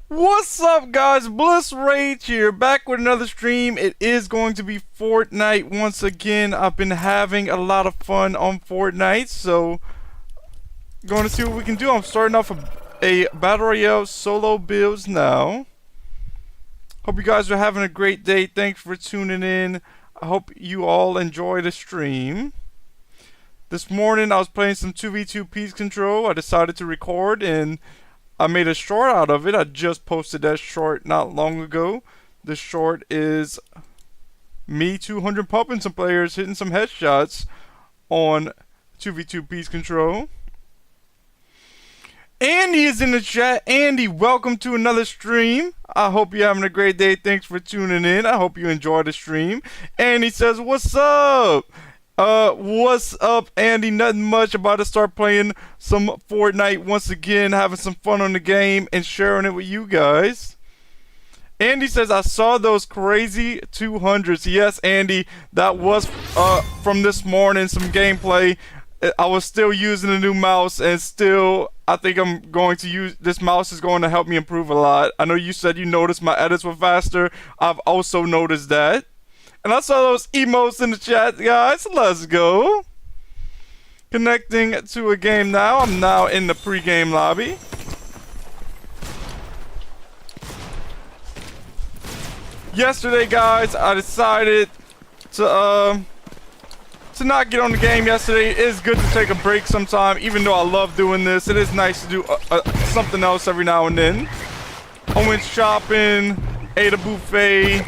What's up, guys? Blissrage here, back with another stream. It is going to be Fortnite once again. I've been having a lot of fun on Fortnite, so going to see what we can do. I'm starting off a Battle Royale solo builds now. Hope you guys are having a great day. Thanks for tuning in. I hope you all enjoy the stream. This morning I was playing some 2v2 Peace Control. I decided to record and I made a short out of it. I just posted that short not long ago. The short is me 200 pumping some players, hitting some headshots on 2v2 Peace Control. Andy is in the chat. Andy, welcome to another stream. I hope you're having a great day. Thanks for tuning in. I hope you enjoy the stream. Andy says, what's up? What's up, Andy? Nothing much. About to start playing some Fortnite once again, having some fun on the game and sharing it with you guys. Andy says, I saw those crazy 200s. Yes, Andy, that was from this morning, some gameplay. I was still using a new mouse, and still, I think I'm going to use this mouse is going to help me improve a lot. I know you said you noticed my edits were faster. I've also noticed that. And I saw those emotes in the chat, guys. Let's go. Connecting to a game now. I'm now in the pre-game lobby. Yesterday, guys, I decided to not get on the game yesterday. It is good to take a break sometime, even though I love doing this. It is nice to do something else every now and then. I went shopping, ate a buffet.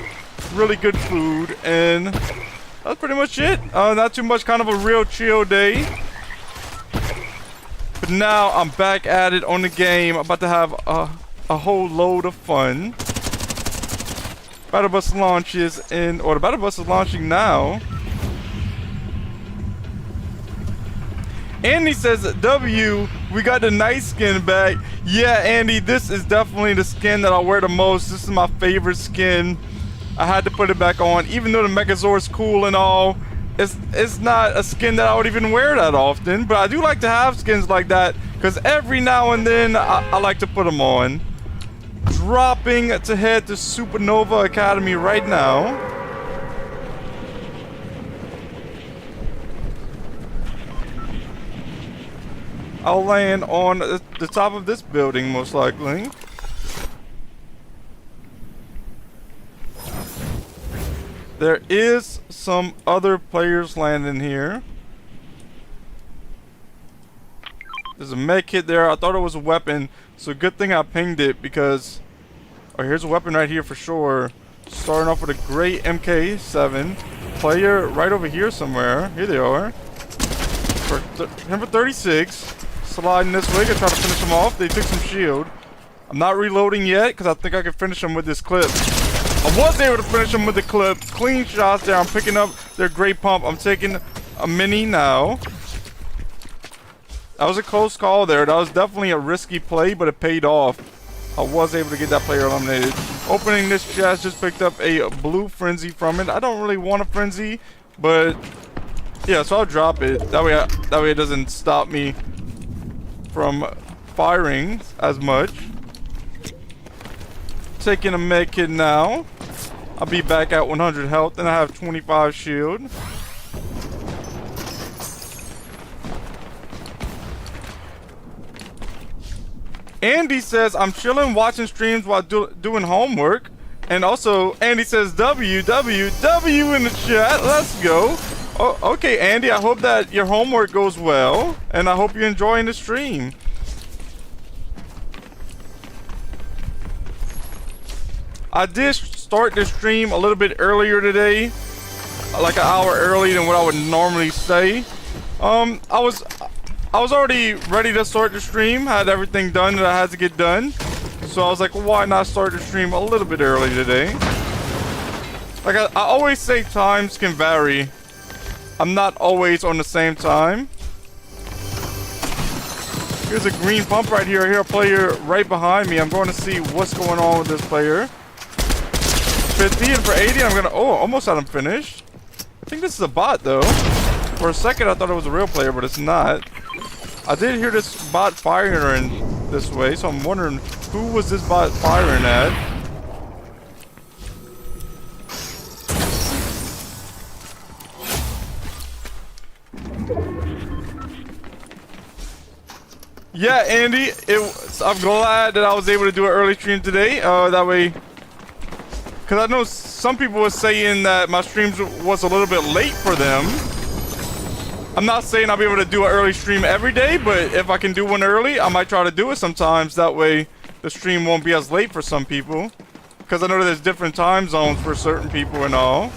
Really good food, and that's pretty much it. Not too much, kind of a real chill day. But now I'm back at it on the game. I'm about to have a whole load of fun. Battle Bus launches or the Battle Bus is launching now. Andy says, W, we got the night skin back. Yeah, Andy, this is definitely the skin that I wear the most. This is my favorite skin. I had to put it back on, even though the Megazord's cool and all. It's not a skin that I would even wear that often, but I do like to have skins like that because every now and then I like to put them on. Dropping to head to Supernova Academy right now. I'll land on the top of this building most likely. There is some other players landing here. There's a med kit there. I thought it was a weapon, so good thing I pinged it because... Oh, here's a weapon right here for sure. Starting off with a great MK7. Player right over here somewhere. Here they are. For number 36. Sliding this way. Gonna try to finish them off. They took some shield. I'm not reloading yet because I think I can finish them with this clip. I was able to finish them with the clip. Clean shots there. I'm picking up their great pump. I'm taking a mini now. That was a close call there. That was definitely a risky play, but it paid off. I was able to get that player eliminated. Opening this chest, just picked up a blue frenzy from it. I don't really want a frenzy, but yeah, so I'll drop it. That way it doesn't stop me from firing as much. Taking a med kit now. I'll be back at 100 health and I have 25 shield. Andy says I'm chilling watching streams while doing homework. And also Andy says W in the chat. Let's go. Oh, okay, Andy, I hope that your homework goes well and I hope you're enjoying the stream. I did start the stream a little bit earlier today, like an hour early than what I would normally say. I was already ready to start the stream, had everything done that I had to get done. So I was like, well, why not start the stream a little bit early today? Like I always say, times can vary. I'm not always on the same time. Here's a green pump right here. I hear a player right behind me. I'm going to see what's going on with this player. 50 and for 80, I'm gonna, oh, almost had him finished. I think this is a bot though. For a second I thought it was a real player, but it's not. I did hear this bot firing this way, so I'm wondering Who was this bot firing at? Yeah, Andy, I'm glad that I was able to do an early stream today. That way, because I know some people were saying that my streams was a little bit late for them. I'm not saying I'll be able to do an early stream every day, but if I can do one early, I might try to do it sometimes. That way, the stream won't be as late for some people. Because I know there's different time zones for certain people and all.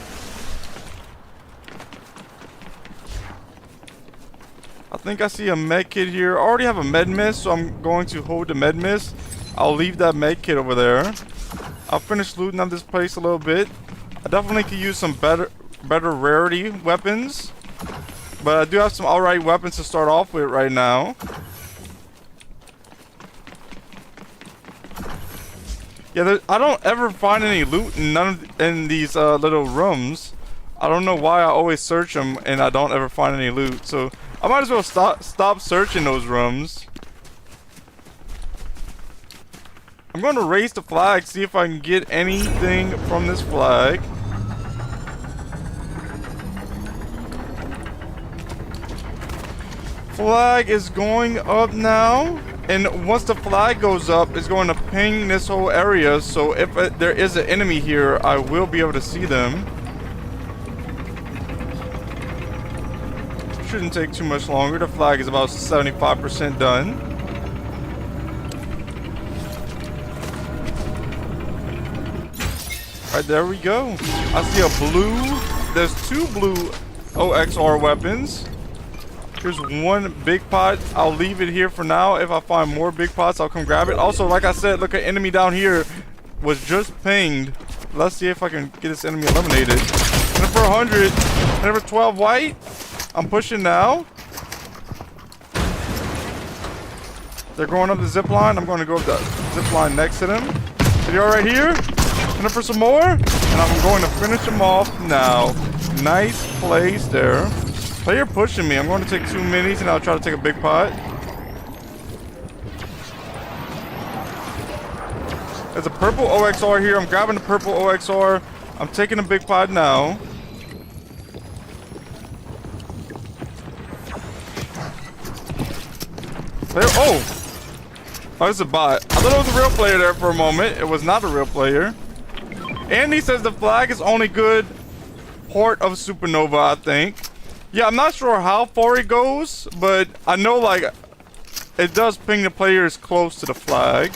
I think I see a med kit here. I already have a med mist, so I'm going to hold the med mist. I'll leave that med kit over there. I'll finish looting up this place a little bit. I definitely could use some better rarity weapons. But I do have some alright weapons to start off with right now. Yeah, I don't ever find any loot in these little rooms. I don't know why I always search them and I don't ever find any loot. So I might as well stop searching those rooms. I'm going to raise the flag, see if I can get anything from this flag. Flag is going up now, and once the flag goes up, it's going to ping this whole area. So if there is an enemy here, I will be able to see them. Shouldn't take too much longer. The flag is about 75% done. Alright, there we go. I see a blue. There's two blue OXR weapons. Here's one big pot. I'll leave it here for now. If I find more big pots, I'll come grab it. Also, like I said, look, an enemy down here was just pinged. Let's see if I can get this enemy eliminated. And for 100, and for 12 white. I'm pushing now. They're going up the zip line. I'm going to go up the zip line next to them. So you're right here. And for some more. And I'm going to finish them off now. Nice place there. Player pushing me. I'm going to take 2 minis and I'll try to take a big pot. There's a purple OXR here. I'm grabbing the purple OXR. I'm taking a big pot now. Player, oh, it's a bot. I thought it was a real player there for a moment. It was not a real player. Andy says the flag is only good port of Supernova, I think. Yeah, I'm not sure how far it goes, but I know, like, it does ping the players close to the flag.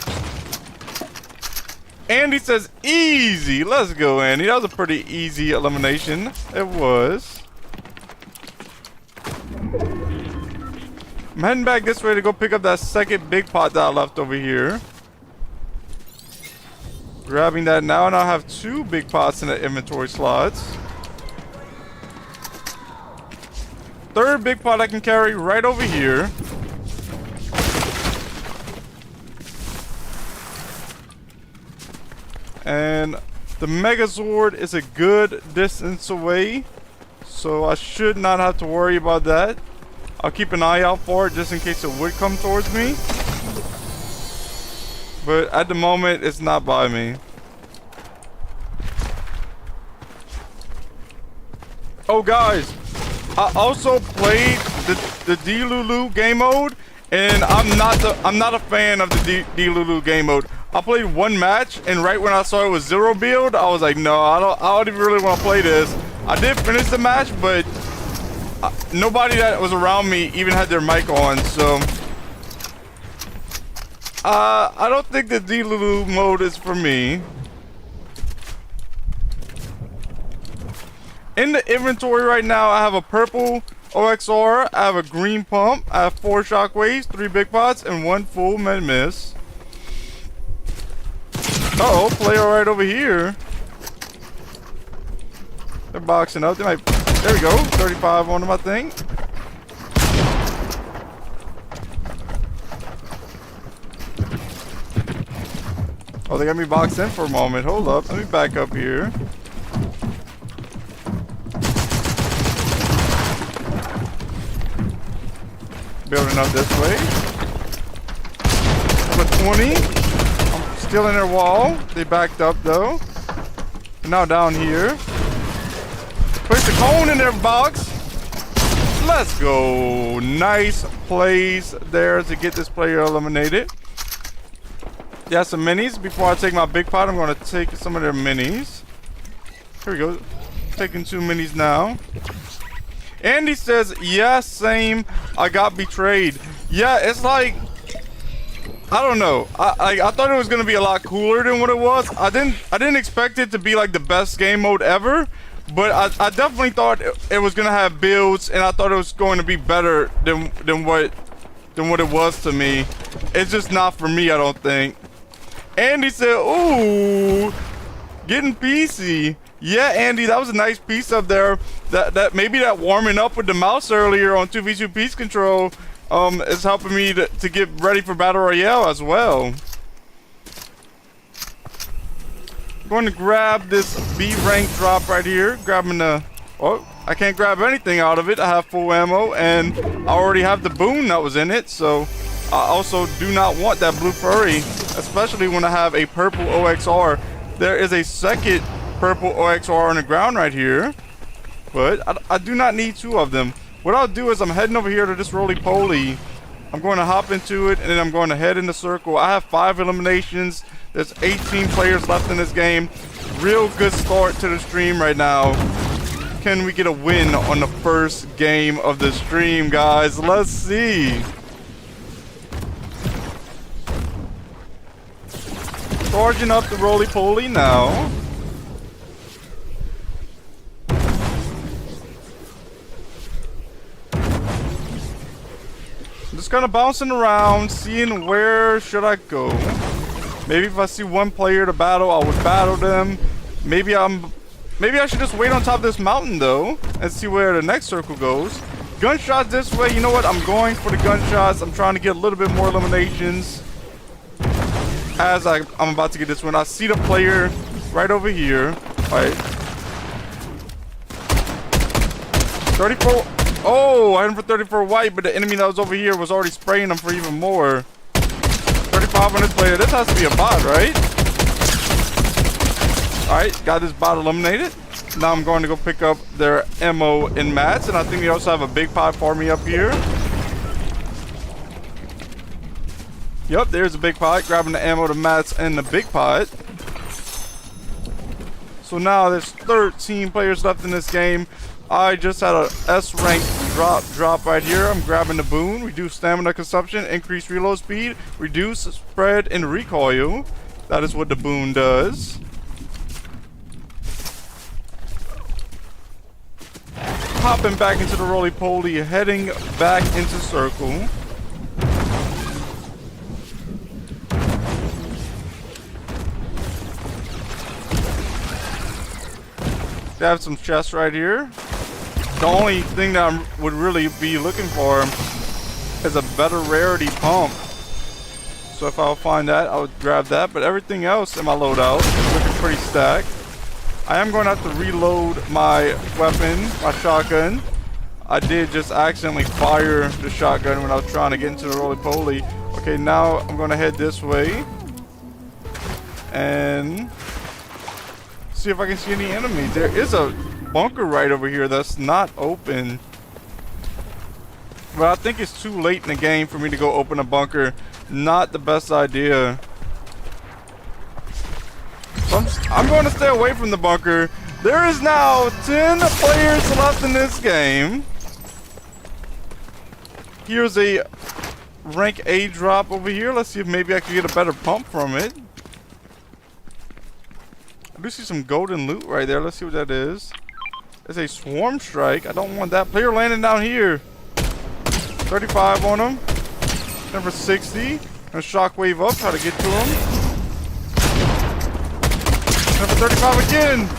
Andy says easy. Let's go, Andy. That was a pretty easy elimination. It was. I'm heading back this way to go pick up that second big pot that I left over here. Grabbing that now, and I'll have 2 big pots in the inventory slots. Third big pot I can carry right over here. And the Megazord is a good distance away, so I should not have to worry about that. I'll keep an eye out for it just in case it would come towards me. But at the moment, it's not by me. Oh, guys, I also played the D-Lulu game mode, and I'm not a fan of the D-Lulu game mode. I played 1 match, and right when I saw it was 0 build, I was like, no, I don't even really want to play this. I did finish the match, but nobody that was around me even had their mic on, so I don't think the D-Lulu mode is for me. In the inventory right now, I have a purple OXR, I have a green pump, I have 4 shockwaves, 3 big pots, and 1 full med miss. Uh-oh, player right over here. They're boxing up. They might. There we go. 35 on my thing. Oh, they got me boxed in for a moment. Hold up. Let me back up here. Building up this way. Number 20. Still in their wall. They backed up though. Now down here. Place the cone in their box. Let's go. Nice plays there to get this player eliminated. Yeah, some minis. Before I take my big pot, I'm going to take some of their minis. Here we go. Taking 2 minis now. Andy says, yeah, same. I got betrayed. Yeah, it's like, I don't know. I thought it was gonna be a lot cooler than what it was. I didn't expect it to be like the best game mode ever, but I definitely thought it was gonna have builds, and I thought it was going to be better than what it was to me. It's just not for me, I don't think. Andy said, "Ooh, getting PC." Yeah, Andy, that was a nice piece up there. That maybe that warming up with the mouse earlier on 2v2 piece control is helping me to get ready for Battle Royale as well. I'm going to grab this B rank drop right here. Grabbing the... Oh, I can't grab anything out of it. I have full ammo, and I already have the boon that was in it, so I also do not want that blue furry, especially when I have a purple OXR. There is a second purple OXR on the ground right here, but I do not need 2 of them. What I'll do is I'm heading over here to this roly-poly. I'm going to hop into it, and then I'm going to head in the circle. I have 5 eliminations. There's 18 players left in this game. Real good start to the stream right now. Can we get a win on the first game of the stream, guys? Let's see. Charging up the roly-poly now. Just kind of bouncing around, seeing where should I go. Maybe if I see one player to battle, I would battle them. Maybe I should just wait on top of this mountain though, and see where the next circle goes. Gunshots this way. You know what? I'm going for the gunshots. I'm trying to get a little bit more eliminations as I'm about to get this one. I see the player right over here. All right. 34. Oh, I hit him for 34 white, but the enemy that was over here was already spraying him for even more. 35 on this player. This has to be a bot, right? Alright, got this bot eliminated. Now I'm going to go pick up their ammo and mats, and I think they also have a big pot for me up here. Yep, there's a big pot. Grabbing the ammo, the mats, and the big pot. So now there's 13 players left in this game. I just had a S rank drop right here. I'm grabbing the boon. Reduce stamina consumption, increase reload speed, reduce spread and recoil. That is what the boon does. Hopping back into the roly-poly, heading back into circle. They have some chests right here. The only thing that I would really be looking for is a better rarity pump. So if I'll find that, I would grab that. But everything else in my loadout is looking pretty stacked. I am going to have to reload my weapon, my shotgun. I did just accidentally fire the shotgun when I was trying to get into the roly-poly. Okay, now I'm going to head this way and see if I can see any enemies. There is a bunker right over here that's not open, but I think it's too late in the game for me to go open a bunker. Not the best idea. So I'm going to stay away from the bunker. There is now 10 players left in this game. Here's a rank A drop over here. Let's see if maybe I can get a better pump from it. I do see some golden loot right there. Let's see what that is. It's a swarm strike. I don't want that. Player landing down here. 35 on him. Number 60. Gonna shockwave up. Try to get to him. Number 35 again.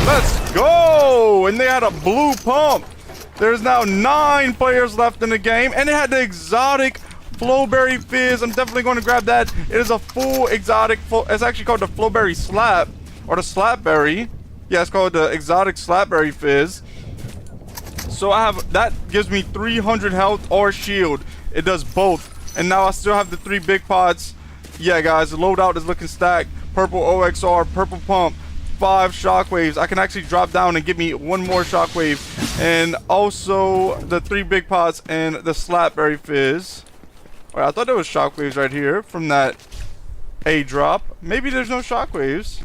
Let's go. And they had a blue pump. There's now 9 players left in the game. And they had the exotic Flowberry Fizz. I'm definitely going to grab that. It is a full exotic. It's actually called the Flowberry Slap. Or the Slapberry. Yeah, it's called the exotic Slapberry Fizz. So I have, that gives me 300 health or shield. It does both. And now I still have the 3 big pots. Yeah, guys, the loadout is looking stacked. Purple OXR, purple pump, 5 shockwaves. I can actually drop down and give me 1 more shockwave. And also the 3 big pots and the slapberry fizz. Alright, I thought there was shockwaves right here from that A drop. Maybe there's no shockwaves.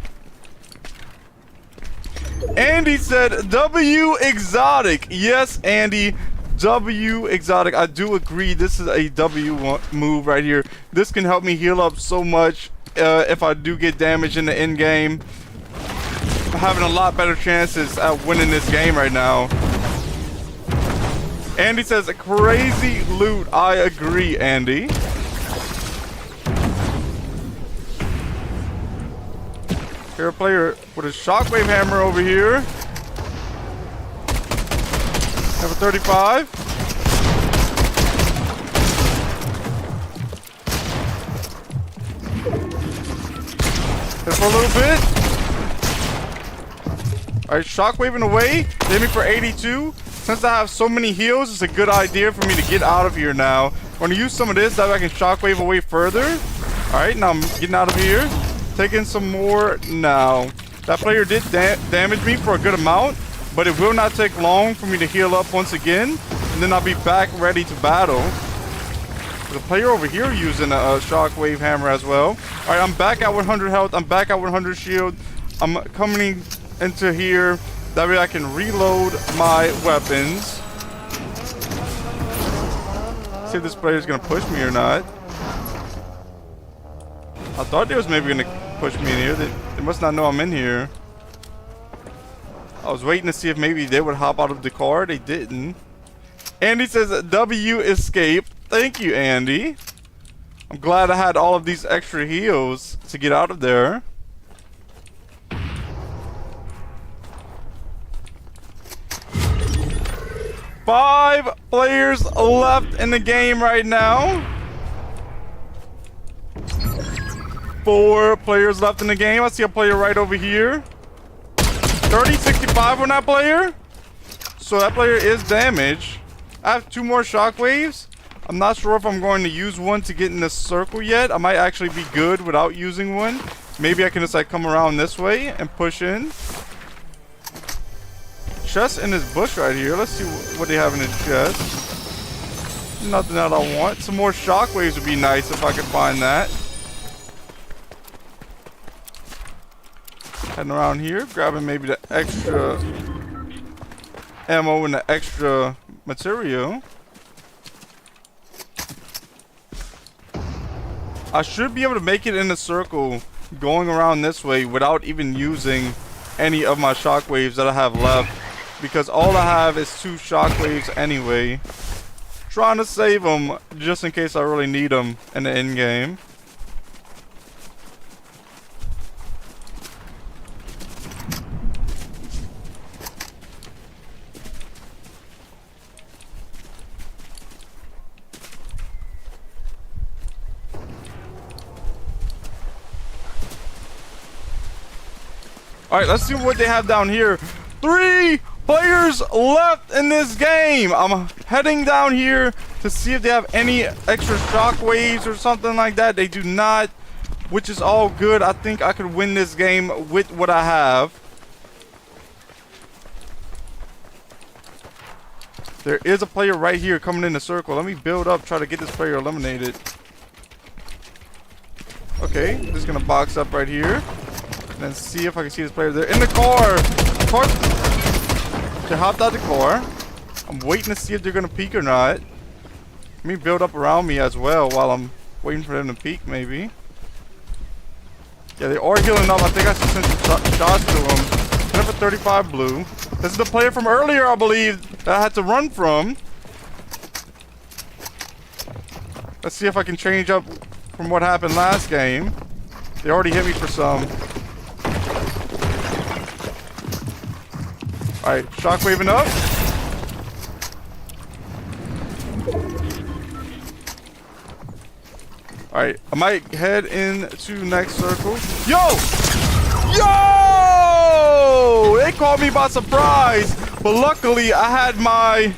Andy said W exotic. Yes, Andy. W exotic. I do agree. This is a W move right here. This can help me heal up so much if I do get damaged in the end game. I'm having a lot better chances at winning this game right now. Andy says crazy loot. I agree, Andy. Here, a player with a shockwave hammer over here. Have a 35. Hit for a little bit. Alright, shockwaving away. Hit me for 82. Since I have so many heals, it's a good idea for me to get out of here now. I'm going to use some of this that way I can shockwave away further. Alright, now I'm getting out of here. Taking some more now. That player did damage me for a good amount, but it will not take long for me to heal up once again, and then I'll be back ready to battle. There's a player over here using a shockwave hammer as well. Alright, I'm back at 100 health. I'm back at 100 shield. I'm coming into here. That way I can reload my weapons. See if this player is going to push me or not. I thought they was maybe going to push me in here. They must not know I'm in here. I was waiting to see if maybe they would hop out of the car. They didn't. Andy says W escape. Thank you, Andy. I'm glad I had all of these extra heals to get out of there. Five players left in the game right now. 4 players left in the game. I see a player right over here. 30-65 on that player. So that player is damaged. I have 2 more shockwaves. I'm not sure if I'm going to use one to get in this circle yet. I might actually be good without using one. Maybe I can just like come around this way and push in. Chest in this bush right here. Let's see what they have in his chest. Nothing that I want. Some more shockwaves would be nice if I could find that. Heading around here, grabbing maybe the extra ammo and the extra material. I should be able to make it in a circle going around this way without even using any of my shockwaves that I have left, because all I have is 2 shockwaves anyway. Trying to save them just in case I really need them in the end game. Alright, let's see what they have down here. 3 players left in this game. I'm heading down here to see if they have any extra shockwaves or something like that. They do not, which is all good. I think I could win this game with what I have. There is a player right here coming in the circle. Let me build up, try to get this player eliminated. Okay, just gonna box up right here. And then see if I can see this player. They're in the car. They hopped out the car. I'm waiting to see if they're going to peek or not. Let me build up around me as well while I'm waiting for them to peek, maybe. Yeah, they are healing up. I think I should send some shots to them. Hit up for 35 blue. This is the player from earlier, I believe, that I had to run from. Let's see if I can change up from what happened last game. They already hit me for some. Alright, shockwaving up. Alright, I might head into next circle. Yo! Yo! They caught me by surprise, but luckily I had my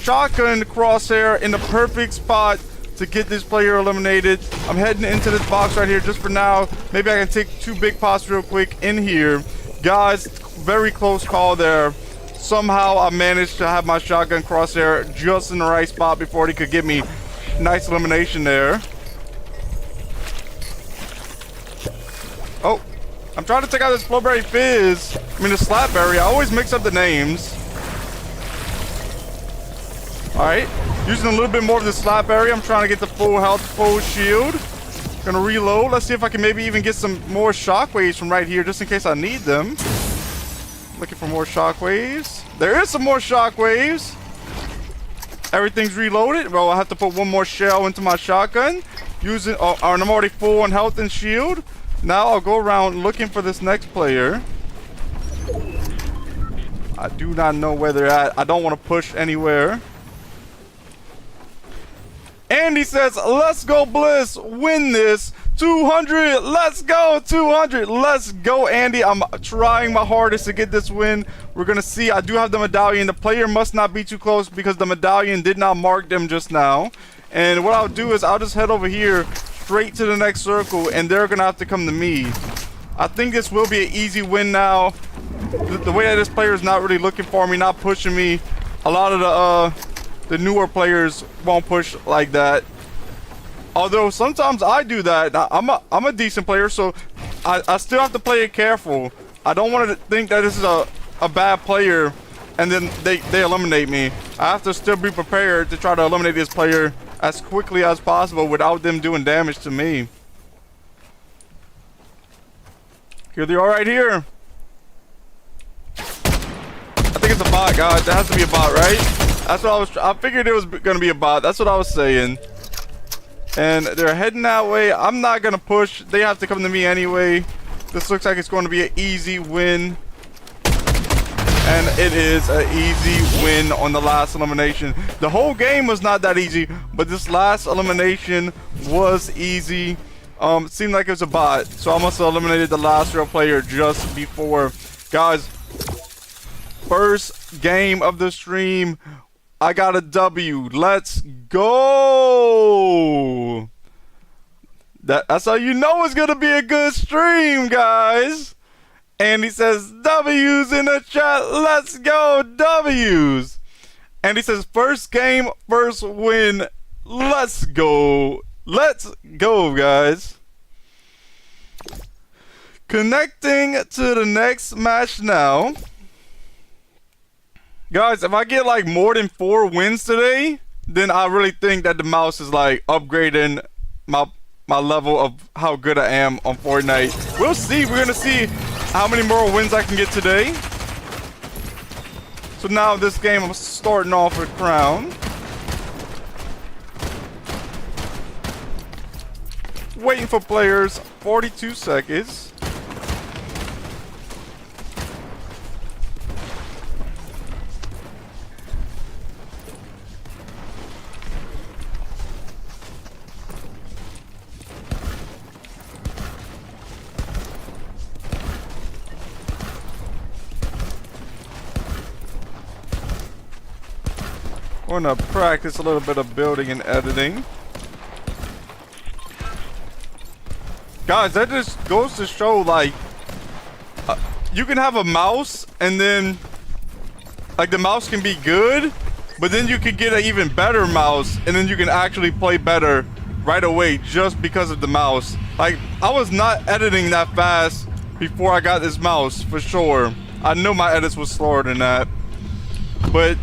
shotgun crosshair in the perfect spot to get this player eliminated. I'm heading into this box right here just for now. Maybe I can take 2 big pots real quick in here. Guys, very close call there. Somehow I managed to have my shotgun crosshair just in the right spot before he could get me. Nice elimination there. Oh, I'm trying to take out this Flowberry Fizz. I mean, the Slapberry. I always mix up the names. Alright, using a little bit more of the Slapberry. I'm trying to get the full health, full shield. Gonna reload. Let's see if I can maybe even get some more shockwaves from right here, just in case I need them. Looking for more shockwaves. There is some more shockwaves. Everything's reloaded. Well, I have to put one more shell into my shotgun. Using, oh, and I'm already full on health and shield. Now I'll go around looking for this next player. I do not know where they're at. I don't want to push anywhere. Andy says, let's go, Bliss. Win this. 200. Let's go. 200. Let's go, Andy. I'm trying my hardest to get this win. We're going to see. I do have the medallion. The player must not be too close because the medallion did not mark them just now. And what I'll do is I'll just head over here straight to the next circle, and they're going to have to come to me. I think this will be an easy win now. The way that this player is not really looking for me, not pushing me. A lot of the newer players won't push like that. Although sometimes I do that. I'm a decent player, so I still have to play it careful. I don't want to think that this is a bad player and then they eliminate me. I have to still be prepared to try to eliminate this player as quickly as possible without them doing damage to me. Here they are right here. I think it's a bot, guys. That has to be a bot, right? That's what I figured it was gonna be a bot. That's what I was saying. And they're heading that way. I'm not gonna push. They have to come to me anyway. This looks like it's going to be an easy win. And it is an easy win on the last elimination. The whole game was not that easy, but this last elimination was easy. It seemed like it was a bot, so I must have eliminated the last real player just before. Guys, first game of the stream, I got a W. Let's go. That's how you know it's gonna be a good stream, guys. And he says W's in the chat. Let's go, W's. And he says first game, first win. Let's go. Let's go, guys. Connecting to the next match now. Guys, if I get like more than 4 wins today, then I really think that the mouse is like upgrading my level of how good I am on Fortnite. We'll see. We're gonna see how many more wins I can get today. So now this game, I'm starting off with crown. Waiting for players. 42 seconds. We're gonna practice a little bit of building and editing. Guys, that just goes to show, like, you can have a mouse and then, like, the mouse can be good, but then you can get an even better mouse and then you can actually play better right away just because of the mouse. Like, I was not editing that fast before I got this mouse, for sure. I know my edits was slower than that. But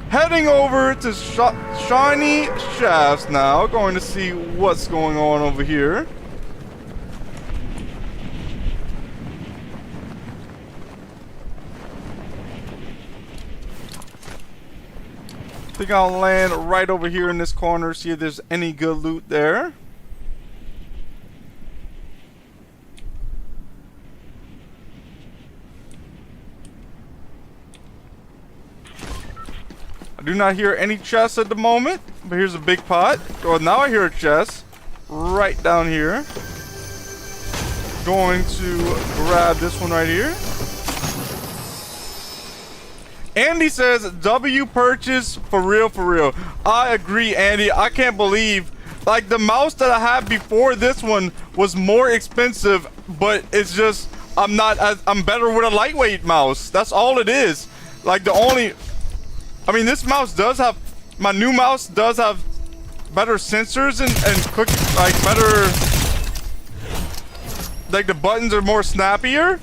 heading over to Shiny Shafts now, going to see what's going on over here. I think I'll land right over here in this corner, see if there's any good loot there. I do not hear any chests at the moment, but here's a big pot. Well, now I hear a chest right down here. Going to grab this one right here. Andy says, W purchase for real, for real. I agree, Andy. I can't believe, like, the mouse that I had before this one was more expensive, but it's just, I'm better with a lightweight mouse. That's all it is. Like, I mean, this mouse does have, my new mouse does have better sensors and quick, like, better, like, the buttons are more snappier,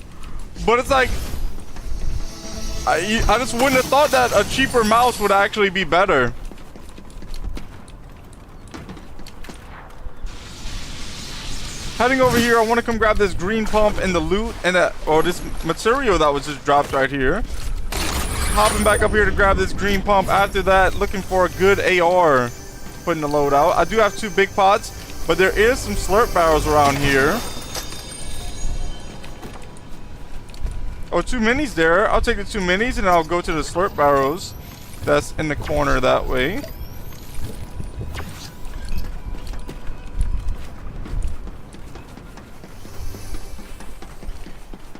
but it's like, I just wouldn't have thought that a cheaper mouse would actually be better. Heading over here, I want to come grab this green pump and the loot and this material that was just dropped right here. Hopping back up here to grab this green pump. After that, looking for a good AR. Putting the load out. I do have 2 big pots, but there is some slurp barrels around here. Oh, 2 minis there. I'll take the 2 minis and I'll go to the slurp barrels. That's in the corner that way.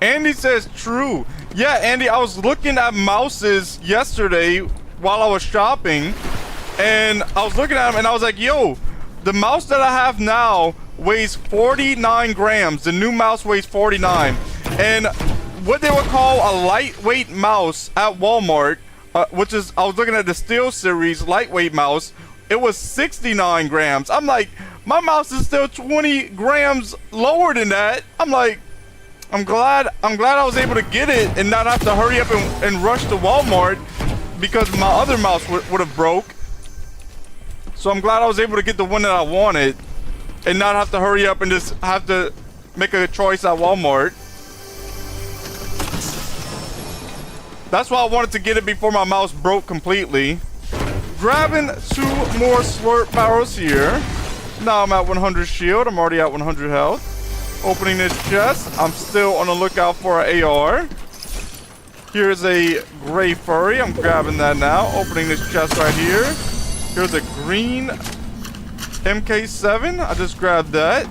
Andy says true. Yeah, Andy, I was looking at mouses yesterday while I was shopping, and I was looking at them and I was like, yo, the mouse that I have now weighs 49 grams. The new mouse weighs 49. And what they would call a lightweight mouse at Walmart, which is, I was looking at the Steel Series lightweight mouse, it was 69 grams. I'm like, my mouse is still 20 grams lower than that. I'm like, I'm glad I was able to get it and not have to hurry up and rush to Walmart because my other mouse would have broke. So I'm glad I was able to get the one that I wanted and not have to hurry up and just have to make a choice at Walmart. That's why I wanted to get it before my mouse broke completely. Grabbing 2 more slurp barrels here. Now I'm at 100 shield. I'm already at 100 health. Opening this chest. I'm still on the lookout for an AR. Here's a gray furry. I'm grabbing that now. Opening this chest right here. Here's a green MK7. I just grabbed that.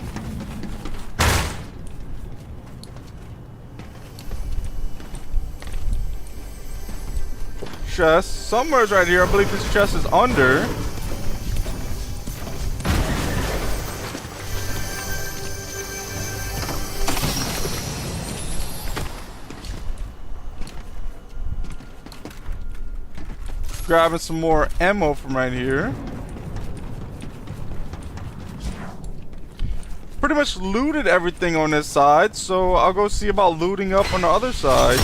Chest. Somewhere's right here. I believe this chest is under. Grabbing some more ammo from right here. Pretty much looted everything on this side, so I'll go see about looting up on the other side.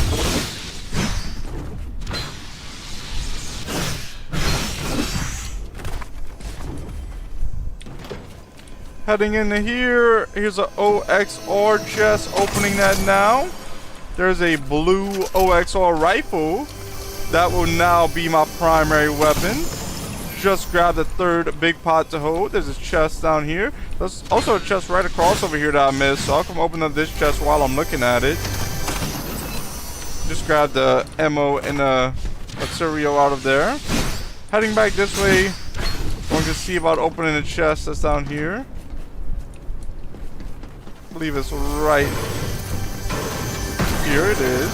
Heading into here, here's an OXR chest, opening that now. There's a blue OXR rifle. That will now be my primary weapon. Just grab the 3rd big pot to hold. There's a chest down here. There's also a chest right across over here that I missed, so I'll come open up this chest while I'm looking at it. Just grab the ammo and the material out of there. Heading back this way, going to see about opening the chest that's down here. I believe it's right here. It is.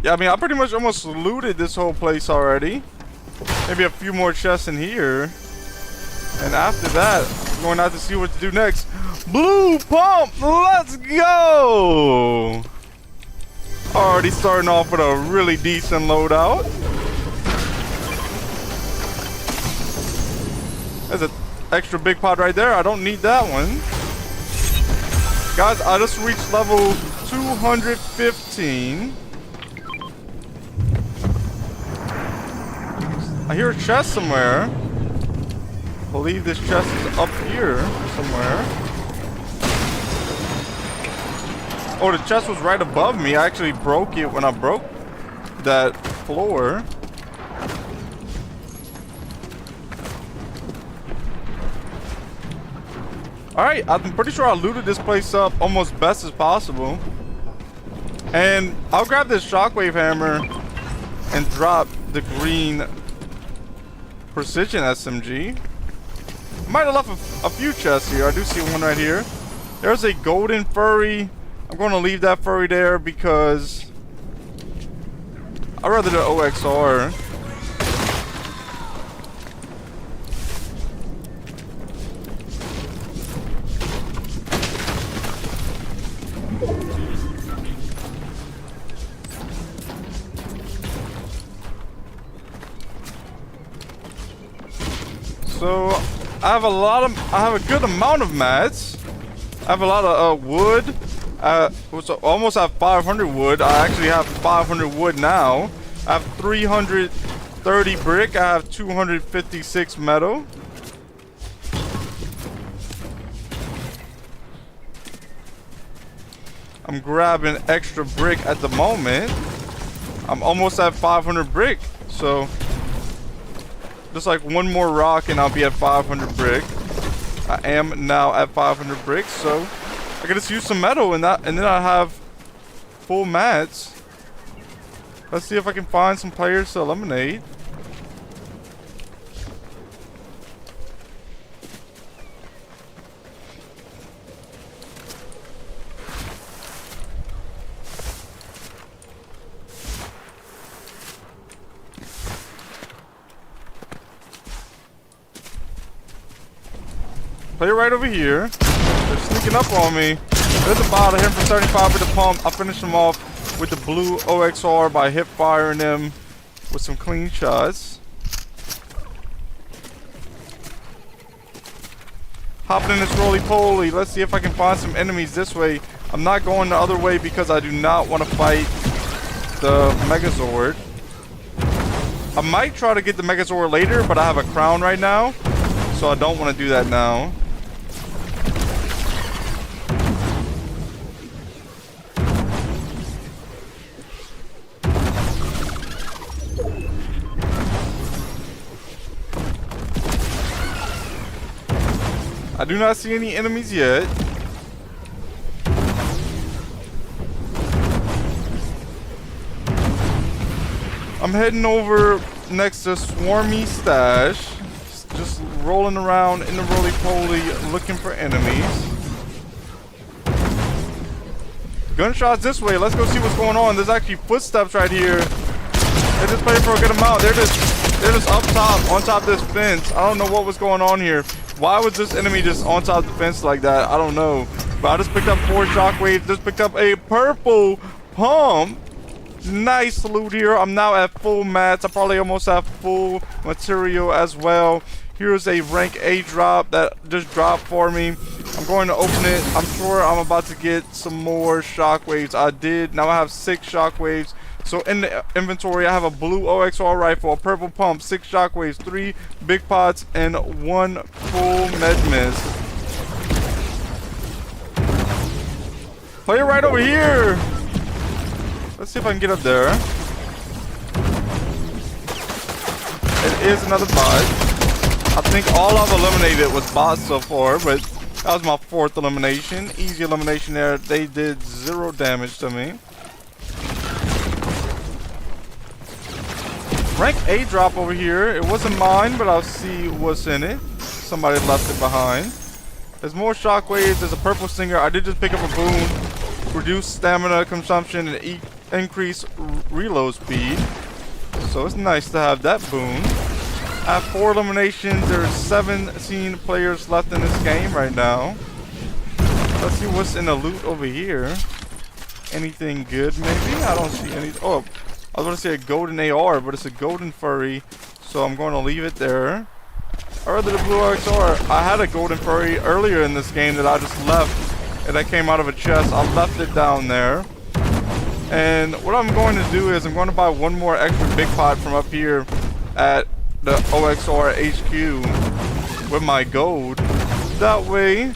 Yeah, I mean, I pretty much almost looted this whole place already. Maybe a few more chests in here. And after that, I'm going out to see what to do next. Blue pump, let's go! Already starting off with a really decent loadout. There's an extra big pot right there. I don't need that one. Guys, I just reached level 215. I hear a chest somewhere. I believe this chest is up here somewhere. Oh, the chest was right above me. I actually broke it when I broke that floor. Alright, I'm pretty sure I looted this place up almost best as possible. And I'll grab this shockwave hammer and drop the green precision SMG. Might have left a few chests here. I do see one right here. There's a golden furry. I'm going to leave that furry there because I'd rather the OXR. So I have a good amount of mats. I have a lot of wood. Almost have 500 wood. I actually have 500 wood now. I have 330 brick. I have 256 metal. I'm grabbing extra brick at the moment. I'm almost at 500 brick. So just like one more rock and I'll be at 500 brick. I am now at 500 bricks, so I can just use some metal and then I have full mats. Let's see if I can find some players to eliminate. Player right over here. They're sneaking up on me. There's a bot. I hit him for 75 with the pump. I finished him off with the blue OXR by hip firing him with some clean shots. Hopping in this roly-poly. Let's see if I can find some enemies this way. I'm not going the other way because I do not want to fight the Megazord. I might try to get the Megazord later, but I have a crown right now, so I don't want to do that now. I do not see any enemies yet. I'm heading over next to Swarmy Stash. Just rolling around in the roly-poly looking for enemies. Gunshots this way. Let's go see what's going on. There's actually footsteps right here. They just playing for a good amount. They're just up top, on top of this fence. I don't know what was going on here. Why was this enemy just on top of the fence like that? I don't know. But I just picked up 4 shockwaves. Just picked up a purple pump. Nice loot here. I'm now at full mats. I probably almost have full material as well. Here's a rank A drop that just dropped for me. I'm going to open it. I'm sure I'm about to get some more shockwaves. I did. Now I have 6 shockwaves. So in the inventory, I have a blue OXR rifle, a purple pump, 6 shockwaves, 3 big pots, and 1 full med mist. Player right over here. Let's see if I can get up there. It is another bot. I think all I've eliminated was bots so far, but that was my 4th elimination. Easy elimination there. They did 0 damage to me. Rank A drop over here. It wasn't mine, but I'll see what's in it. Somebody left it behind. There's more shockwaves. There's a purple stinger. I did just pick up a boon. Reduce stamina consumption and increase reload speed. So it's nice to have that boon. I have 4 eliminations. There's 17 players left in this game right now. Let's see what's in the loot over here. Anything good maybe? I don't see any. Oh, I was going to say a golden AR, but it's a golden furry. So I'm going to leave it there. Or the blue XR. I had a golden furry earlier in this game that I just left. And that came out of a chest. I left it down there. And what I'm going to do is I'm going to buy 1 more extra big pot from up here at the OXR HQ with my gold. That way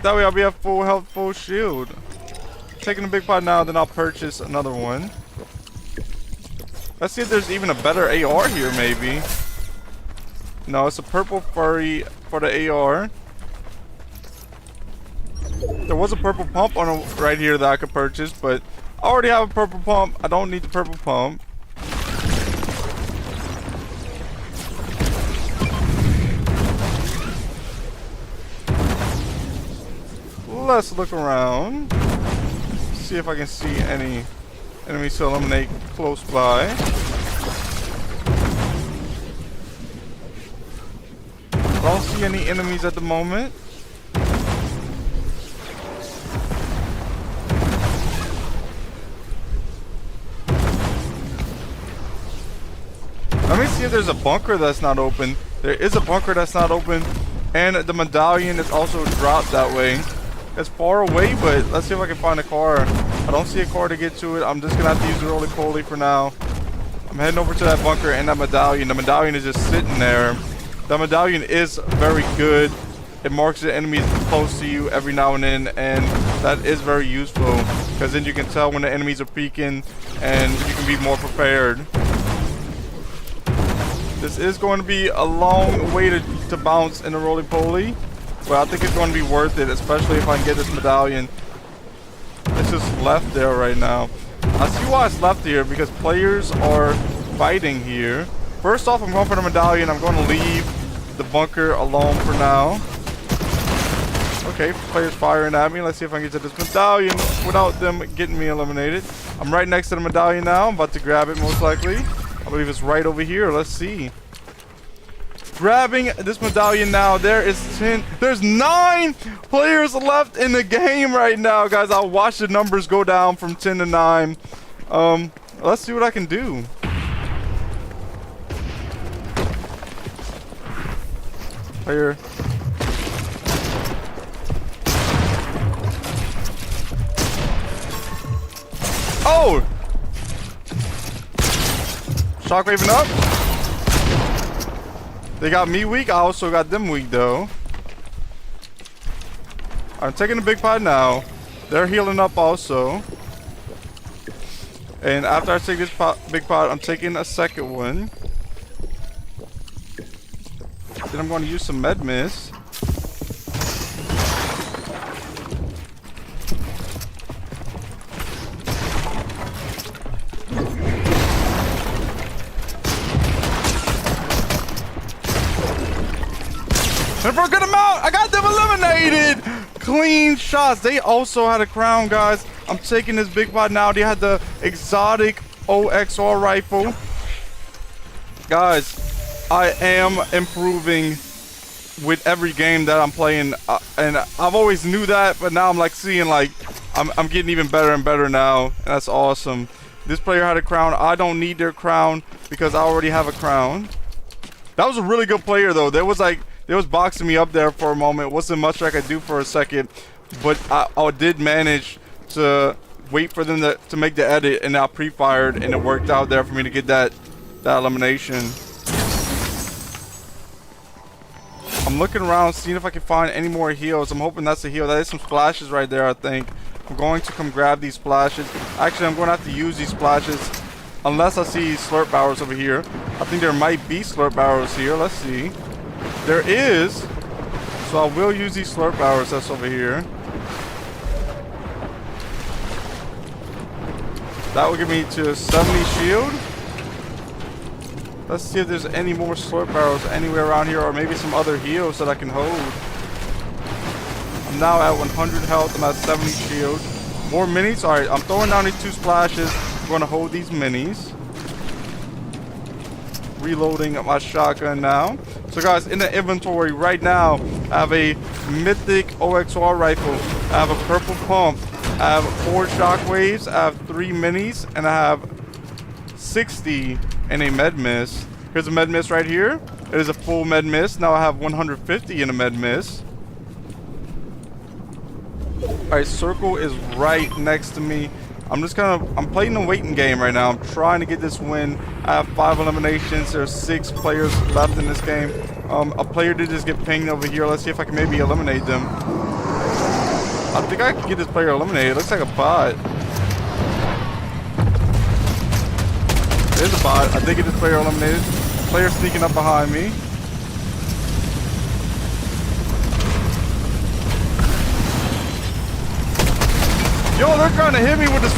I'll be at full health, full shield. Taking a big pot now, then I'll purchase another one. Let's see if there's even a better AR here, maybe. No, it's a purple furry for the AR. There was a purple pump on right here that I could purchase, but I already have a purple pump. I don't need the purple pump. let's look around. See if I can see any enemies to eliminate close by. I don't see any enemies at the moment. Let me see if there's a bunker that's not open. There is a bunker that's not open, and the medallion is also dropped that way. It's far away, but let's see if I can find a car. I don't see a car to get to it. I'm just gonna have to use the roly-poly for now. I'm heading over to that bunker and that medallion. The medallion is just sitting there. The medallion is very good. It marks the enemies close to you every now and then, and that is very useful because then you can tell when the enemies are peeking and you can be more prepared. This is going to be a long way to bounce in the roly-poly, but I think it's going to be worth it, especially if I can get this medallion. It's just left there right now. I see why it's left here, because players are fighting here. First off, I'm going for the medallion. I'm going to leave the bunker alone for now. Okay, players firing at me. Let's see if I can get to this medallion without them getting me eliminated. I'm right next to the medallion now. I'm about to grab it most likely. I believe it's right over here. Let's see. Grabbing this medallion now. There's 9 players left in the game right now, guys. I'll watch the numbers go down from 10 to 9. Let's see what I can do. Player. Oh! Shockwaveing up. They got me weak. I also got them weak, though. I'm taking the big pot now. They're healing up also. And after I take this big pot, I'm taking a second one. Then I'm going to use some med mist. And for a good amount, I got them eliminated. Clean shots. They also had a crown, guys. I'm taking this big pot now. They had the exotic OXR rifle. Guys, I am improving with every game that I'm playing. And I've always knew that, but now I'm like seeing like I'm getting even better and better now. And that's awesome. This player had a crown. I don't need their crown because I already have a crown. That was a really good player, though. They was boxing me up there for a moment. Wasn't much I could do for a second, but I did manage to wait for them to make the edit, and I pre-fired, and it worked out there for me to get that elimination. I'm looking around, seeing if I can find any more heals. I'm hoping that's a heal. That is some splashes right there, I think. I'm going to come grab these splashes. Actually, I'm going to have to use these splashes unless I see slurp barrels over here. I think there might be slurp barrels here. Let's see. There is. So I will use these slurp barrels that's over here. That will give me to 70 shield. Let's see if there's any more slurp barrels anywhere around here, or maybe some other heals that I can hold. I'm now at 100 health. I'm at 70 shield. More minis. Alright, I'm throwing down these 2 splashes. I'm going to hold these minis. Reloading my shotgun now. So guys, in the inventory right now, I have a mythic OXR rifle. I have a purple pump. I have 4 shockwaves. I have 3 minis, and I have 60 in a med mist. Here's a med mist right here. It is a full med mist. Now I have 150 in a med mist. Alright, circle is right next to me. I'm playing the waiting game right now. I'm trying to get this win. I have 5 eliminations. There's 6 players left in this game. A player did just get pinged over here. Let's see if I can maybe eliminate them. I think I can get this player eliminated. It looks like a bot. There's a bot. I did get this player eliminated. Player sneaking up behind me. Yo, they're trying to hit me with this.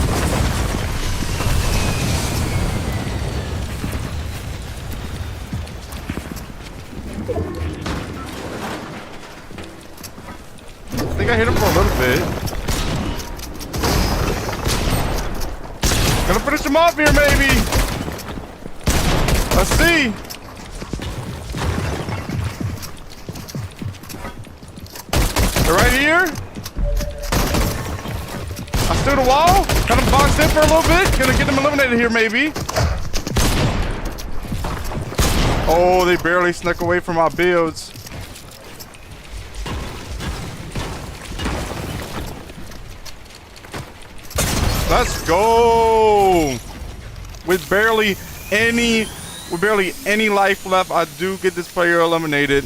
I think I hit him for a little bit. Gonna finish him off here, maybe. Let's see. They're right here. I stood a wall. Kind of boxed in for a little bit. Gonna get them eliminated here, maybe. Oh, they barely snuck away from my builds. Let's go. With barely any life left, I do get this player eliminated.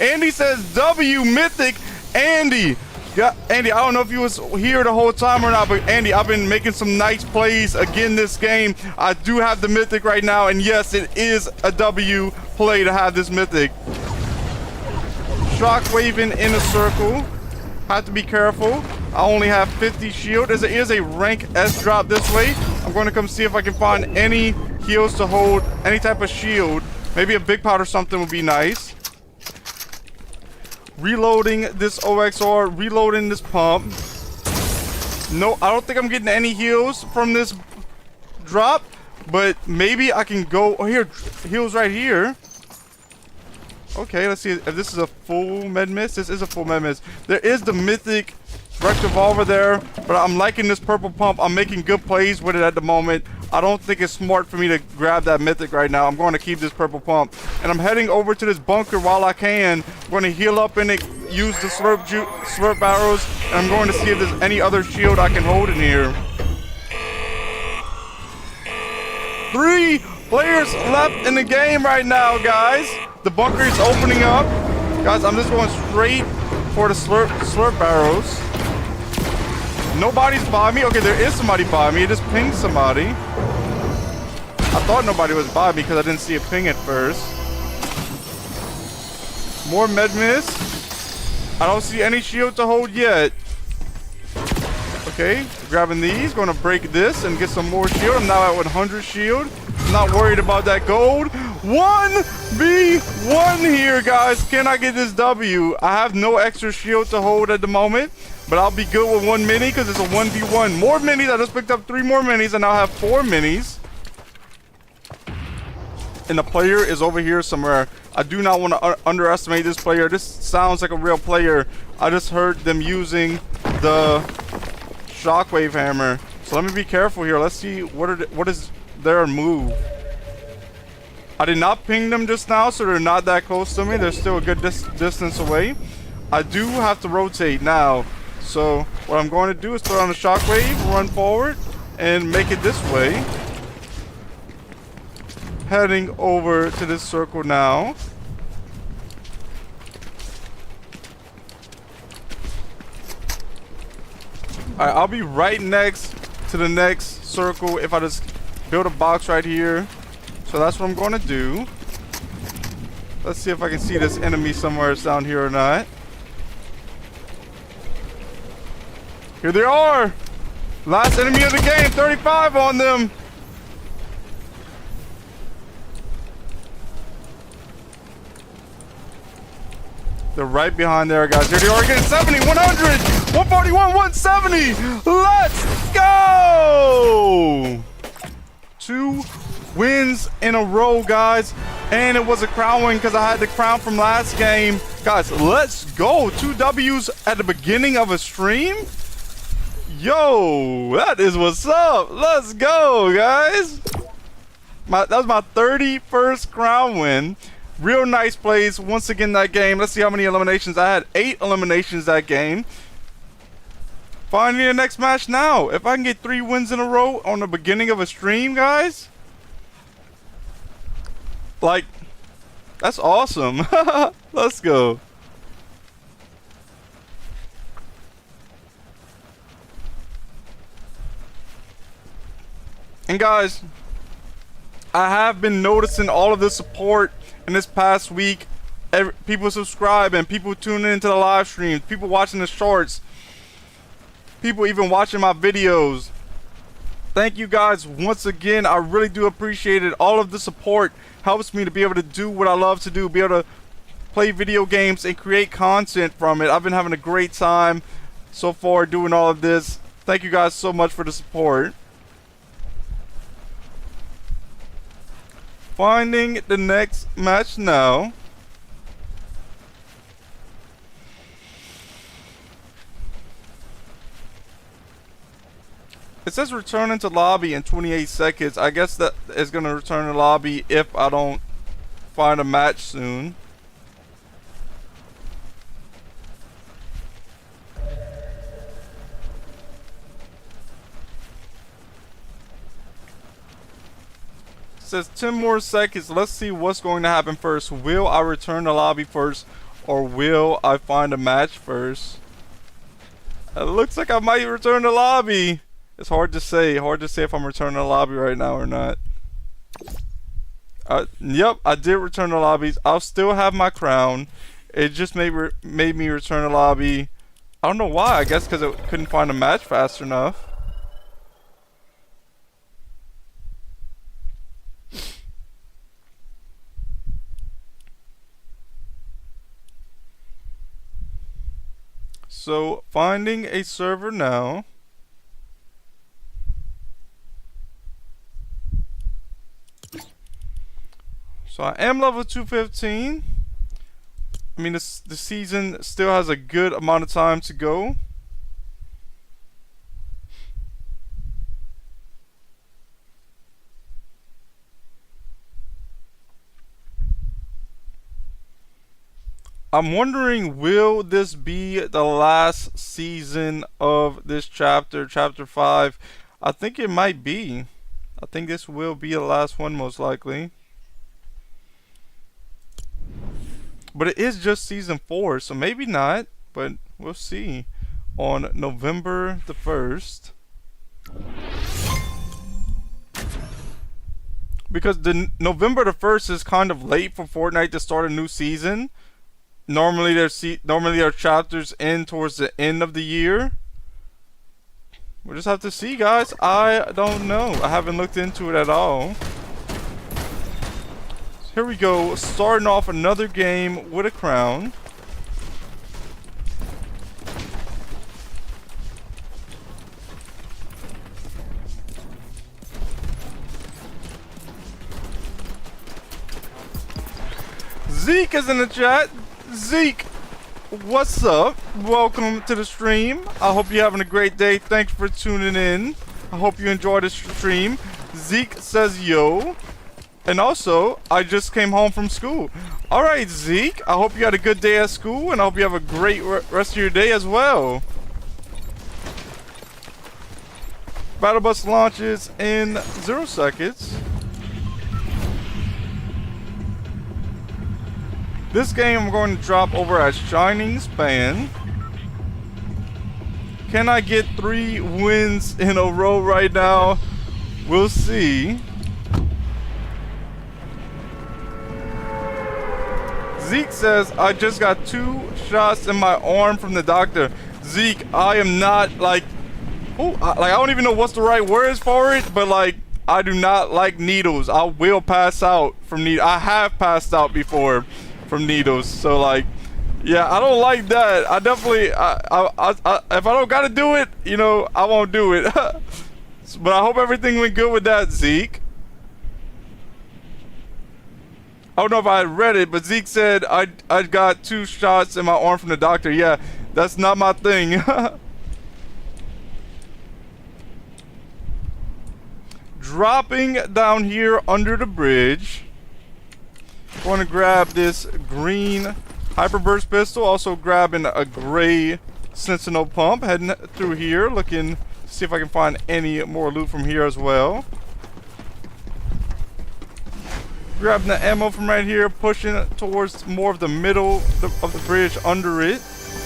Andy says W Mythic. Andy, yeah, Andy, I don't know if you was here the whole time or not, but Andy, I've been making some nice plays again this game. I do have the Mythic right now, and yes, it is a W play to have this Mythic. Shockwaving in a circle. Have to be careful. I only have 50 shield. There is a rank S drop this way. I'm going to come see if I can find any heals to hold any type of shield. Maybe a big pot or something would be nice. Reloading this OXR, reloading this pump. No, I don't think I'm getting any heals from this drop, but maybe I can go. Oh, here, heals right here. Okay, let's see if this is a full med miss. This is a full med miss. There is the Mythic Direct Revolver there, but I'm liking this purple pump. I'm making good plays with it at the moment. I don't think it's smart for me to grab that Mythic right now. I'm going to keep this purple pump. And I'm heading over to this bunker while I can. I'm going to heal up in it, use the slurp arrows, and I'm going to see if there's any other shield I can hold in here. 3 players left in the game right now, guys. The bunker is opening up. Guys, I'm just going straight for the slurp arrows. Nobody's by me. Okay, there is somebody by me. It just pinged somebody. I thought nobody was by me because I didn't see a ping at first. More med miss. I don't see any shield to hold yet. Okay, grabbing these. Going to break this and get some more shield. I'm now at 100 shield. I'm not worried about that gold. 1v1 here, guys. Can I get this W? I have no extra shield to hold at the moment, but I'll be good with 1 mini because it's a 1v1. More minis. I just picked up 3 more minis and now I have 4 minis. And the player is over here somewhere. I do not want to underestimate this player. This sounds like a real player. I just heard them using the shockwave hammer. So let me be careful here. Let's see what is their move. I did not ping them just now, so they're not that close to me. They're still a good distance away. I do have to rotate now. So what I'm going to do is throw on a shockwave, run forward, and make it this way. Heading over to this circle now. Alright, I'll be right next to the next circle if I just build a box right here. So that's what I'm going to do. Let's see if I can see this enemy somewhere down here or not. Here they are. Last enemy of the game, 35 on them. They're right behind there, guys. Here they are again. 70, 100, 141, 170. Let's go. 2 wins in a row, guys. And it was a crown win because I had the crown from last game. Guys, let's go. 2 W's at the beginning of a stream. Yo, that is what's up. Let's go, guys. That was my 31st crown win. Real nice plays once again that game. Let's see how many eliminations I had. 8 eliminations that game. Finding the next match now. If I can get 3 wins in a row on the beginning of a stream, guys, like, that's awesome. Let's go. And guys, I have been noticing all of the support in this past week. People subscribing, people tuning into the live streams, people watching the shorts, people even watching my videos. Thank you guys once again. I really do appreciate it. All of the support helps me to be able to do what I love to do, be able to play video games and create content from it. I've been having a great time so far doing all of this. Thank you guys so much for the support. Finding the next match now. It says return into lobby in 28 seconds. I guess that is going to return to lobby if I don't find a match soon. It says 10 more seconds. Let's see what's going to happen first. Will I return to lobby first, or will I find a match first? It looks like I might return to lobby. It's hard to say. Hard to say if I'm returning to lobby right now or not. Yep, I did return to lobbies. I'll still have my crown. It just made me return to lobby. I don't know why. I guess because I couldn't find a match fast enough. So, finding a server now. So I am level 215. I mean, the season still has a good amount of time to go. I'm wondering, will this be the last season of this chapter, chapter 5? I think it might be. I think this will be the last one, most likely. But it is just season 4, so maybe not, but we'll see on November the 1st. Because November the 1st is kind of late for Fortnite to start a new season. Normally their chapters end towards the end of the year. We'll just have to see, guys. I don't know. I haven't looked into it at all. Here we go, starting off another game with a crown. Zeke is in the chat. Zeke, what's up? Welcome to the stream. I hope you're having a great day. Thanks for tuning in. I hope you enjoyed the stream. Zeke says yo. And also, I just came home from school. Alright, Zeke. I hope you had a good day at school, and I hope you have a great rest of your day as well. Battle Bus launches in 0 seconds. This game I'm going to drop over at Shining Span. Can I get 3 wins in a row right now? We'll see. Zeke says, I just got 2 shots in my arm from the doctor. Zeke, I am not like, I don't even know what's the right words for it, but like, I do not like needles. I will pass out from needles. I have passed out before from needles. So like, yeah, I don't like that. I definitely, if I don't gotta do it, you know, I won't do it. But I hope everything went good with that, Zeke. I don't know if I read it, but Zeke said I got 2 shots in my arm from the doctor. Yeah, that's not my thing. Dropping down here under the bridge. Going to grab this green hyperburst pistol. Also grabbing a gray sentinel pump. Heading through here, looking to see if I can find any more loot from here as well. Grabbing the ammo from right here, pushing towards more of the middle of the bridge under it.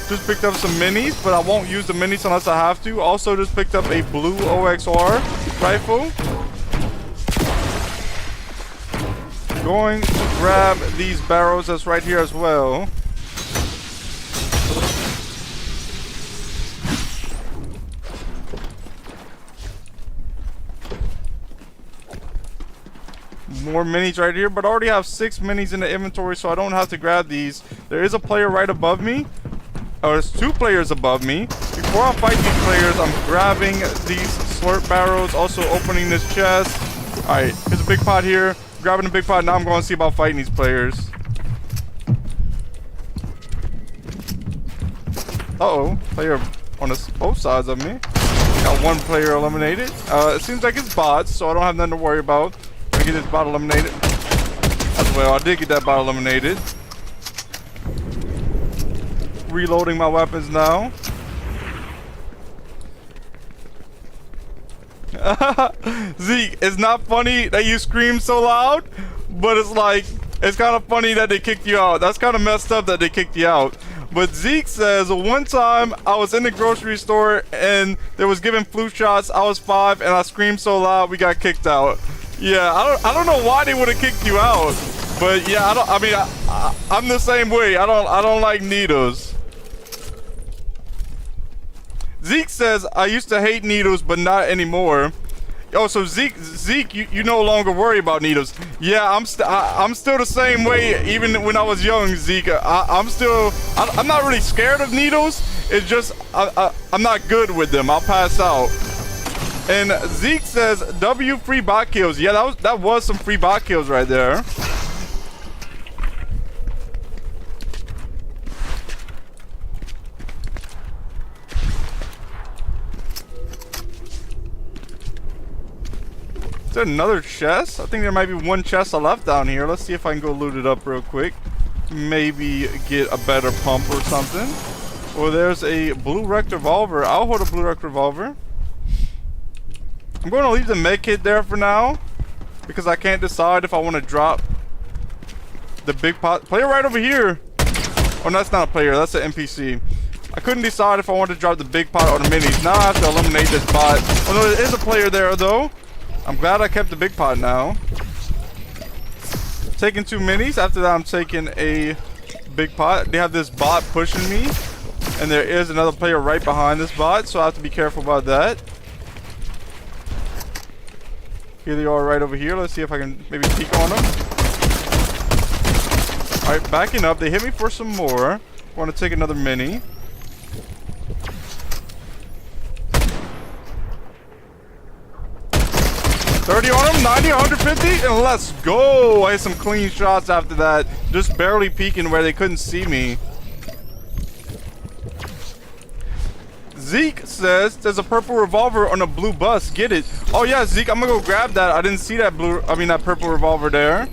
Just picked up some minis, but I won't use the minis unless I have to. Also just picked up a blue OXR rifle. Going to grab these barrels that's right here as well. more minis right here, but I already have 6 minis in the inventory, so I don't have to grab these. There is a player right above me. Oh, there's 2 players above me. Before I fight these players, I'm grabbing these slurp barrels, also opening this chest. Alright, here's a big pot here. Grabbing a big pot. Now I'm going to see about fighting these players. Uh-oh. Player on both sides of me. Got 1 player eliminated. It seems like it's bots, so I don't have nothing to worry about. Let me get this bot eliminated. As well, I did get that bot eliminated. Reloading my weapons now. Zeke, it's not funny that you scream so loud, but it's like, it's kind of funny that they kicked you out. That's kind of messed up that they kicked you out. But Zeke says, one time I was in the grocery store and they was giving flu shots. I was 5 and I screamed so loud we got kicked out. Yeah, I don't know why they would have kicked you out, but yeah, I'm the same way. I don't like needles. Zeke says, I used to hate needles, but not anymore. Oh, so Zeke, you no longer worry about needles. Yeah, I'm still the same way. Even when I was young, Zeke, I'm not really scared of needles. It's just I'm not good with them. I'll pass out. And Zeke says, W free bot kills. Yeah, that was some free bot kills right there. Is there another chest? I think there might be 1 chest left down here. Let's see if I can go loot it up real quick. Maybe get a better pump or something. Or there's a blue rect revolver. I'll hold a blue rect revolver. I'm going to leave the med kit there for now, because I can't decide if I want to drop the big pot. Player right over here. Oh, that's not a player. That's an NPC. I couldn't decide if I wanted to drop the big pot or the minis. Now I have to eliminate this bot. Oh no, there is a player there though. I'm glad I kept the big pot now. Taking 2 minis. After that, I'm taking a big pot. They have this bot pushing me, and there is another player right behind this bot, so I have to be careful about that. Here they are right over here. Let's see if I can maybe peek on them. Alright, backing up. They hit me for some more. I want to take another mini. $30 on him, 90, 150, and let's go. I had some clean shots after that. Just barely peeking where they couldn't see me. Zeke says there's a purple revolver on a blue bus. Get it. Oh yeah, Zeke, I'm gonna go grab that. I didn't see that that purple revolver there.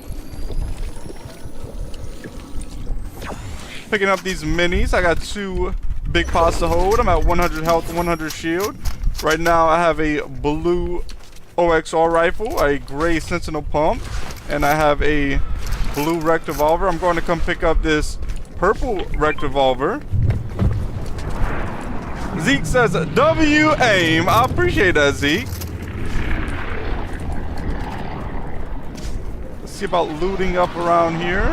Picking up these minis. I got 2 big pots to hold. I'm at 100 health, 100 shield. Right now I have a blue OXR rifle, a gray sentinel pump, and I have a blue rect revolver. I'm going to come pick up this purple rect revolver. Zeke says, W aim. I appreciate that, Zeke. Let's see about looting up around here.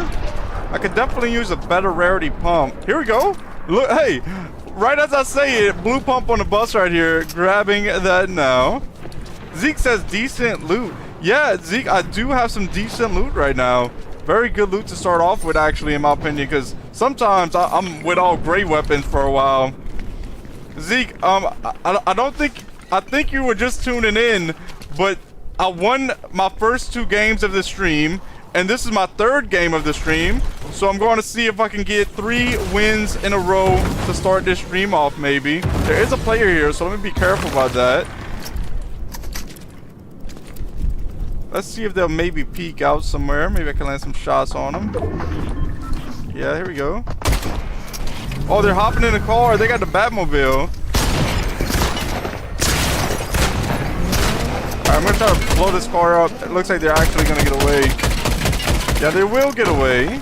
I could definitely use a better rarity pump. Here we go. Look, hey, right as I say it, blue pump on the bus right here. Grabbing that now. Zeke says decent loot. Yeah, Zeke, I do have some decent loot right now. Very good loot to start off with, actually, in my opinion, because sometimes I'm with all gray weapons for a while. Zeke, I think you were just tuning in, but I won my first 2 games of the stream, and this is my 3rd game of the stream, so I'm going to see if I can get 3 wins in a row to start this stream off, maybe. There is a player here, so let me be careful about that. Let's see if they'll maybe peek out somewhere. Maybe I can land some shots on them. Yeah, here we go. Oh, they're hopping in the car. They got the Batmobile. Alright, I'm going to try to blow this car up. It looks like they're actually going to get away. Yeah, they will get away.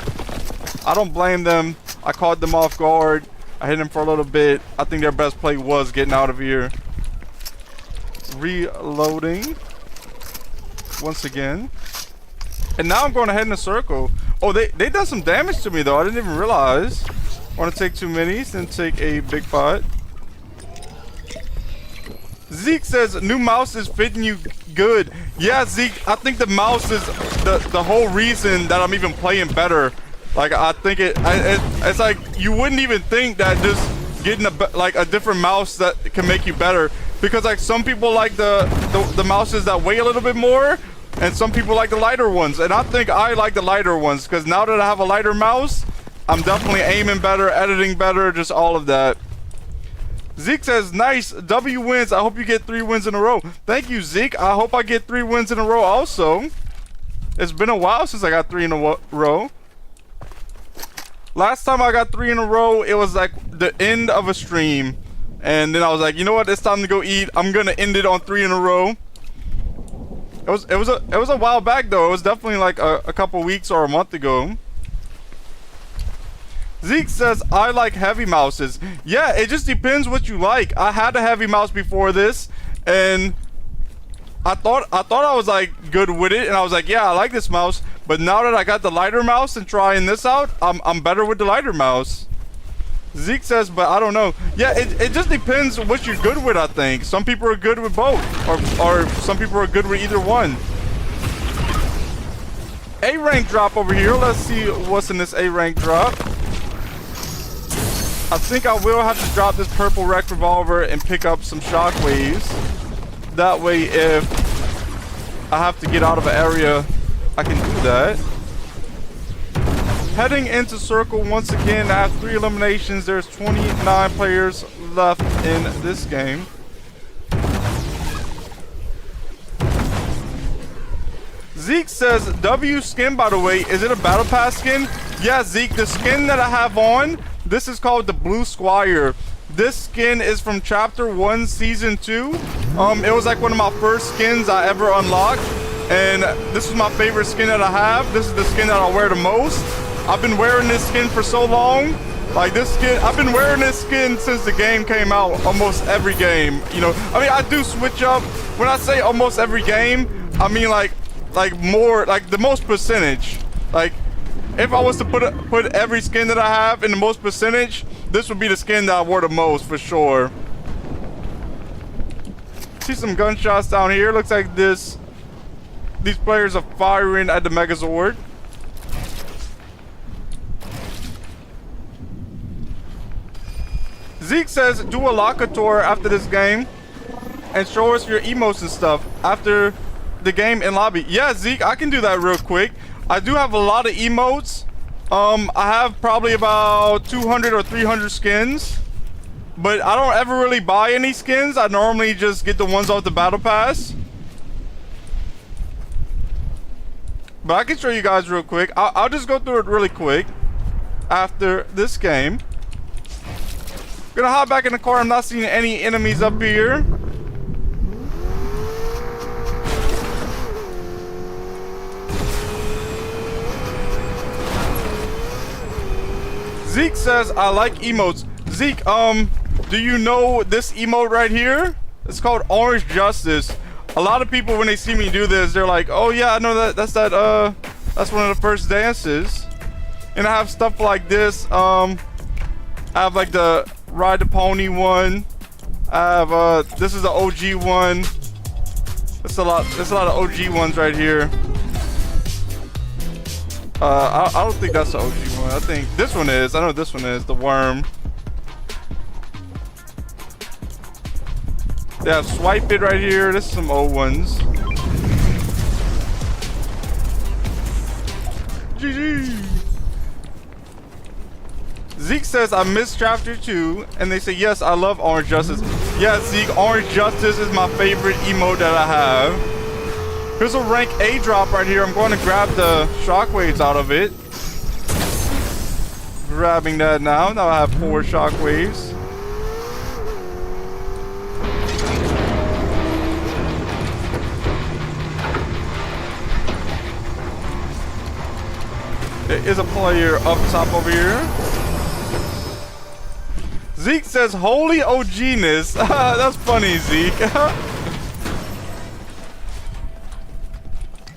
I don't blame them. I caught them off guard. I hit them for a little bit. I think their best play was getting out of here. Reloading. Once again. And now I'm going ahead in a circle. Oh, they done some damage to me though. I didn't even realize. Want to take 2 minis, then take a big pot. Zeke says new mouse is fitting you good. Yeah, Zeke, I think the mouse is the whole reason that I'm even playing better. Like, I think it's like you wouldn't even think that just getting a different mouse that can make you better, because like some people like the mouses that weigh a little bit more, and some people like the lighter ones, and I think I like the lighter ones because now that I have a lighter mouse, I'm definitely aiming better, editing better, just all of that. Zeke says, nice, W wins. I hope you get 3 wins in a row. Thank you, Zeke. I hope I get 3 wins in a row also. It's been a while since I got 3 in a row. Last time I got 3 in a row, it was like the end of a stream. And then I was like, you know what? It's time to go eat. I'm going to end it on 3 in a row. It was a while back though. It was definitely like a couple weeks or a month ago. Zeke says, I like heavy mouses. Yeah, it just depends what you like. I had a heavy mouse before this, and I thought I was like good with it, and I was like, yeah, I like this mouse. But now that I got the lighter mouse and trying this out, I'm better with the lighter mouse. Zeke says, but I don't know. Yeah, it just depends what you're good with, I think. Some people are good with both, or some people are good with either one. A rank drop over here. Let's see what's in this A rank drop. I think I will have to drop this purple rec revolver and pick up some shockwaves. That way, if I have to get out of an area, I can do that. Heading into circle once again. I have 3 eliminations. There's 29 players left in this game. Zeke says, W skin, by the way, is it a battle pass skin? Yeah, Zeke, the skin that I have on, this is called the Blue Squire. This skin is from Chapter 1, Season 2. It was like one of my first skins I ever unlocked. And this is my favorite skin that I have. This is the skin that I wear the most. I've been wearing this skin for so long. Like this skin, I've been wearing this skin since the game came out, almost every game. You know, I mean, I do switch up. When I say almost every game, I mean like more, like the most percentage. Like, if I was to put every skin that I have in the most percentage, this would be the skin that I wore the most for sure. See some gunshots down here. Looks like these players are firing at the Megazord. Zeke says, do a locator after this game and show us your emotes and stuff after the game in lobby. Yeah, Zeke, I can do that real quick. I do have a lot of emotes. I have probably about 200 or 300 skins, but I don't ever really buy any skins. I normally just get the ones off the battle pass. But I can show you guys real quick. I'll just go through it really quick after this game. Gonna hop back in the car. I'm not seeing any enemies up here. Zeke says, I like emotes. Zeke, do you know this emote right here? It's called Orange Justice. A lot of people, when they see me do this, they're like, oh yeah, I know that. That's one of the first dances. And I have stuff like this. I have like the Ride the Pony one. I have this is the OG one. There's a lot of OG ones right here. I don't think that's the OG one. I think this one is. I know this one is the worm. They have Swipe It right here. This is some old ones. GG. Zeke says, I missed Chapter 2. And they say, yes, I love Orange Justice. Yeah, Zeke, Orange Justice is my favorite emote that I have. Here's a rank A drop right here. I'm going to grab the shockwaves out of it. Grabbing that now. Now I have 4 shockwaves. There is a player up top over here. Zeke says, holy OGness. That's funny, Zeke.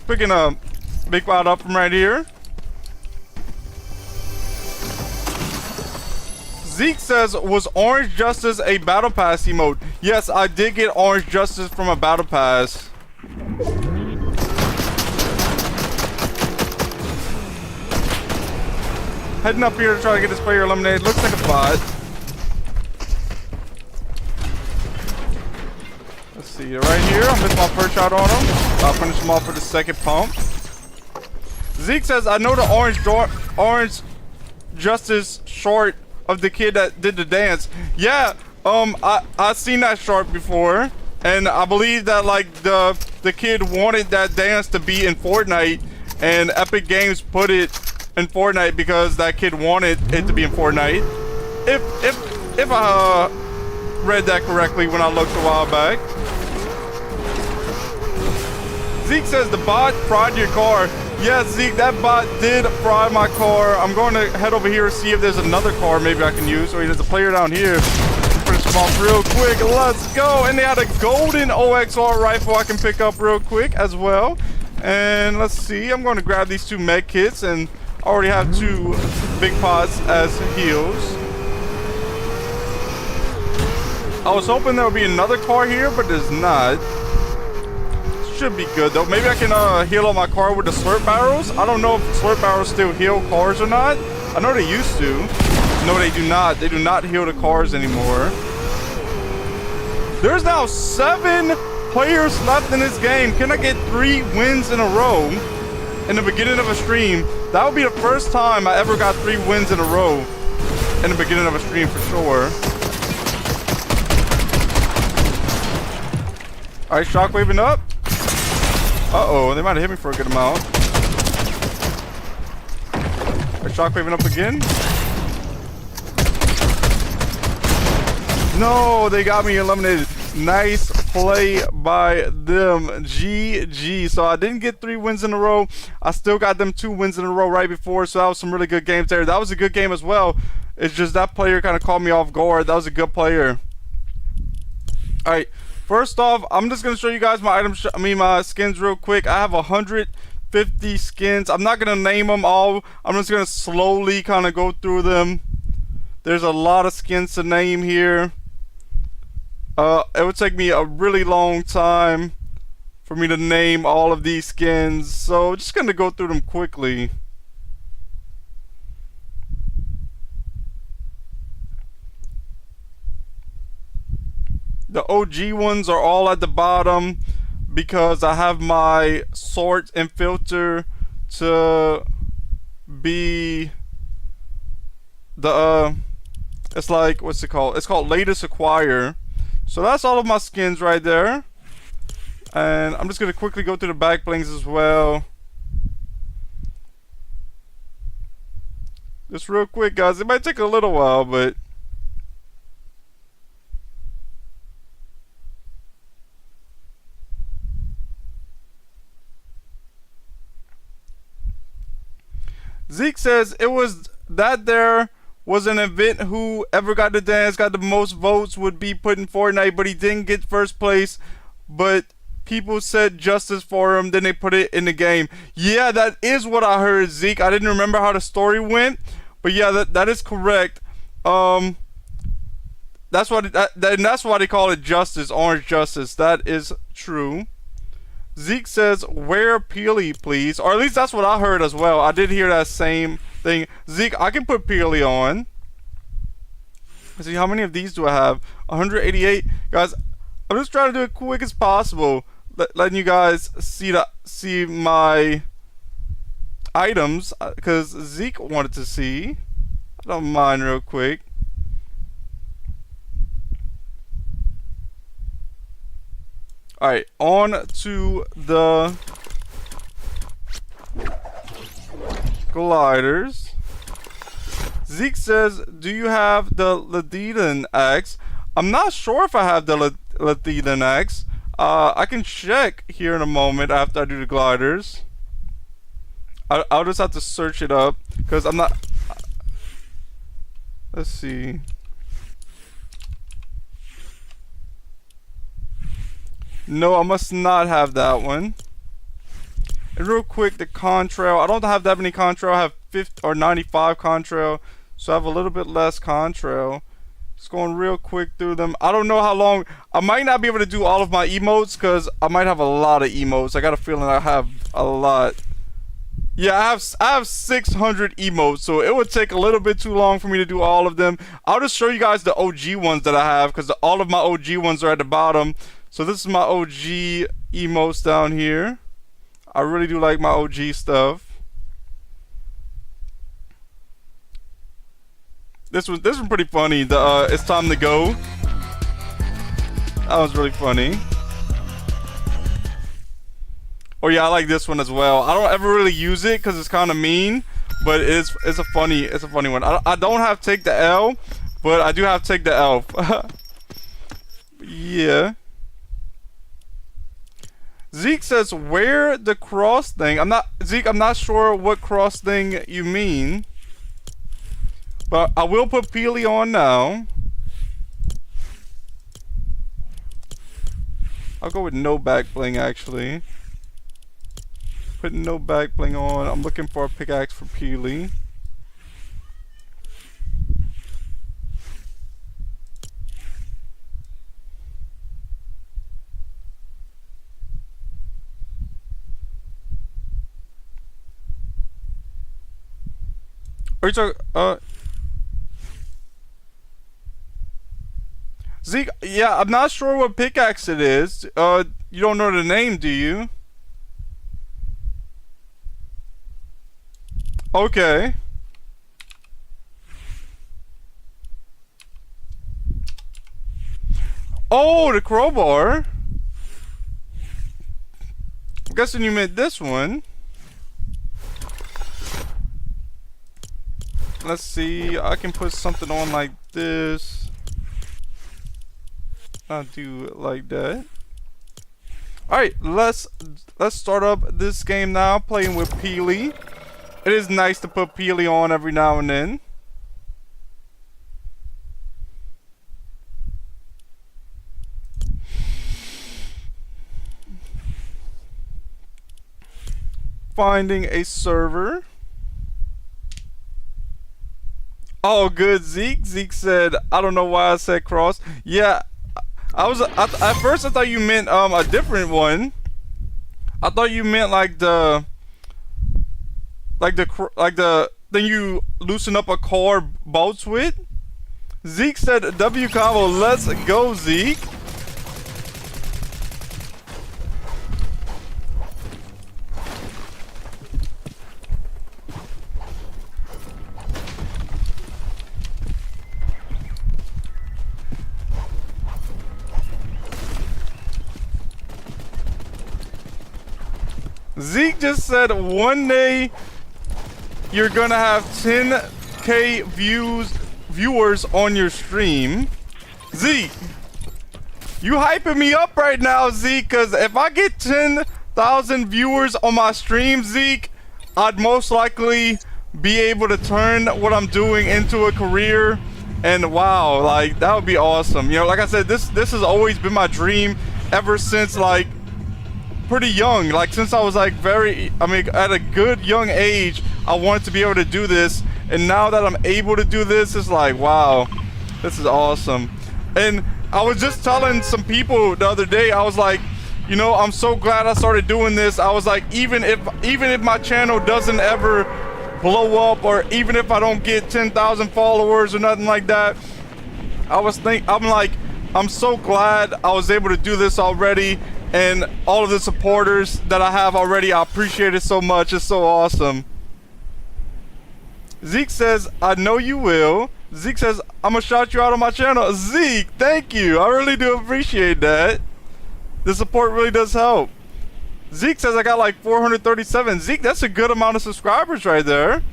Picking a big cloud up from right here. Zeke says, was Orange Justice a Battle Pass emote? Yes, I did get Orange Justice from a Battle Pass. heading up here to try to get this player eliminated. Looks like a bot. Let's see, right here. I missed my first shot on him. I'll finish him off with the second pump. Zeke says, I know the orange justice short of the kid that did the dance. Yeah, I seen that short before, and I believe that like the kid wanted that dance to be in Fortnite, and Epic Games put it in Fortnite because that kid wanted it to be in Fortnite. If I read that correctly when I looked a while back. Zeke says the bot fried your car. Yeah, Zeke, that bot did fry my car. I'm going to head over here and see if there's another car maybe I can use. Or there's a player down here. Finish them off real quick. Let's go. And they had a golden OXR rifle I can pick up real quick as well. And let's see. I'm going to grab these 2 med kits. And I already have 2 big pots as heals. I was hoping there would be another car here, but there's not. Should be good though. Maybe I can heal on my car with the slurp barrels. I don't know if slurp barrels still heal cars or not. I know they used to. No, they do not. They do not heal the cars anymore. There's now 7 players left in this game. Can I get 3 wins in a row in the beginning of a stream? That would be the first time I ever got 3 wins in a row in the beginning of a stream for sure. Alright, shockwaving up. Uh-oh, they might have hit me for a good amount. Are shockwaving up again? No, they got me eliminated. Nice play by them. GG. So I didn't get 3 wins in a row. I still got them 2 wins in a row right before. So that was some really good games there. That was a good game as well. It's just that player kind of caught me off guard. That was a good player. Alright. First off, I'm just going to show you guys my my skins real quick. I have 150 skins. I'm not going to name them all. I'm just going to slowly kind of go through them. There's a lot of skins to name here. It would take me a really long time for me to name all of these skins. So just going to go through them quickly. The OG ones are all at the bottom because I have my sort and filter to be the it's like, what's it called? It's called latest acquire. So that's all of my skins right there. And I'm just gonna quickly go through the back blings as well. Just real quick, guys. It might take a little while, but Zeke says it was that there was an event whoever got the dance got the most votes would be put in Fortnite, but he didn't get first place, but people said justice for him, then they put it in the game. Yeah, that is what I heard, Zeke. I didn't remember how the story went, but yeah, that is correct. That's what that's why they call it justice, orange justice. That is true. Zeke says, wear Peely, please. Or at least that's what I heard as well. I did hear that same thing. Zeke, I can put Peely on. Let's see, how many of these do I have? 188. Guys, I'm just trying to do it quick as possible. Letting you guys see my items. Because Zeke wanted to see. I don't mind real quick. Alright, on to the gliders. Zeke says, do you have the Ladidon X? I'm not sure if I have the Ladidon X. I can check here in a moment after I do the gliders. I'll just have to search it up because I'm not. Let's see. No, I must not have that one. And real quick, the contrail. I don't have that many contrail. I have 50 or 95 contrail, so I have a little bit less contrail. Just going real quick through them. I don't know how long. I might not be able to do all of my emotes because I might have a lot of emotes. I got a feeling I have a lot. Yeah, I have 600 emotes, so it would take a little bit too long for me to do all of them. I'll just show you guys the OG ones that I have, because all of my OG ones are at the bottom. So this is my OG emotes down here. I really do like my OG stuff. This one's pretty funny. The it's time to go. That was really funny. Oh yeah, I like this one as well. I don't ever really use it because it's kind of mean, but it's a funny one. I don't have take the L, but I do have take the L. Yeah. Zeke says, "Where the cross thing?" Zeke. I'm not sure what cross thing you mean, but I will put Peely on now. I'll go with no back bling actually. Putting no back bling on. I'm looking for a pickaxe for Peely. Are you talking? Zeke, yeah, I'm not sure what pickaxe it is. You don't know the name, do you? Okay. Oh, the crowbar. I'm guessing you meant this one. Let's see. I can put something on like this. I'll do it like that. Alright, let's start up this game now, playing with Peely. It is nice to put Peely on every now and then. Finding a server. Oh, good, Zeke. Zeke said, I don't know why I said cross. Yeah, at first I thought you meant a different one. I thought you meant like the thing you loosen up a car bolts with. Zeke said W combo. Let's go, Zeke. Zeke just said one day you're gonna have 10K viewers on your stream. Zeke, you hyping me up right now, Zeke, because if I get 10,000 viewers on my stream, Zeke, I'd most likely be able to turn what I'm doing into a career. And wow, like that would be awesome. You know, like I said, this has always been my dream ever since like pretty young. Like since I was like at a good young age, I wanted to be able to do this. And now that I'm able to do this, it's like, wow, this is awesome. And I was just telling some people the other day, I was like, you know, I'm so glad I started doing this. I was like, even if my channel doesn't ever blow up, or even if I don't get 10,000 followers or nothing like that, I'm so glad I was able to do this already. And all of the supporters that I have already, I appreciate it so much. It's so awesome. Zeke says, I know you will. Zeke says, I'm gonna shout you out on my channel. Zeke, thank you. I really do appreciate that. The support really does help. Zeke says I got like 437. Zeke, that's a good amount of subscribers right there.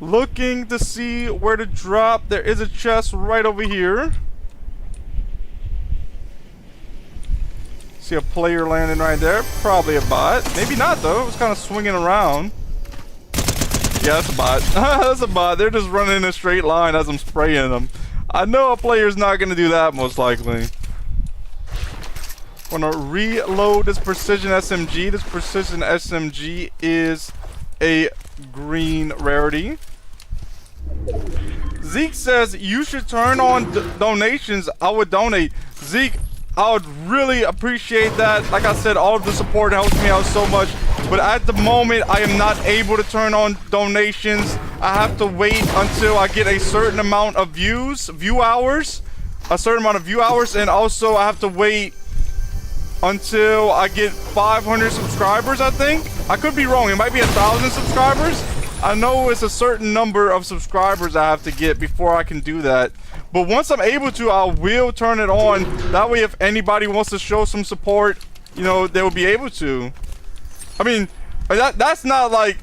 Looking to see where to drop. There is a chest right over here. See a player landing right there. Probably a bot. Maybe not though. It was kind of swinging around. Yeah, that's a bot. That's a bot. They're just running in a straight line as I'm spraying them. I know a player's not going to do that most likely. I'm going to reload this precision SMG. This precision SMG is a green rarity. Zeke says you should turn on donations. I would donate. Zeke, I would really appreciate that. Like I said, all of the support helps me out so much. But at the moment, I am not able to turn on donations. I have to wait until I get a certain amount of view hours, and also I have to wait until I get 500 subscribers, I think. I could be wrong. It might be 1,000 subscribers. I know it's a certain number of subscribers I have to get before I can do that. But once I'm able to, I will turn it on. That way, if anybody wants to show some support, you know, they will be able to. I mean, that's not like...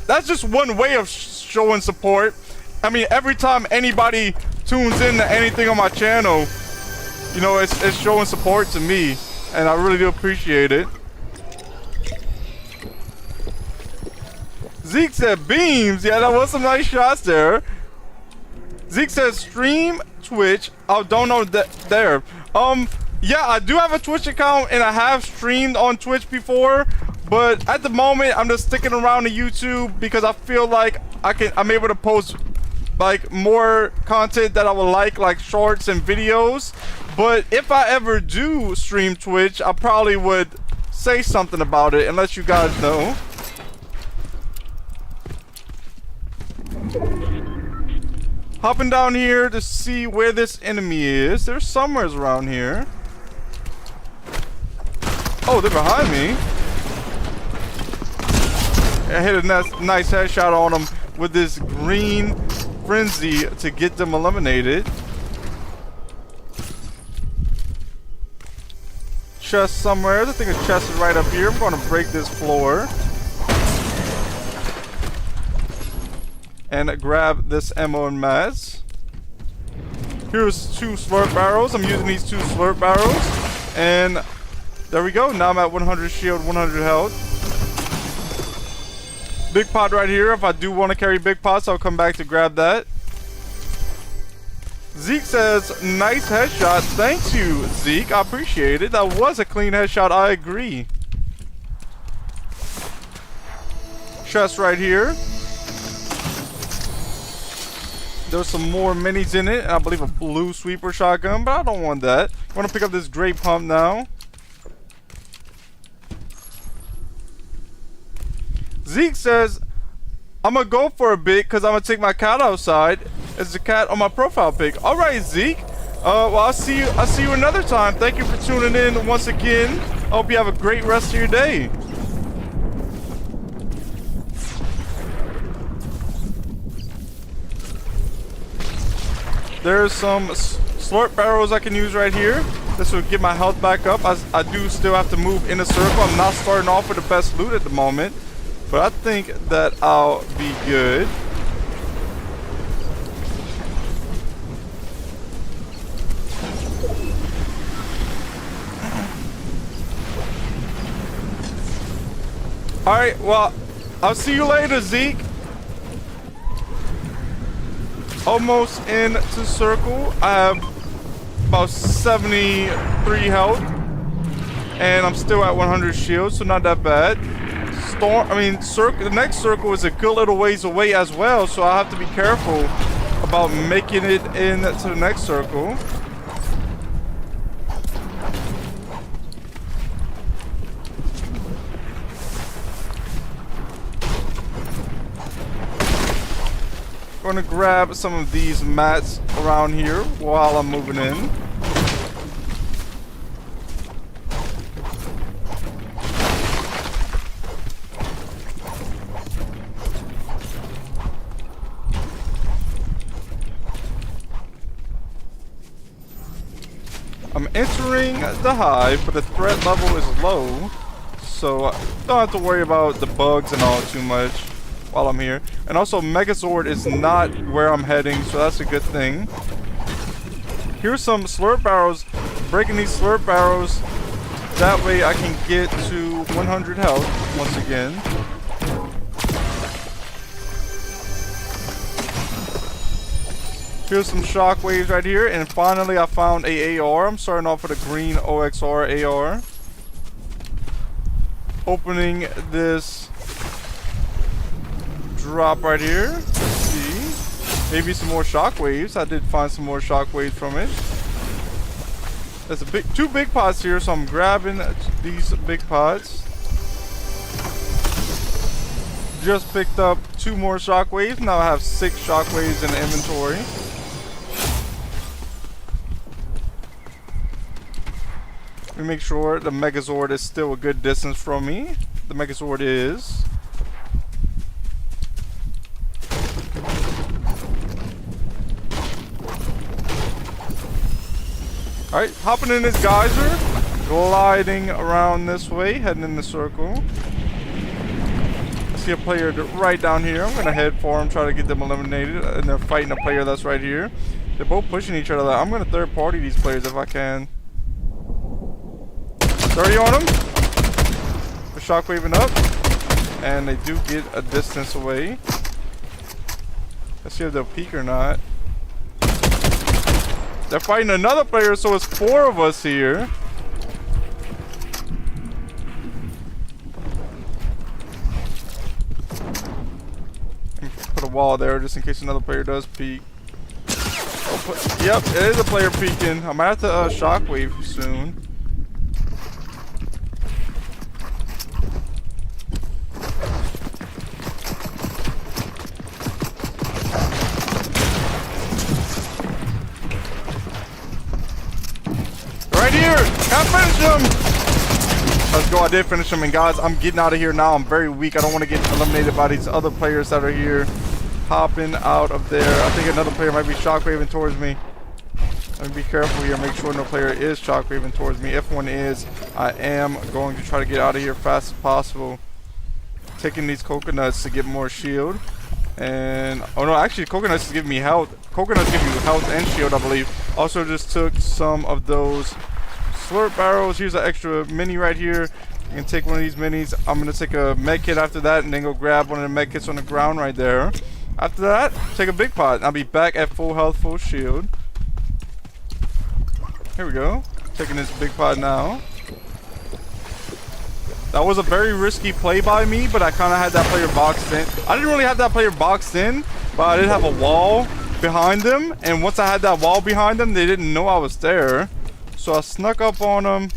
That's just one way of showing support. I mean, every time anybody tunes in to anything on my channel, you know, it's showing support to me. And I really do appreciate it. Zeke said beams. Yeah, that was some nice shots there. Zeke says stream Twitch. Oh, don't know that there. Yeah, I do have a Twitch account and I have streamed on Twitch before, but at the moment I'm just sticking around to YouTube because I feel like I'm able to post like more content that I would like shorts and videos. But if I ever do stream Twitch, I probably would say something about it and let you guys know. Hopping down here to see where this enemy is. There's somewhere around here. Oh, they're behind me. I hit a nice headshot on them with this green frenzy to get them eliminated. Chest somewhere. I think a chest is right up here. I'm going to break this floor. And grab this ammo and mats. Here's 2 slurp barrels. I'm using these 2 slurp barrels. And there we go. Now I'm at 100 shield, 100 health. Big pot right here. If I do want to carry big pots, I'll come back to grab that. Zeke says, nice headshot. Thanks you, Zeke. I appreciate it. That was a clean headshot. I agree. Chest right here. There's some more minis in it, and I believe a blue sweeper shotgun, but I don't want that. I want to pick up this gray pump now. Zeke says, I'm going to go for a bit because I'm going to take my cat outside. It's the cat on my profile pic. All right, Zeke. Well, I'll see you another time. Thank you for tuning in once again. I hope you have a great rest of your day. There's some slurp barrels I can use right here. This will get my health back up. I do still have to move in a circle. I'm not starting off with the best loot at the moment, but I think that I'll be good. Alright, well, I'll see you later, Zeke. Almost into circle. I have about 73 health. And I'm still at 100 shields, so not that bad. The next circle is a good little ways away as well, so I have to be careful about making it into the next circle. Going to grab some of these mats around here while I'm moving in. I'm entering the hive, but the threat level is low, so I don't have to worry about the bugs and all too much while I'm here. And also Megazord is not where I'm heading, so that's a good thing. Here's some slurp barrels. Breaking these slurp barrels, that way I can get to 100 health once again. Here's some shockwaves right here, and finally I found a AR. I'm starting off with a green OXR AR. Opening this drop right here. Let's see. Maybe some more shockwaves. I did find some more shockwaves from it. There's two big pots here, so I'm grabbing these big pots. Just picked up 2 more shockwaves. Now I have 6 shockwaves in the inventory. Let me make sure the Megazord is still a good distance from me. The Megazord is. Alright, hopping in this geyser. Gliding around this way, heading in the circle. I see a player right down here. I'm going to head for him, try to get them eliminated. And they're fighting a player that's right here. They're both pushing each other. I'm going to third party these players if I can. 30 on them. They're shockwaving up. And they do get a distance away. Let's see if they'll peek or not. They're fighting another player, so it's 4 of us here. Put a wall there just in case another player does peek. Oh, yep, it is a player peeking. I might have to shockwave soon. Can't finish him! Let's go, I did finish him, and guys, I'm getting out of here now. I'm very weak. I don't want to get eliminated by these other players that are here. Hopping out of there. I think another player might be shockwaving towards me. Let me be careful here, make sure no player is shockwaving towards me. If one is, I am going to try to get out of here fast as possible. Taking these coconuts to get more shield. And, oh no, actually coconuts give me health. Coconuts give you health and shield, I believe. Also just took some of those slurp barrels. Here's an extra mini right here. You can take one of these minis. I'm going to take a med kit after that and then go grab one of the med kits on the ground right there. After that, take a big pot. I'll be back at full health, full shield. Here we go. Taking this big pot now. That was a very risky play by me, but I kind of had that player boxed in. I didn't really have that player boxed in, but I did have a wall behind them. And once I had that wall behind them, they didn't know I was there. So I snuck up on them,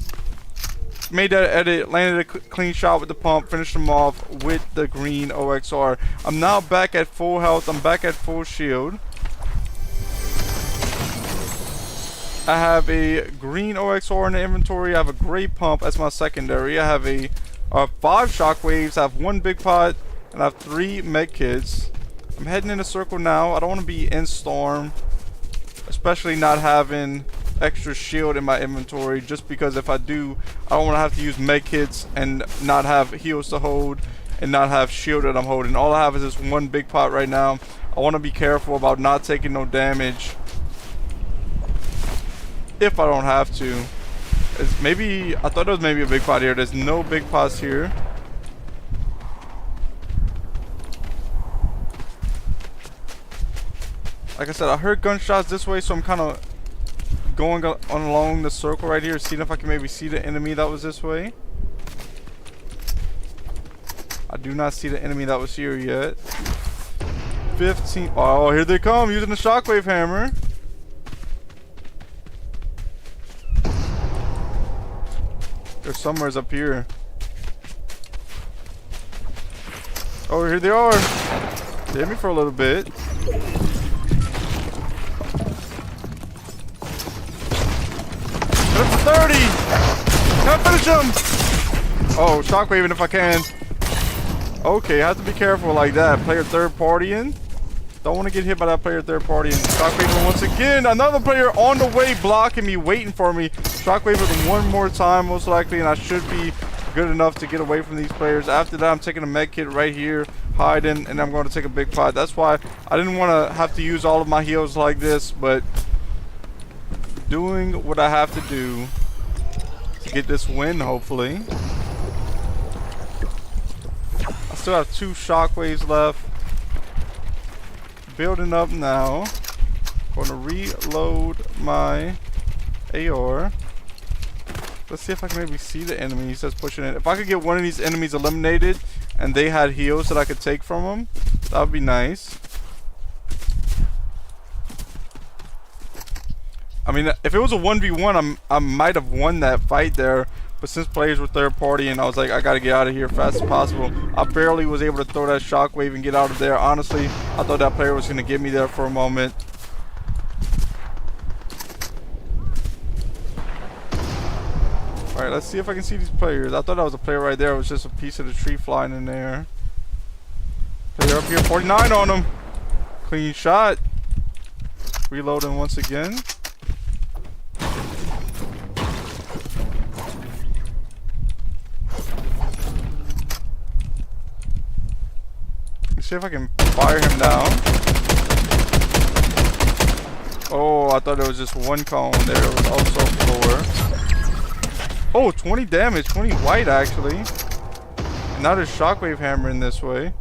made that edit, landed a clean shot with the pump, finished them off with the green OXR. I'm now back at full health. I'm back at full shield. I have a green OXR in the inventory. I have a gray pump as my secondary. I have a 5 shockwaves. I have 1 big pot, and I have 3 med kits. I'm heading in a circle now. I don't want to be in storm, especially not having extra shield in my inventory, just because if I do, I don't want to have to use med kits and not have heals to hold and not have shield that I'm holding. All I have is this 1 big pot right now. I want to be careful about not taking no damage if I don't have to. It's maybe, I thought there was maybe a big pot here. There's no big pots here. Like I said, I heard gunshots this way, so I'm kind of going on along the circle right here, seeing if I can maybe see the enemy that was this way. I do not see the enemy that was here yet. 15. Oh, here they come, using the shockwave hammer. They're somewheres up here. Oh, here they are. They hit me for a little bit. Hit him for 30. Can't finish him. Oh, shockwaving if I can. Okay, I have to be careful like that. Player third partying. Don't want to get hit by that player third partying. Shockwaving once again. Another player on the way blocking me, waiting for me. Shockwaving one more time most likely, and I should be good enough to get away from these players. After that, I'm taking a med kit right here, hiding, and I'm going to take a big pot. That's why I didn't want to have to use all of my heals like this, but doing what I have to do to get this win, hopefully. I still have 2 shockwaves left. Building up now. Going to reload my AR. Let's see if I can maybe see the enemy. He says pushing it. If I could get one of these enemies eliminated and they had heals that I could take from them, that would be nice. I mean, if it was a 1v1, I might have won that fight there. But since players were third party and I was like, I gotta get out of here fast as possible, I barely was able to throw that shockwave and get out of there. Honestly, I thought that player was gonna get me there for a moment. Alright, let's see if I can see these players. I thought that was a player right there. It was just a piece of the tree flying in there. Player up here, 49 on him. Clean shot. Reloading once again. See if I can fire him down. Oh, I thought it was just one cone there. It was also floor. Oh, 20 damage, 20 white actually. And now there's shockwave hammering this way.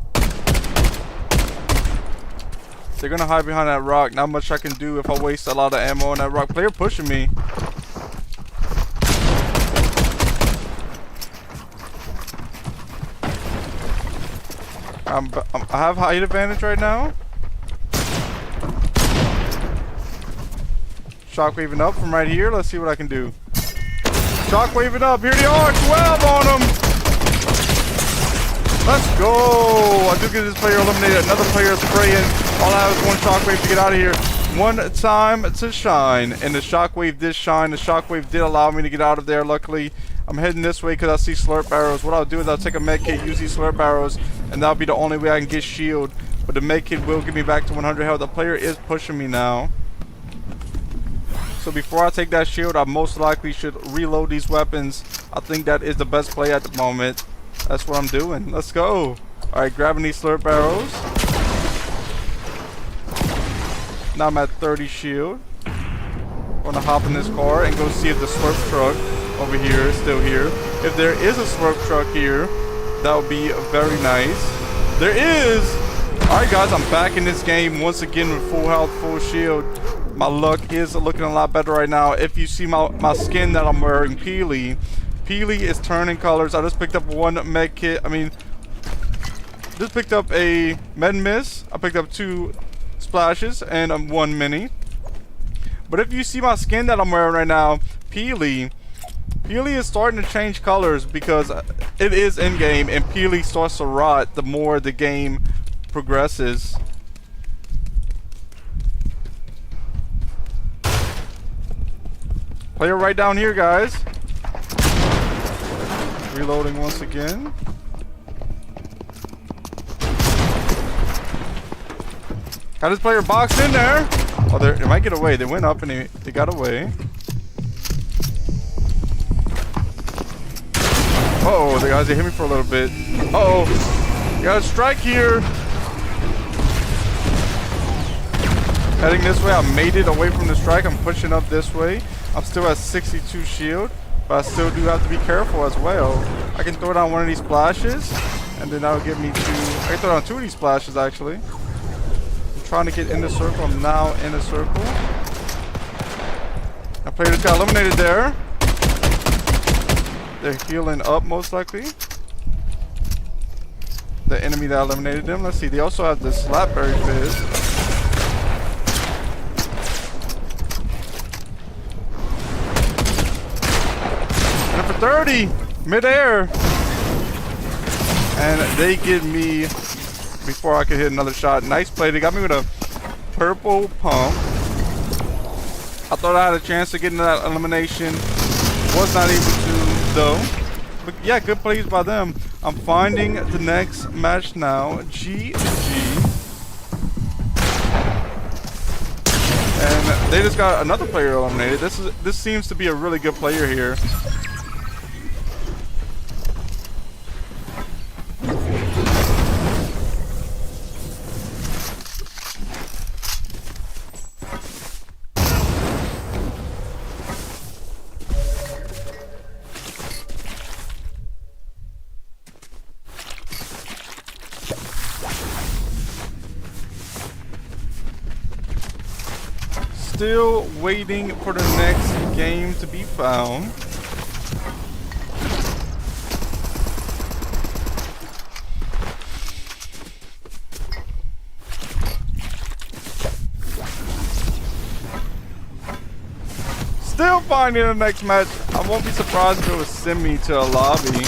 They're gonna hide behind that rock. Not much I can do if I waste a lot of ammo on that rock. Player pushing me. I have height advantage right now. Shockwaving up from right here. Let's see what I can do. Shockwaving up. Here they are. 12 on them. Let's go. I do get this player eliminated. Another player is spraying. All I have is one shockwave to get out of here. One time to shine. And the shockwave did shine. The shockwave did allow me to get out of there, luckily. I'm heading this way because I see slurp arrows. What I'll do is I'll take a med kit, use these slurp arrows, and that'll be the only way I can get shield. But the med kit will get me back to 100 health. The player is pushing me now. So before I take that shield, I most likely should reload these weapons. I think that is the best play at the moment. That's what I'm doing. Let's go. Alright, grabbing these slurp arrows. Now I'm at 30 shield. Gonna hop in this car and go see if the slurp truck over here is still here. If there is a slurp truck here, that would be very nice. There is! Alright guys, I'm back in this game once again with full health, full shield. My luck is looking a lot better right now. If you see my skin that I'm wearing, Peely is turning colors. I just picked up one med kit. Just picked up a med miss. I picked up 2 splashes and 1 mini. But if you see my skin that I'm wearing right now, Peely is starting to change colors because it is in game, and Peely starts to rot the more the game progresses. Player right down here, guys. Reloading once again. Got this player boxed in there. Oh, they might get away. They went up and they got away. Uh-oh, the guys, they hit me for a little bit. Uh-oh. Got a strike here. Heading this way. I made it away from the strike. I'm pushing up this way. I'm still at 62 shield, but I still do have to be careful as well. I can throw down one of these splashes, and then that'll get me to... I can throw down 2 of these splashes, actually. I'm trying to get in the circle. I'm now in the circle. That player just got eliminated there. They're healing up, most likely. The enemy that eliminated them. Let's see. They also have the slapberry fizz. And for 30, midair. And they get me before I could hit another shot. Nice play. They got me with a purple pump. I thought I had a chance to get into that elimination. Was not able to, though. But yeah, good plays by them. I'm finding the next match now. GG. And they just got another player eliminated. This seems to be a really good player here. Still waiting for the next game to be found. fine in the next match. I won't be surprised if it would send me to a lobby.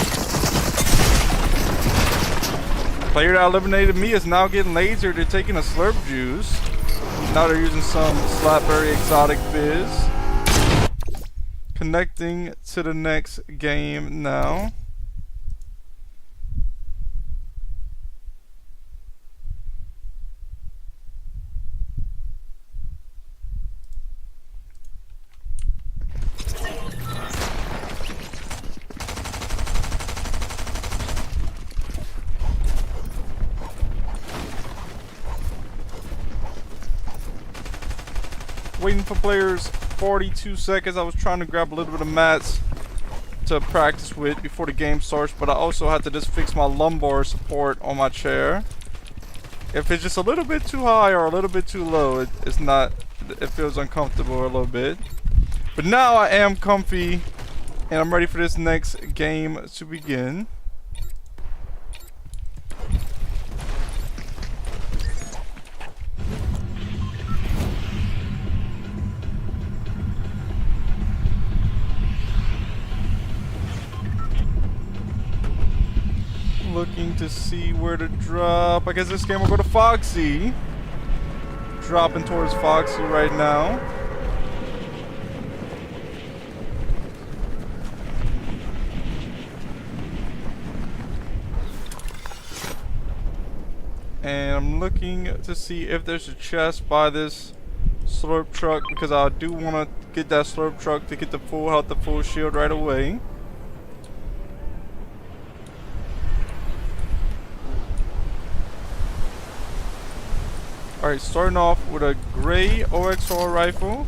Player that eliminated me is now getting lasered. They're taking a slurp juice. Now they're using some Slapberry exotic fizz. Connecting to the next game now. Waiting for players 42 seconds. I was trying to grab a little bit of mats to practice with before the game starts, but I also had to just fix my lumbar support on my chair. If it's just a little bit too high or a little bit too low, it feels uncomfortable a little bit. But now I am comfy and I'm ready for this next game to begin. Looking to see where to drop. I guess this game will go to Foxy. Dropping towards Foxy right now. And I'm looking to see if there's a chest by this slurp truck, because I do want to get that slurp truck to get the full health, the full shield right away. Alright, starting off with a gray OXR rifle.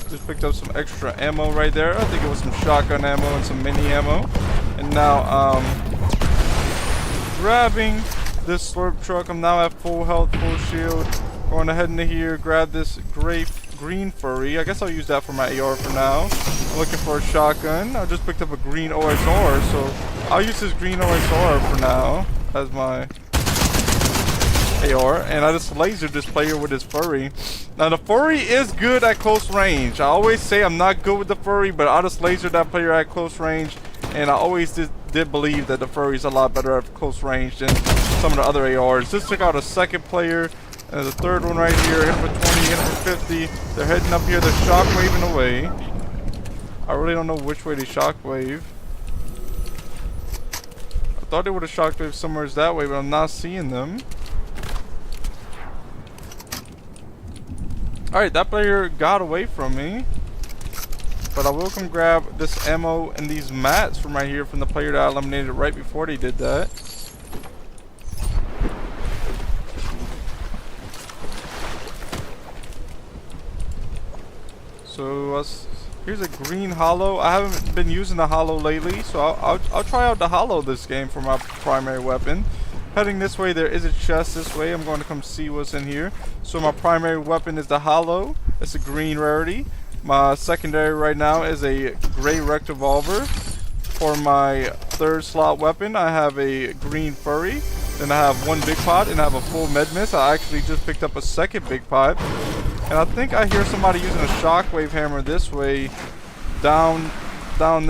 Just picked up some extra ammo right there. I think it was some shotgun ammo and some mini ammo. And now, grabbing this slurp truck. I'm now at full health, full shield. Going ahead into here, grab this green furry. I guess I'll use that for my AR for now. I'm looking for a shotgun. I just picked up a green OXR, so I'll use this green OXR for now as my AR, and I just lasered this player with his furry. Now the furry is good at close range. I always say I'm not good with the furry, but I just lasered that player at close range, and I always did believe that the furry is a lot better at close range than some of the other ARs. Just took out a second player, and the third one right here, hit him for 20, hit him for 50. They're heading up here, they're shockwaving away. I really don't know which way they shockwave. I thought they would have shockwave somewhere that way, but I'm not seeing them. Alright, that player got away from me. But I will come grab this ammo and these mats from right here from the player that I eliminated right before they did that. So here's a green hollow. I haven't been using the hollow lately, so I'll try out the hollow this game for my primary weapon. Heading this way, there is a chest this way. I'm going to come see what's in here. So my primary weapon is the hollow. It's a green rarity. My secondary right now is a gray rect revolver. For my third slot weapon, I have a green furry. Then I have one big pot and I have a full med miss. I actually just picked up a second big pot. And I think I hear somebody using a shockwave hammer this way, down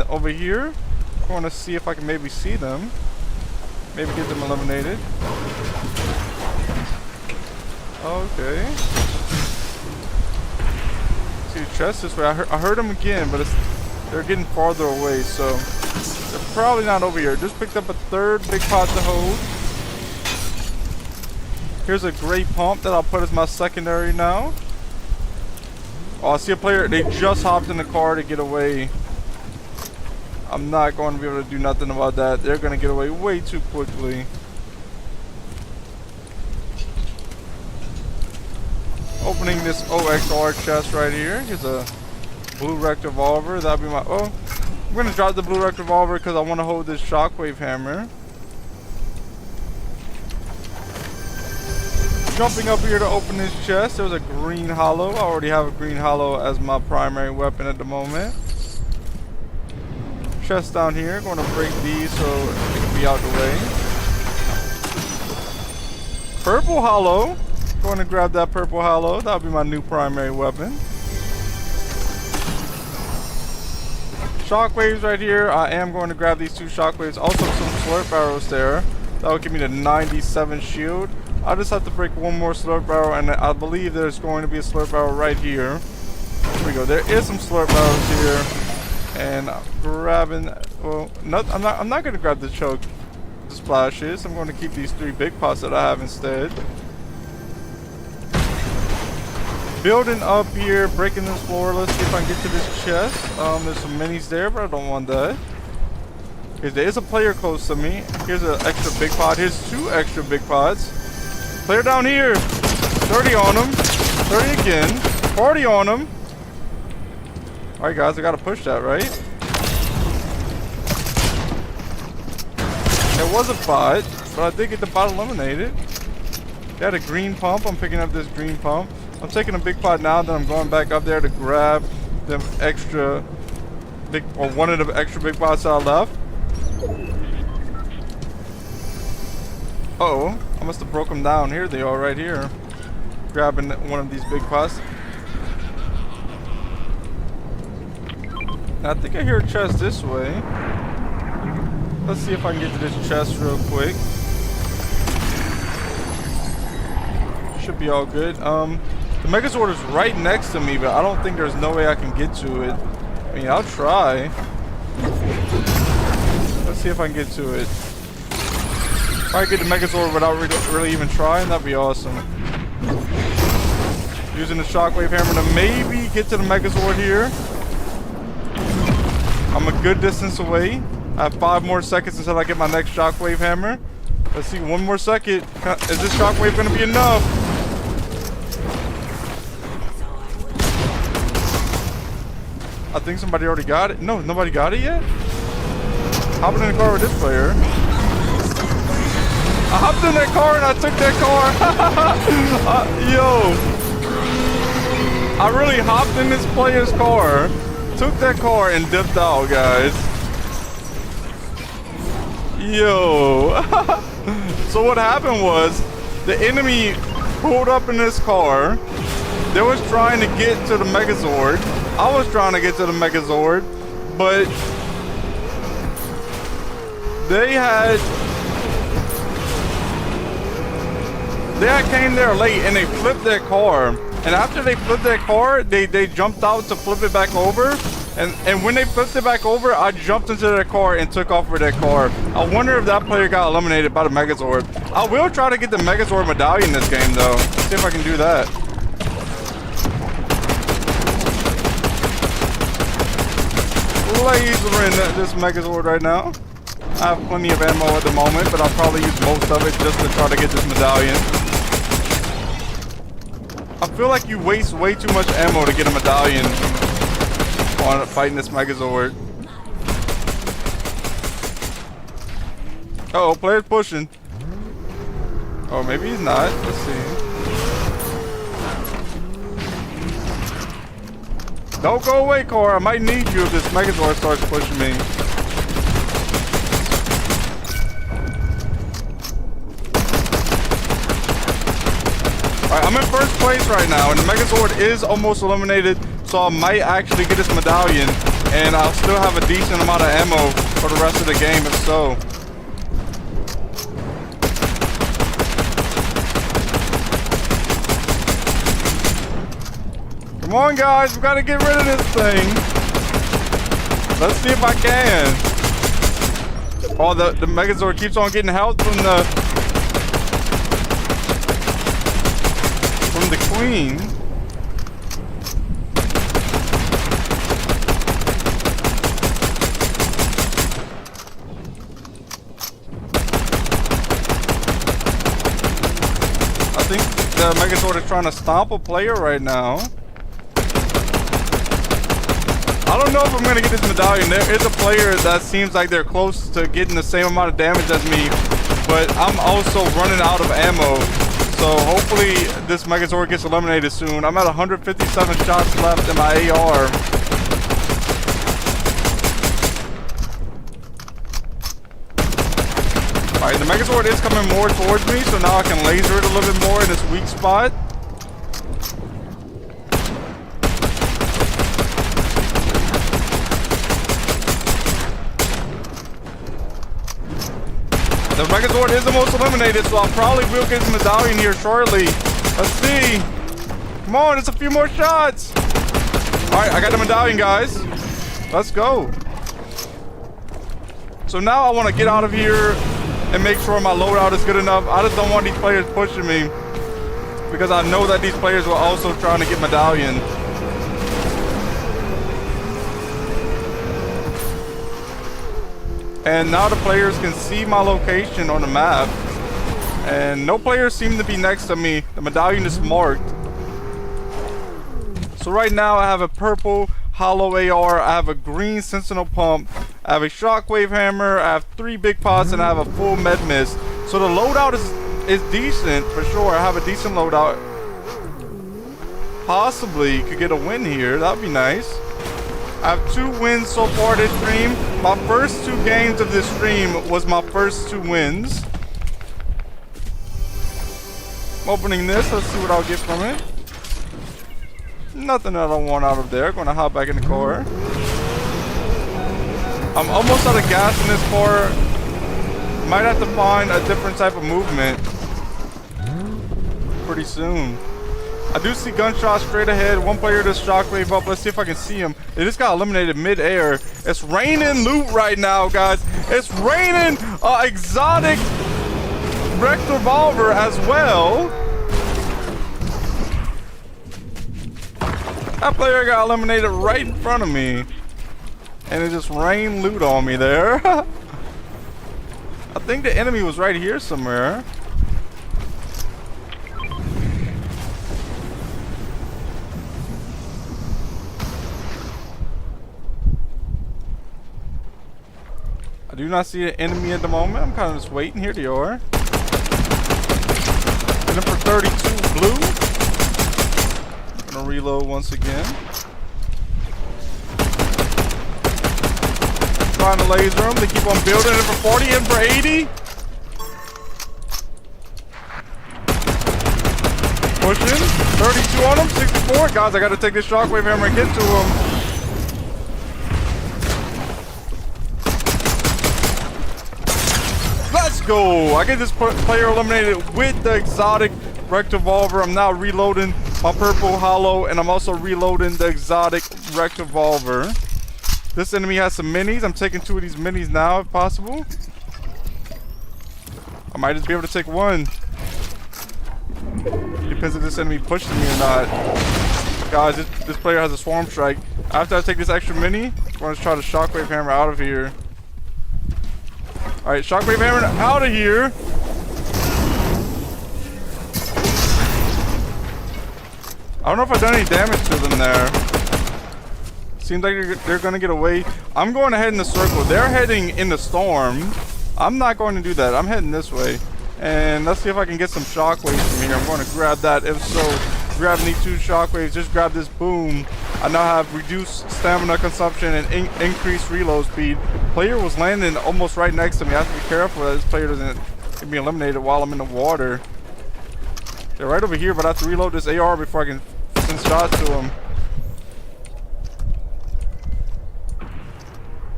over here. I want to see if I can maybe see them. Maybe get them eliminated. Okay. See the chest this way. I heard them again, but they're getting farther away, so they're probably not over here. Just picked up a third big pot to hold. Here's a gray pump that I'll put as my secondary now. Oh, I see a player. They just hopped in the car to get away. I'm not going to be able to do nothing about that. They're going to get away way too quickly. Opening this OXR chest right here. Here's a blue rect revolver. That'll be my... Oh, I'm going to drop the blue rect revolver because I want to hold this shockwave hammer. Jumping up here to open this chest. There's a green hollow. I already have a green hollow as my primary weapon at the moment. Chest down here. Going to break these so it can be out the way. Purple hollow. Going to grab that purple hollow. That'll be my new primary weapon. shockwaves right here. I am going to grab these 2 shockwaves. Also some slurp arrows there. That will give me the 97 shield. I just have to break 1 more slurp arrow, and I believe there's going to be a slurp arrow right here. Here we go. There is some slurp arrows here. And I'm grabbing, well, I'm not going to grab the choke splashes. I'm going to keep these 3 big pots that I have instead. Building up here, breaking this floor. Let's see if I can get to this chest. There's some minis there, but I don't want that. Because there is a player close to me. Here's an extra big pot. Here's 2 extra big pots. Player down here. 30 on him. 30 again. 40 on him. Alright guys, I gotta push that, right? It was a bot, but I did get the bot eliminated. They had a green pump. I'm picking up this green pump. I'm taking a big pot now, then I'm going back up there to grab them extra big, or 1 of the extra big pots that I left. Uh-oh, I must have broke them down. Here they are right here. Grabbing 1 of these big pots. I think I hear a chest this way. Let's see if I can get to this chest real quick. Should be all good. The Megazord is right next to me, but I don't think there's no way I can get to it. I mean, I'll try. Let's see if I can get to it. If I get the Megazord without really even trying, that'd be awesome. Using the shockwave hammer to maybe get to the Megazord here. I'm a good distance away. I have 5 more seconds until I get my next shockwave hammer. Let's see, 1 more second. Is this shockwave gonna be enough? I think somebody already got it. No, nobody got it yet? Hopping in the car with this player. I hopped in that car and I took that car. Yo. I really hopped in this player's car, took that car and dipped out, guys. Yo. So what happened was, the enemy pulled up in this car. They was trying to get to the Megazord. I was trying to get to the Megazord, but they had came there late and they flipped their car. And after they flipped their car, they jumped out to flip it back over. And when they flipped it back over, I jumped into their car and took off with their car. I wonder if that player got eliminated by the Megazord. I will try to get the Megazord medallion this game though. See if I can do that. Lasering this Megazord right now. I have plenty of ammo at the moment, but I'll probably use most of it just to try to get this medallion. I feel like you waste way too much ammo to get a medallion on fighting this Megazord. Uh oh, player's pushing. Oh, maybe he's not. Let's see. Don't go away, car. I might need you if this Megazord starts pushing me. Alright, I'm in first place right now, and the Megazord is almost eliminated, so I might actually get this medallion, and I'll still have a decent amount of ammo for the rest of the game if so. Come on, guys, we gotta get rid of this thing. Let's see if I can. Oh, the Megazord keeps on getting health from the queen. I think the Megazord is trying to stomp a player right now. I don't know if I'm going to get this medallion. There is a player that seems like they're close to getting the same amount of damage as me, but I'm also running out of ammo. So hopefully this Megazord gets eliminated soon. I'm at 157 shots left in my AR. Alright, the Megazord is coming more towards me, so now I can laser it a little bit more in this weak spot. The Megazord is almost eliminated, so I probably will get his medallion here shortly. Let's see. Come on, it's a few more shots. Alright, I got the medallion, guys. Let's go. So now I want to get out of here and make sure my loadout is good enough. I just don't want these players pushing me, because I know that these players were also trying to get medallion. And now the players can see my location on the map. And no players seem to be next to me. The medallion is marked. So right now I have a purple hollow AR, I have a green sentinel pump, I have a shockwave hammer, I have 3 big pots, and I have a full med mist. So the loadout is decent for sure. I have a decent loadout. Possibly could get a win here. That'd be nice. I have 2 wins so far this stream. My first 2 games of this stream was my first 2 wins. I'm opening this. Let's see what I'll get from it. Nothing that I want out of there. Gonna hop back in the car. I'm almost out of gas in this car. Might have to find a different type of movement pretty soon. I do see gunshots straight ahead. One player just shockwave up. Let's see if I can see him. They just got eliminated mid-air. It's raining loot right now, guys. It's raining exotic wrecked revolver as well. That player got eliminated right in front of me. And it just rained loot on me there. I think the enemy was right here somewhere. I do not see an enemy at the moment. I'm kind of just waiting. Here they are. Looking for 32 blue. Gonna reload once again. Trying to laser them. They keep on building it for 40 and for 80. Pushing. 32 on them. 64. Guys, I gotta take this shockwave hammer and get to him. Let's go. I get this player eliminated with the exotic wrecked revolver. I'm now reloading my purple hollow, and I'm also reloading the exotic wrecked revolver. This enemy has some minis. I'm taking 2 of these minis now if possible. I might just be able to take 1. Depends if this enemy pushes me or not. Guys, this player has a swarm strike. After I take this extra mini, I'm going to try to shockwave hammer out of here. Alright, shockwave hammer out of here. I don't know if I've done any damage to them there. Seems like they're going to get away. I'm going ahead in the circle. They're heading in the storm. I'm not going to do that. I'm heading this way. And let's see if I can get some shockwaves from here. I'm going to grab that. If so, grab these 2 shockwaves. Just grab this boom. I now have reduced stamina consumption and increased reload speed. Player was landing almost right next to me. I have to be careful that this player doesn't get me eliminated while I'm in the water. They're right over here, but I have to reload this AR before I can send shots to them.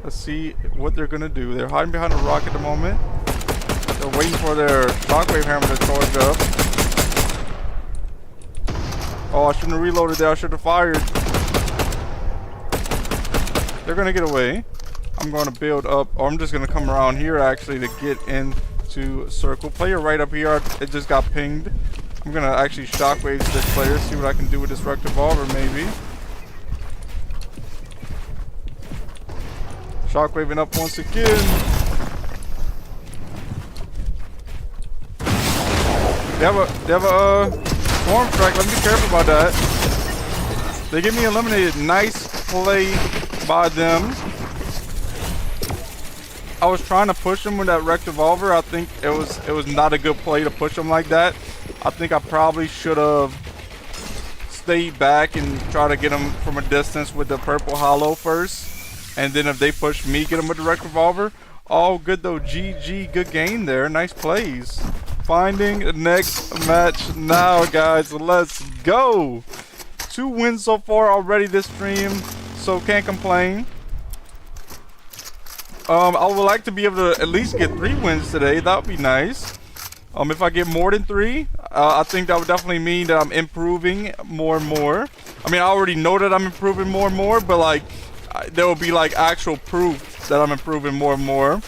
Let's see what they're gonna do. They're hiding behind a rock at the moment. They're waiting for their shockwave hammer to charge up. Oh, I shouldn't have reloaded there. I should have fired. They're gonna get away. I'm gonna build up, or I'm just gonna come around here actually to get into circle. Player right up here. It just got pinged. I'm gonna actually shockwave this player, see what I can do with this wrecked revolver maybe. Shockwaving up once again. They have a swarm strike. Let me be careful about that. They get me eliminated. Nice play by them. I was trying to push them with that wrecked revolver. I think it was not a good play to push them like that. I think I probably should have stayed back and try to get them from a distance with the purple hollow first. And then if they push me, get them with the wrecked revolver. All good though. GG. Good game there. Nice plays. Finding the next match now, guys. Let's go. 2 wins so far already this stream, so can't complain. I would like to be able to at least get 3 wins today. That would be nice. If I get more than 3, I think that would definitely mean that I'm improving more and more. I mean, I already know that I'm improving more and more, but like, there will be like actual proof that I'm improving more and more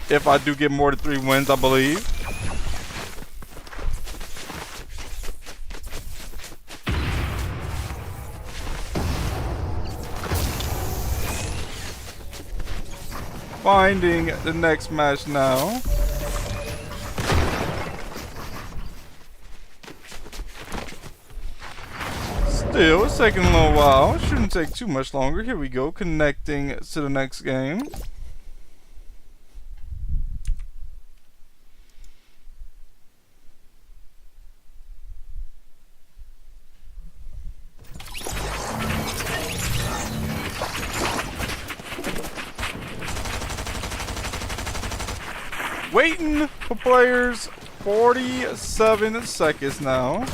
if I do get more than 3 wins, I believe. Finding the next match now. Still, it's taking a little while. It shouldn't take too much longer. Here we go, connecting to the next game. Waiting for players 47 seconds now.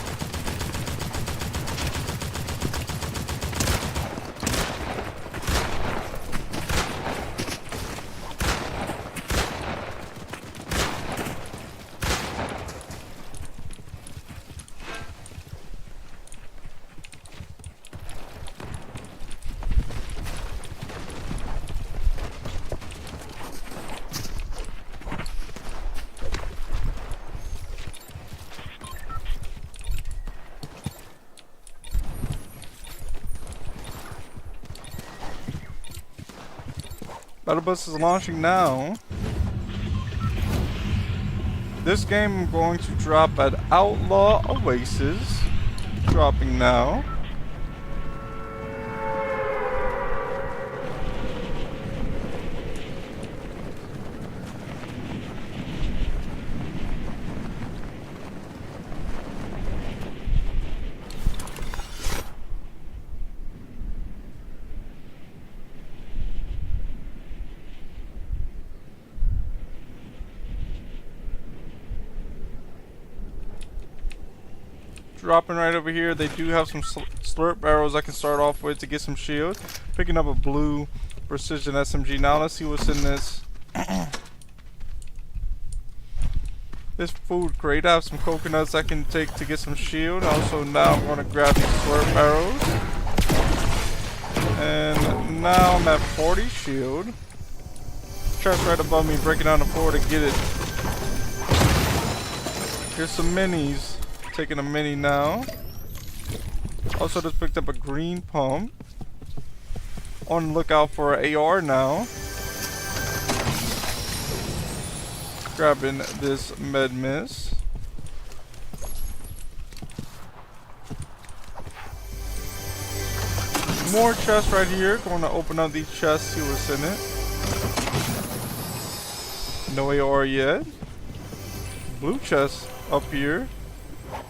Battle Bus is launching now. This game I'm going to drop at Outlaw Oasis. Dropping now. Dropping right over here. They do have some slurp barrels I can start off with to get some shield. Picking up a blue precision SMG. Now let's see what's in this. This food crate. I have some coconuts I can take to get some shield. Also now I'm going to grab these slurp barrels. And now I'm at 40 shield. Chest right above me, breaking down the floor to get it. Here's some minis. Taking a mini now. Also just picked up a green pump. On the lookout for an AR now. Grabbing this med miss. More chests right here. Going to open up these chests, see what's in it. No AR yet. Blue chest up here.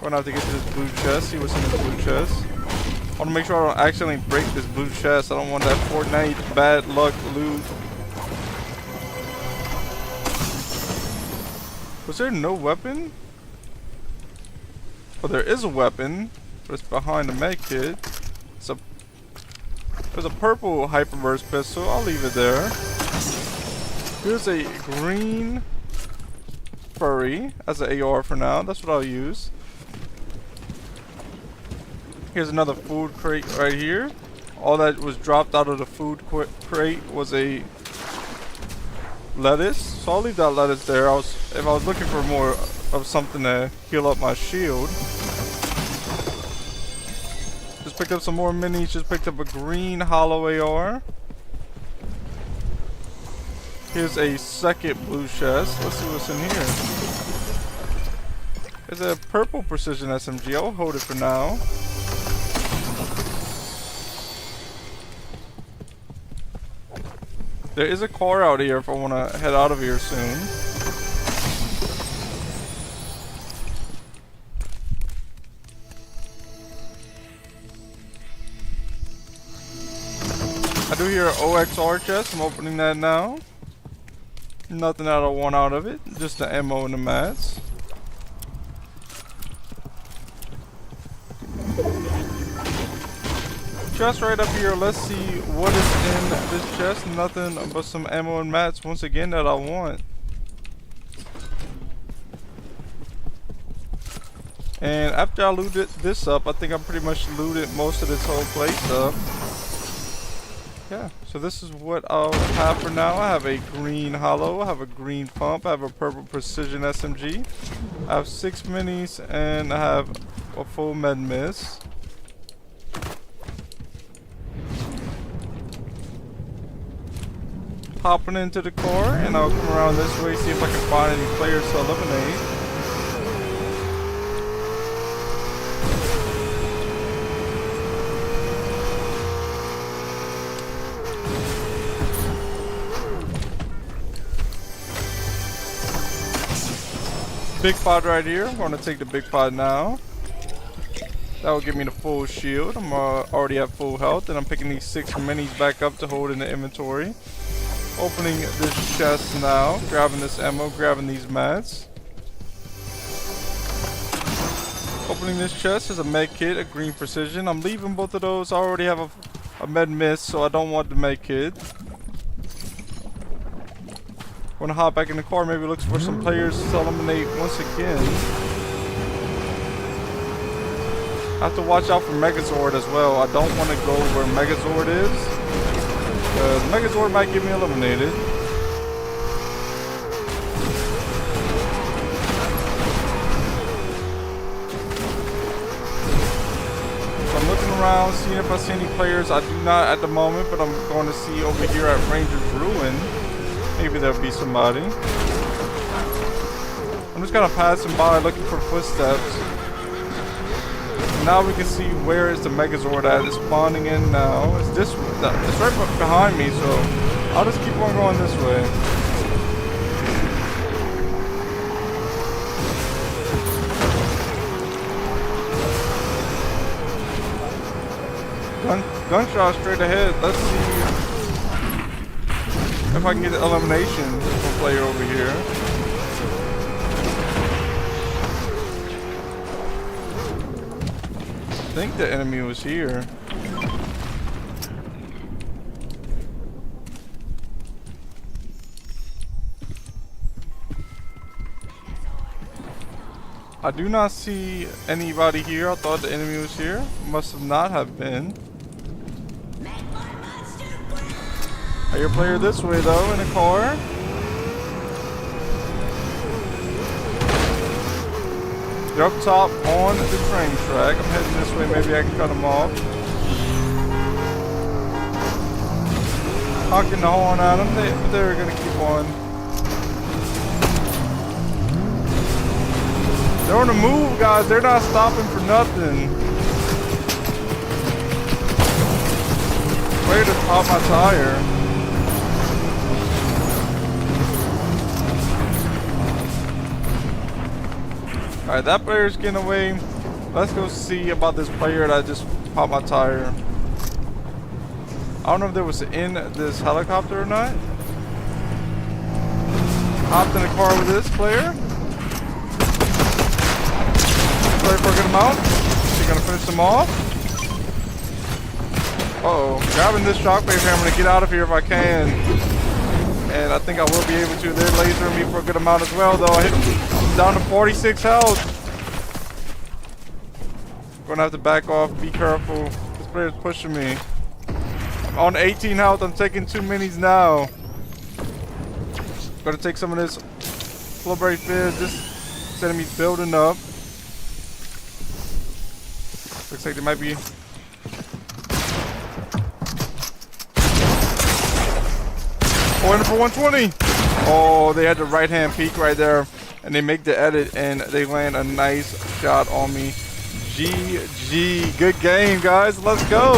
Going to have to get to this blue chest, see what's in this blue chest. I want to make sure I don't accidentally break this blue chest. I don't want that Fortnite bad luck loot. Was there no weapon? Oh, there is a weapon, but it's behind the med kit. There's a purple hyperburst pistol. I'll leave it there. Here's a green furry as an AR for now. That's what I'll use. Here's another food crate right here. All that was dropped out of the food crate was a lettuce. So I'll leave that lettuce there. If I was looking for more of something to heal up my shield. Just picked up some more minis. Just picked up a green hollow AR. Here's a second blue chest. Let's see what's in here. There's a purple precision SMG. I'll hold it for now. There is a car out here if I want to head out of here soon. I do hear an OXR chest. I'm opening that now. Nothing that I want out of it. Just the ammo and the mats. chest right up here. Let's see what is in this chest. Nothing but some ammo and mats once again that I want. And after I looted this up, I think I pretty much looted most of this whole place up. Yeah, so this is what I'll have for now. I have a green hollow, I have a green pump, I have a purple precision SMG, I have 6 minis, and I have a full med miss. Hopping into the car, and I'll come around this way, see if I can find any players to eliminate. Big pod right here. I'm going to take the big pod now. That will give me the full shield. I'm already at full health, and I'm picking these 6 minis back up to hold in the inventory. Opening this chest now, grabbing this ammo, grabbing these mats. Opening this chest is a med kit, a green precision. I'm leaving both of those. I already have a med miss, so I don't want the med kit. Gonna hop back in the car, maybe look for some players to eliminate once again. I have to watch out for Megazord as well. I don't want to go where Megazord is, because Megazord might get me eliminated. So I'm looking around, seeing if I see any players. I do not at the moment, but I'm going to see over here at Ranger's Ruin. Maybe there'll be somebody. I'm just kind of passing by looking for footsteps. Now we can see where is the Megazord at. It's spawning in now. It's this. It's right behind me, so I'll just keep on going this way. Gunshot straight ahead. Let's see if I can get the elimination from a player over here. I think the enemy was here. I do not see anybody here. I thought the enemy was here. Must have not have been. I hear a player this way though, in a car. They're up top on the train track. I'm heading this way, maybe I can cut them off. Honking the horn at them, but they're gonna keep on. They're on the move, guys. They're not stopping for nothing. Way to pop my tire. Alright, that player's getting away. Let's go see about this player that just popped my tire. I don't know if there was in this helicopter or not. Hopped in the car with this player. Ready for a good amount. She's gonna finish them off. Uh-oh. Grabbing this shockwave hammer to get out of here if I can. And I think I will be able to. They're lasering me for a good amount as well, though. I'm down to 46 health. Gonna have to back off. Be careful. This player's pushing me. I'm on 18 health. I'm taking 2 minis now. Gonna take some of this Flowberry Fizz. This enemy's building up. Looks like they might be. Oh, in for 120. Oh, they had the right hand peek right there. And they make the edit and they land a nice shot on me. GG. Good game, guys. Let's go.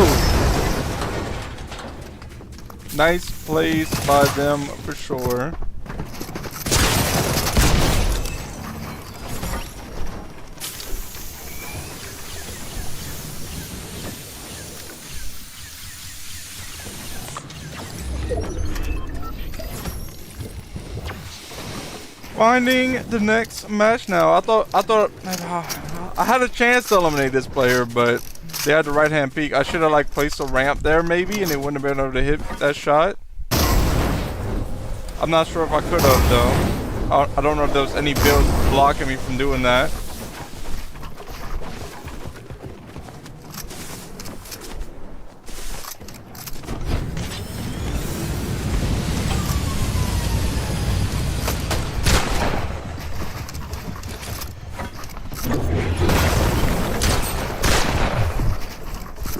Nice plays by them for sure. Finding the next match now. I thought I had a chance to eliminate this player, but They had the right hand peak. I should have like placed a ramp there maybe, and they wouldn't have been able to hit that shot. I'm not sure if I could have though. I don't know if there was any build blocking me from doing that.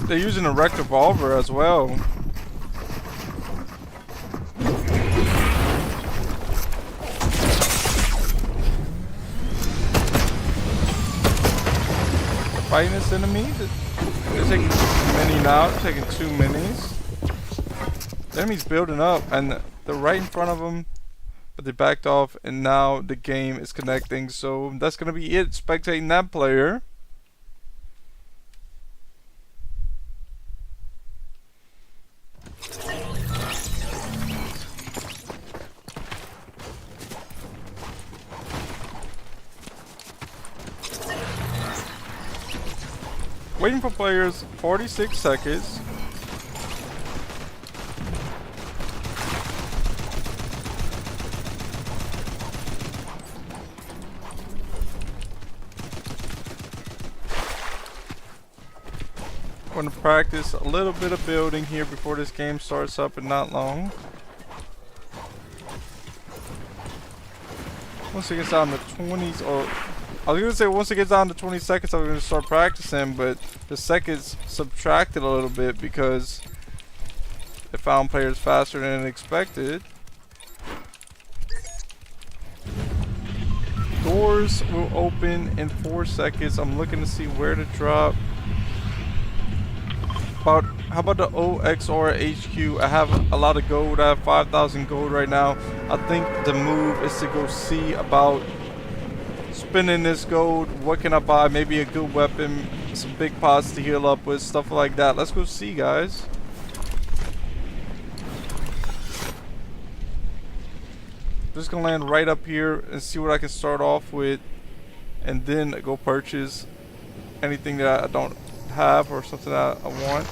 They're using a wrecked revolver as well. Fighting this enemy. They're taking many now. They're taking 2 minis. The enemy's building up, and they're right in front of them, but they backed off, and now the game is connecting. So that's gonna be it. Spectating that player. Waiting for players, 46 seconds. I'm going to practice a little bit of building here before this game starts up in not long. Once it gets down to 20s, or I was going to say once it gets down to 20 seconds, I'm going to start practicing, but the seconds subtracted a little bit because it found players faster than expected. Doors will open in 4 seconds. I'm looking to see where to drop. How about the OXR HQ? I have a lot of gold. I have 5,000 gold right now. I think the move is to go see about spending this gold. What can I buy? Maybe a good weapon, some big pots to heal up with, stuff like that. Let's go see, guys. Just gonna land right up here and see what I can start off with, and then go purchase anything that I don't have or something that I want.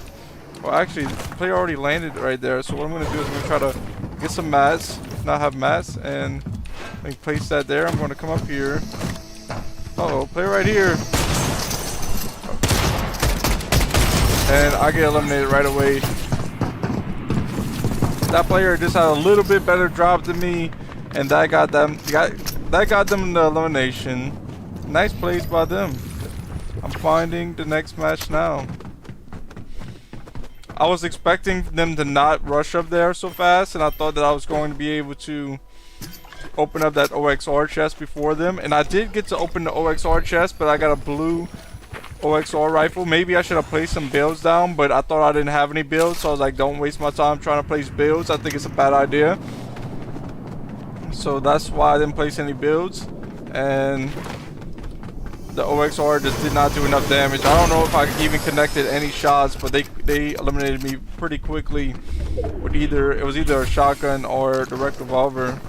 Well, actually, the player already landed right there, so what I'm going to do is I'm going to try to get some mats, if not have mats, and I can place that there. I'm going to come up here. Uh-oh, player right here. And I get eliminated right away. That player just had a little bit better drop than me, and that got them the elimination. Nice plays by them. I'm finding the next match now. I was expecting them to not rush up there so fast, and I thought that I was going to be able to open up that OXR chest before them. And I did get to open the OXR chest, but I got a blue OXR rifle. Maybe I should have placed some builds down, but I thought I didn't have any builds, so I was like, don't waste my time trying to place builds. I think it's a bad idea. So that's why I didn't place any builds. And the OXR just did not do enough damage. I don't know if I even connected any shots, but they eliminated me pretty quickly with it was either a shotgun or direct revolver.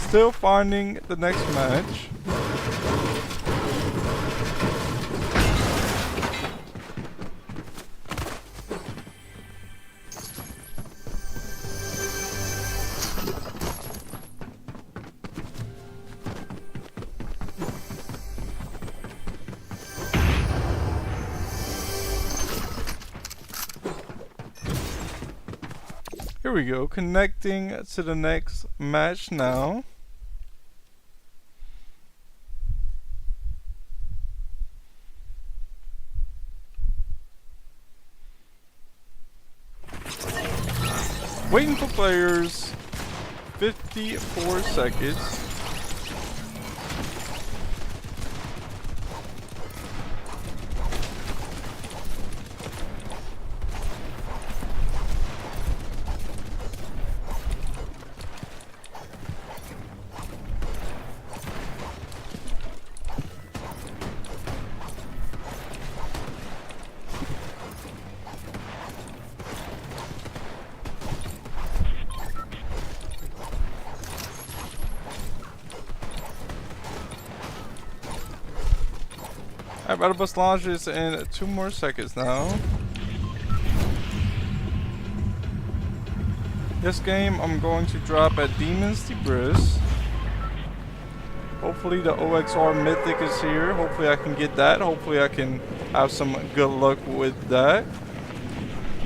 Still finding the next match. Here we go, connecting to the next match now. Waiting for players, 54 seconds. Alright, Battle Bus launches in 2 more seconds now. This game I'm going to drop at Demon's Debris. Hopefully the OXR Mythic is here. Hopefully I can get that. Hopefully I can have some good luck with that.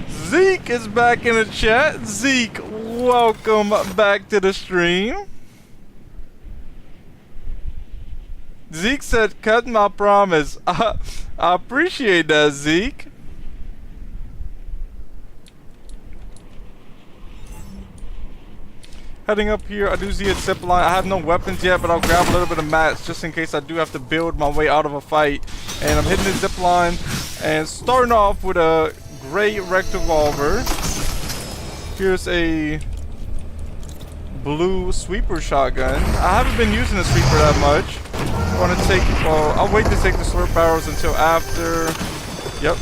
Zeke is back in the chat. Zeke, welcome back to the stream. Zeke said, cut my promise. I appreciate that, Zeke. Heading up here, I do see a zip line. I have no weapons yet, but I'll grab a little bit of mats just in case I do have to build my way out of a fight. And I'm hitting the zip line and starting off with a gray revolver. Here's a blue sweeper shotgun. I haven't been using the sweeper that much. I'm gonna take, well, I'll wait to take the slurp barrels until after. Yep.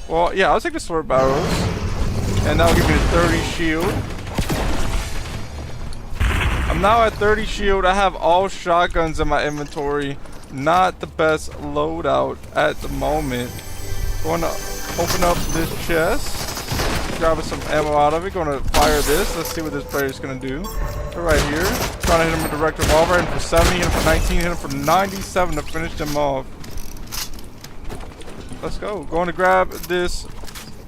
Well, yeah, I'll take the slurp barrels. And that'll give me a 30 shield. I'm now at 30 shield. I have all shotguns in my inventory. Not the best loadout at the moment. Going to open up this chest. Grabbing some ammo out of it. Going to fire this. Let's see what this player is going to do. We're right here. Trying to hit him with the direct revolver. Hit him for 70, hit him for 19, hit him for 97 to finish them off. Let's go. Going to grab this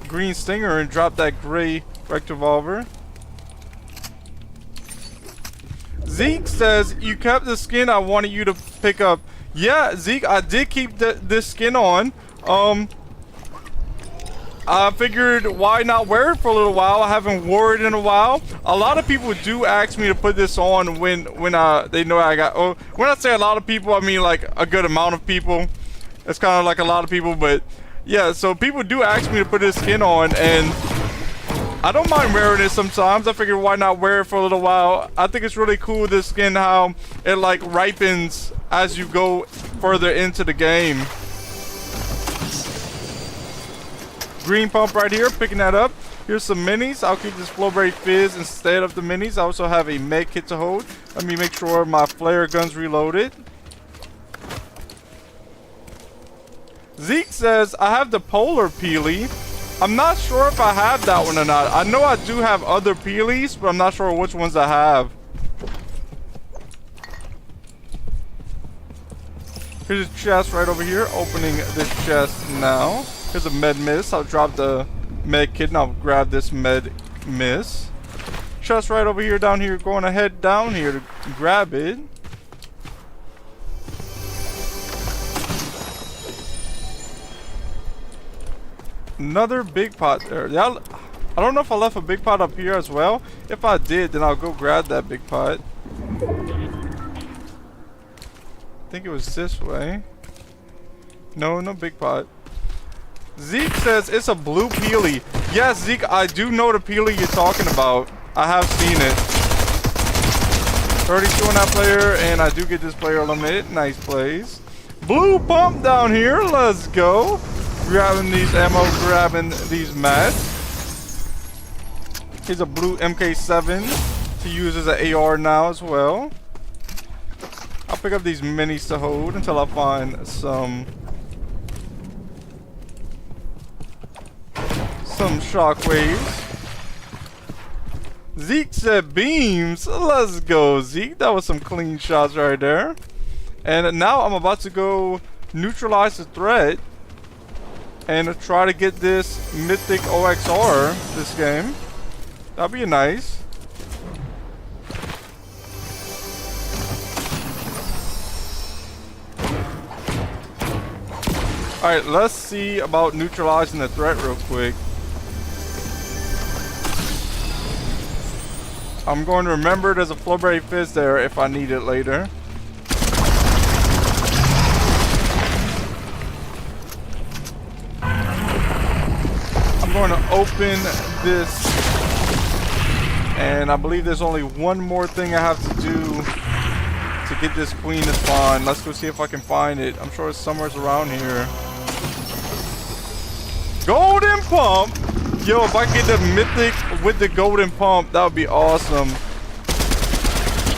green stinger and drop that gray direct revolver. Zeke says, you kept the skin I wanted you to pick up. Yeah, Zeke, I did keep this skin on. I figured why not wear it for a little while. I haven't worn it in a while. A lot of people do ask me to put this on when they know I got, oh, when I say a lot of people, I mean like a good amount of people. It's kind of like a lot of people, but yeah, so people do ask me to put this skin on, and I don't mind wearing it sometimes. I figured why not wear it for a little while. I think it's really cool, this skin, how it like ripens as you go further into the game. Green pump right here, picking that up. Here's some minis. I'll keep this Flowberry Fizz instead of the minis. I also have a med kit to hold. Let me make sure my flare gun's reloaded. Zeke says, I have the Polar Peely. I'm not sure if I have that one or not. I know I do have other Peelies, but I'm not sure which ones I have. Here's a chest right over here. Opening this chest now. Here's a med miss. I'll drop the med kit and I'll grab this med miss. Chest right over here, down here. Going to head down here to grab it. Another big pot there. Yeah, I don't know if I left a big pot up here as well. If I did, then I'll go grab that big pot. I think it was this way. No, no big pot. Zeke says it's a blue Peely. Yes, Zeke, I do know the Peely you're talking about. I have seen it. 32 on that player, and I do get this player eliminated. Nice plays. Blue pump down here. Let's go. Grabbing these ammo, grabbing these mats. Here's a blue MK7 to use as an AR now as well. I'll pick up these minis to hold until I find some shockwaves. Zeke said beams. Let's go, Zeke. That was some clean shots right there. And now I'm about to go neutralize the threat and try to get this mythic OXR this game. That'd be nice. Alright, let's see about neutralizing the threat real quick. I'm going to remember there's a Flowberry Fizz there if I need it later. I'm going to open this, and I believe there's only one more thing I have to do to get this queen to spawn. Let's go see if I can find it. I'm sure it's somewhere around here. Golden pump. Yo, if I get the mythic with the golden pump, that would be awesome.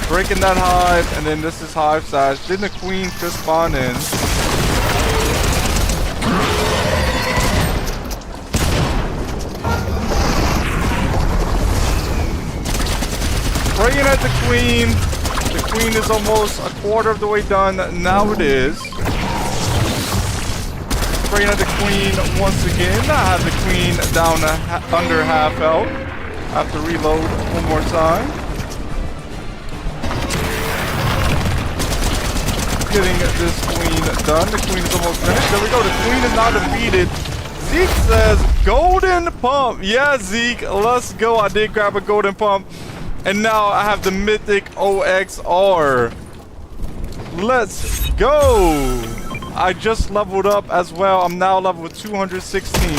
Breaking that hive, and then this is hive size. Then the queen just spawn in. Spraying at the queen. The queen is almost a quarter of the way done. Now it is. Spraying at the queen once again. I have the queen down under half health. I have to reload one more time. Getting this queen done. The queen is almost finished. There we go. The queen is now defeated. Zeke says golden pump. Yeah, Zeke, let's go. I did grab a golden pump. And now I have the mythic OXR. Let's go. I just leveled up as well. I'm now level 216.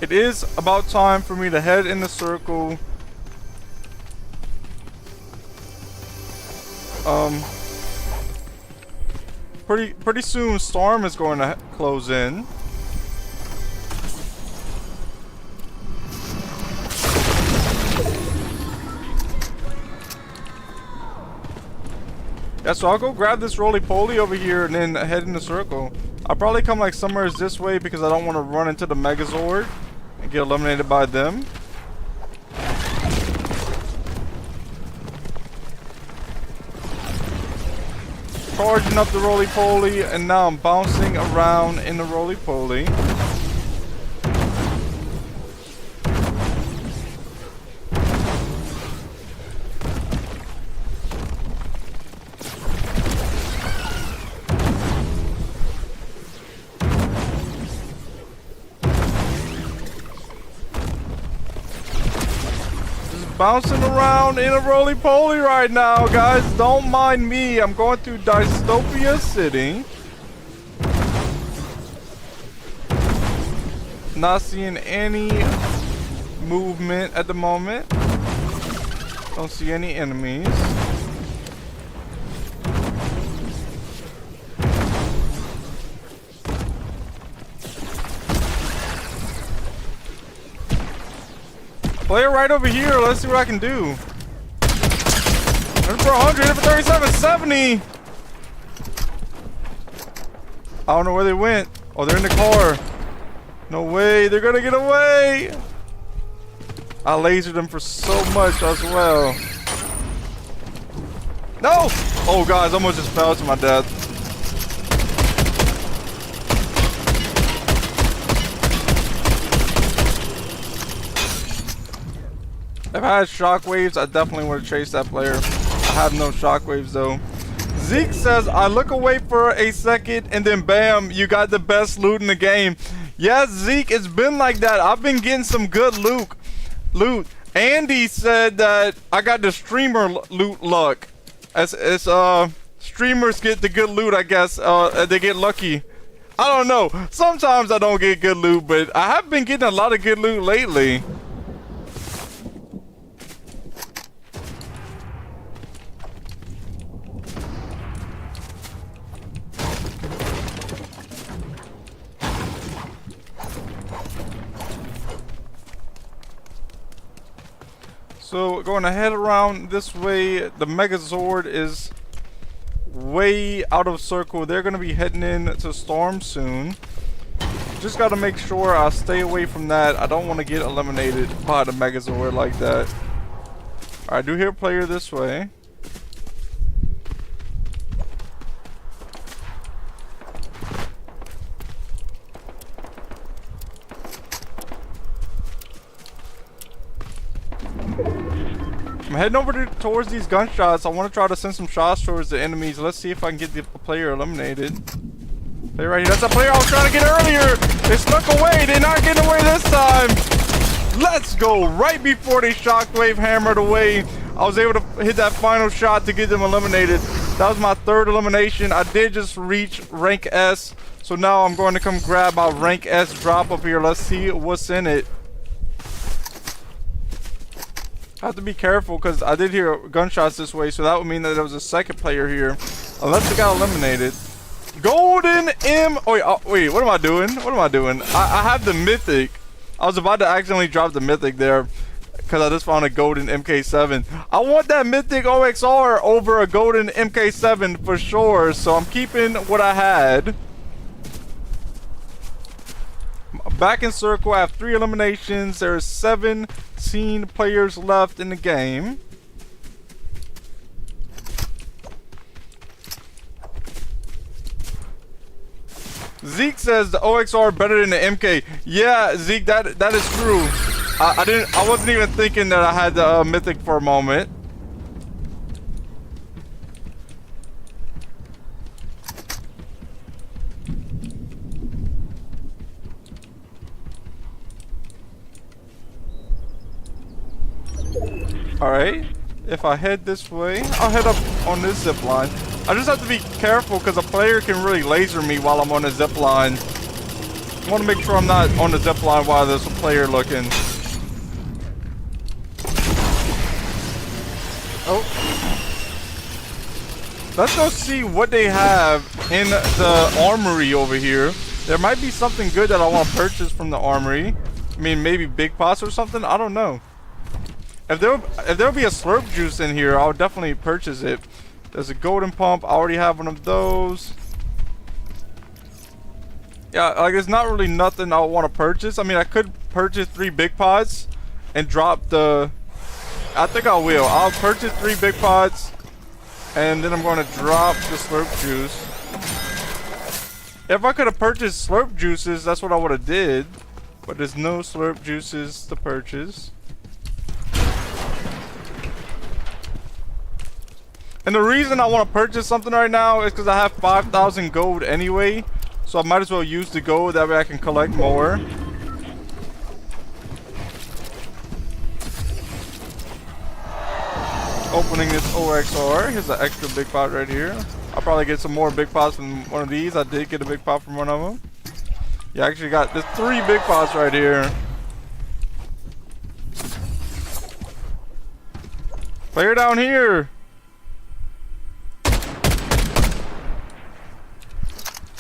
It is about time for me to head in the circle. Pretty soon Storm is going to close in. Yeah, so I'll go grab this roly-poly over here and then head in the circle. I'll probably come like somewhere this way because I don't want to run into the Megazord and get eliminated by them. Charging up the roly-poly, and now I'm bouncing around in the roly-poly. Bouncing around in a roly-poly right now, guys. Don't mind me. I'm going through Dystopia City. Not seeing any movement at the moment. Don't see any enemies. Player right over here. Let's see what I can do. Hit for 100, hit for 37, 70. I don't know where they went. Oh, they're in the car. No way, they're gonna get away. I lasered them for so much as well. No! Oh, guys, I almost just fell to my death. If I had shockwaves, I definitely would have chased that player. I have no shockwaves though. Zeke says, I look away for a second and then bam, you got the best loot in the game. Yes, Zeke, it's been like that. I've been getting some good loot. Andy said that I got the streamer loot luck. As streamers get the good loot, I guess. They get lucky. I don't know. Sometimes I don't get good loot, but I have been getting a lot of good loot lately. So going to head around this way. The Megazord is way out of circle. They're going to be heading in to Storm soon. Just got to make sure I stay away from that. I don't want to get eliminated by the Megazord like that. I do hear a player this way. I'm heading over towards these gunshots. I want to try to send some shots towards the enemies. Let's see if I can get the player eliminated. Player right here. That's a player I was trying to get earlier. They snuck away. They're not getting away this time. Let's go. Right before they shockwave hammered away, I was able to hit that final shot to get them eliminated. That was my third elimination. I did just reach rank S. So now I'm going to come grab my rank S drop up here. Let's see what's in it. I have to be careful because I did hear gunshots this way, so that would mean that there was a second player here. Unless they got eliminated. Golden M. Oh, wait, what am I doing? What am I doing? I have the mythic. I was about to accidentally drop the mythic there because I just found a golden MK7. I want that mythic OXR over a golden MK7 for sure, so I'm keeping what I had. Back in circle. I have 3 eliminations. There's 17 players left in the game. Zeke says the OXR better than the MK. Yeah, Zeke, that is true. I wasn't even thinking that I had the mythic for a moment. Alright, if I head this way, I'll head up on this zip line. I just have to be careful because a player can really laser me while I'm on the zip line. I want to make sure I'm not on the zip line while there's a player looking. Oh. Let's go see what they have in the armory over here. There might be something good that I want to purchase from the armory. I mean, maybe big pots or something. I don't know. If there'll be a slurp juice in here, I'll definitely purchase it. There's a golden pump. I already have one of those. Yeah, like there's not really nothing I want to purchase. I mean, I could purchase 3 big pots and drop the... I think I will. I'll purchase 3 big pots and then I'm going to drop the slurp juice. If I could have purchased slurp juices, that's what I would have did. But there's no slurp juices to purchase. And the reason I want to purchase something right now is because I have 5,000 gold anyway. So I might as well use the gold, that way I can collect more. Opening this OXR. Here's an extra big pot right here. I'll probably get some more big pots from one of these. I did get a big pot from one of them. Yeah, I actually got this 3 big pots right here. Player down here.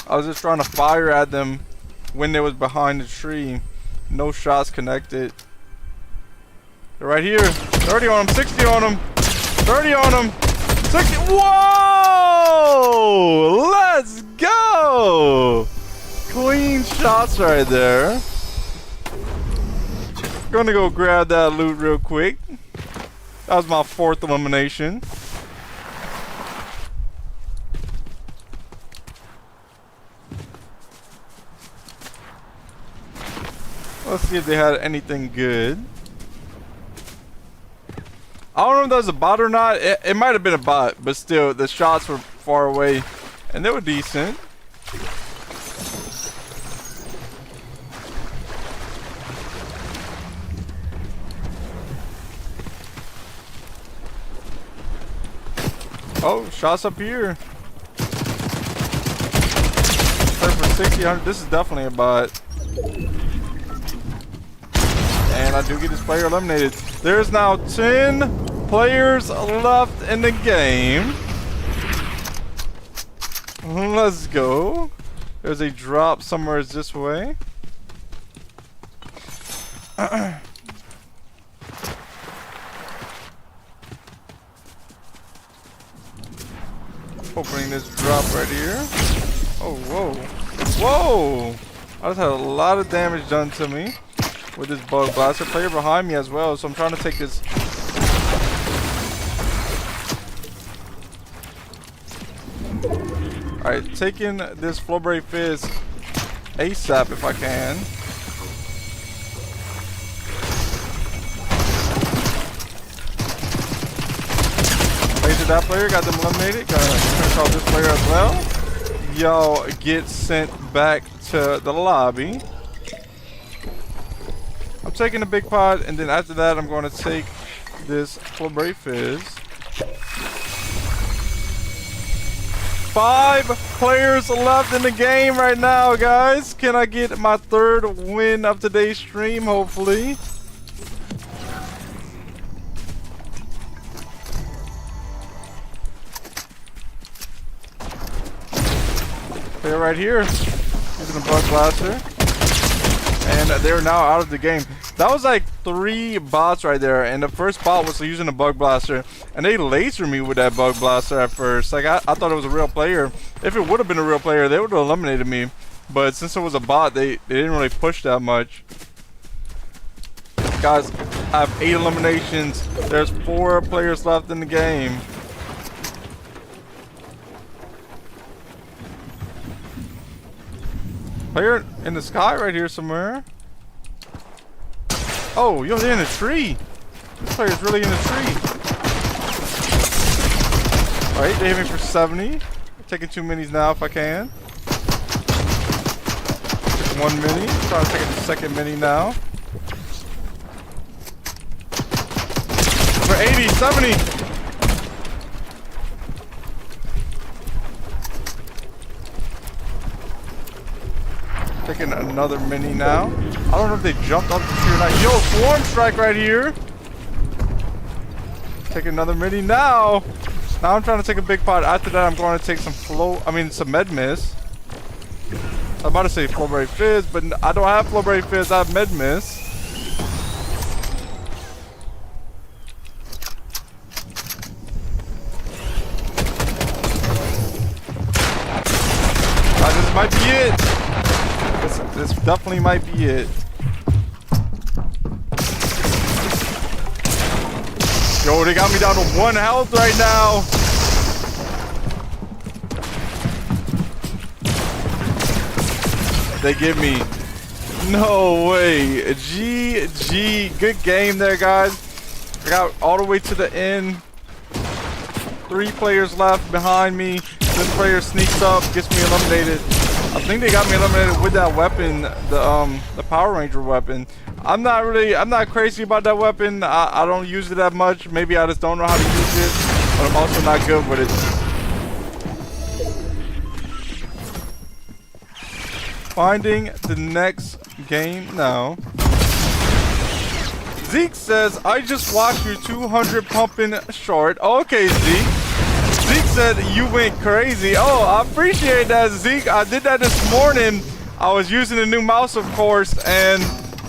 I was just trying to fire at them when they was behind the tree. No shots connected. They're right here. 30 on them, 60 on them, 30 on them, 60. Whoa! Let's go! Clean shots right there. Gonna go grab that loot real quick. That was my 4th elimination. Let's see if they had anything good. I don't know if that was a bot or not. It might have been a bot, but still, the shots were far away, and they were decent. Oh, shots up here. For 60, 100. This is definitely a bot. And I do get this player eliminated. There's now 10 players left in the game. Let's go. There's a drop somewhere this way. Opening this drop right here. Oh, whoa. Whoa! I just had a lot of damage done to me with this bug blaster. Player behind me as well, so I'm trying to take this. Alright, taking this Flowberry Fizz ASAP if I can. Lasered that player, got them eliminated. Gonna finish off this player as well. Y'all get sent back to the lobby. I'm taking the big pot, and then after that, I'm going to take this Flowberry Fizz. 5 players left in the game right now, guys. Can I get my 3rd win of today's stream, hopefully? They're right here. Using a bug blaster. And they're now out of the game. That was like 3 bots right there, and the first bot was using a bug blaster, and they lasered me with that bug blaster at first. Like I thought it was a real player. If it would have been a real player, they would have eliminated me. But since it was a bot, they didn't really push that much. Guys, I have 8 eliminations. There's 4 players left in the game. Player in the sky right here somewhere. Oh, yo, they're in a tree. This player's really in a tree. Alright, they hit me for 70. Taking 2 minis now if I can. Took 1 mini. Trying to take the second mini now. For 80, 70. Taking another mini now. I don't know if they jumped up the tree or not. Yo, swarm strike right here. Take another mini now. Now I'm trying to take a big pot. After that, I'm going to take some some med miss. I'm about to say flowberry fizz, but I don't have flowberry fizz. I have med miss. This might be it. This definitely might be it. Yo, they got me down to 1 health right now. They give me... No way. GG. Good game there, guys. I got all the way to the end. 3 players left behind me. This player sneaks up, gets me eliminated. I think they got me eliminated with that weapon, the Power Ranger weapon. I'm not crazy about that weapon. I don't use it that much. Maybe I just don't know how to use it, but I'm also not good with it. Finding the next game now. Zeke says, I just watched your 200 pumping short. Okay, Zeke. Zeke said you went crazy. Oh, I appreciate that, Zeke. I did that this morning. I was using the new mouse, of course, and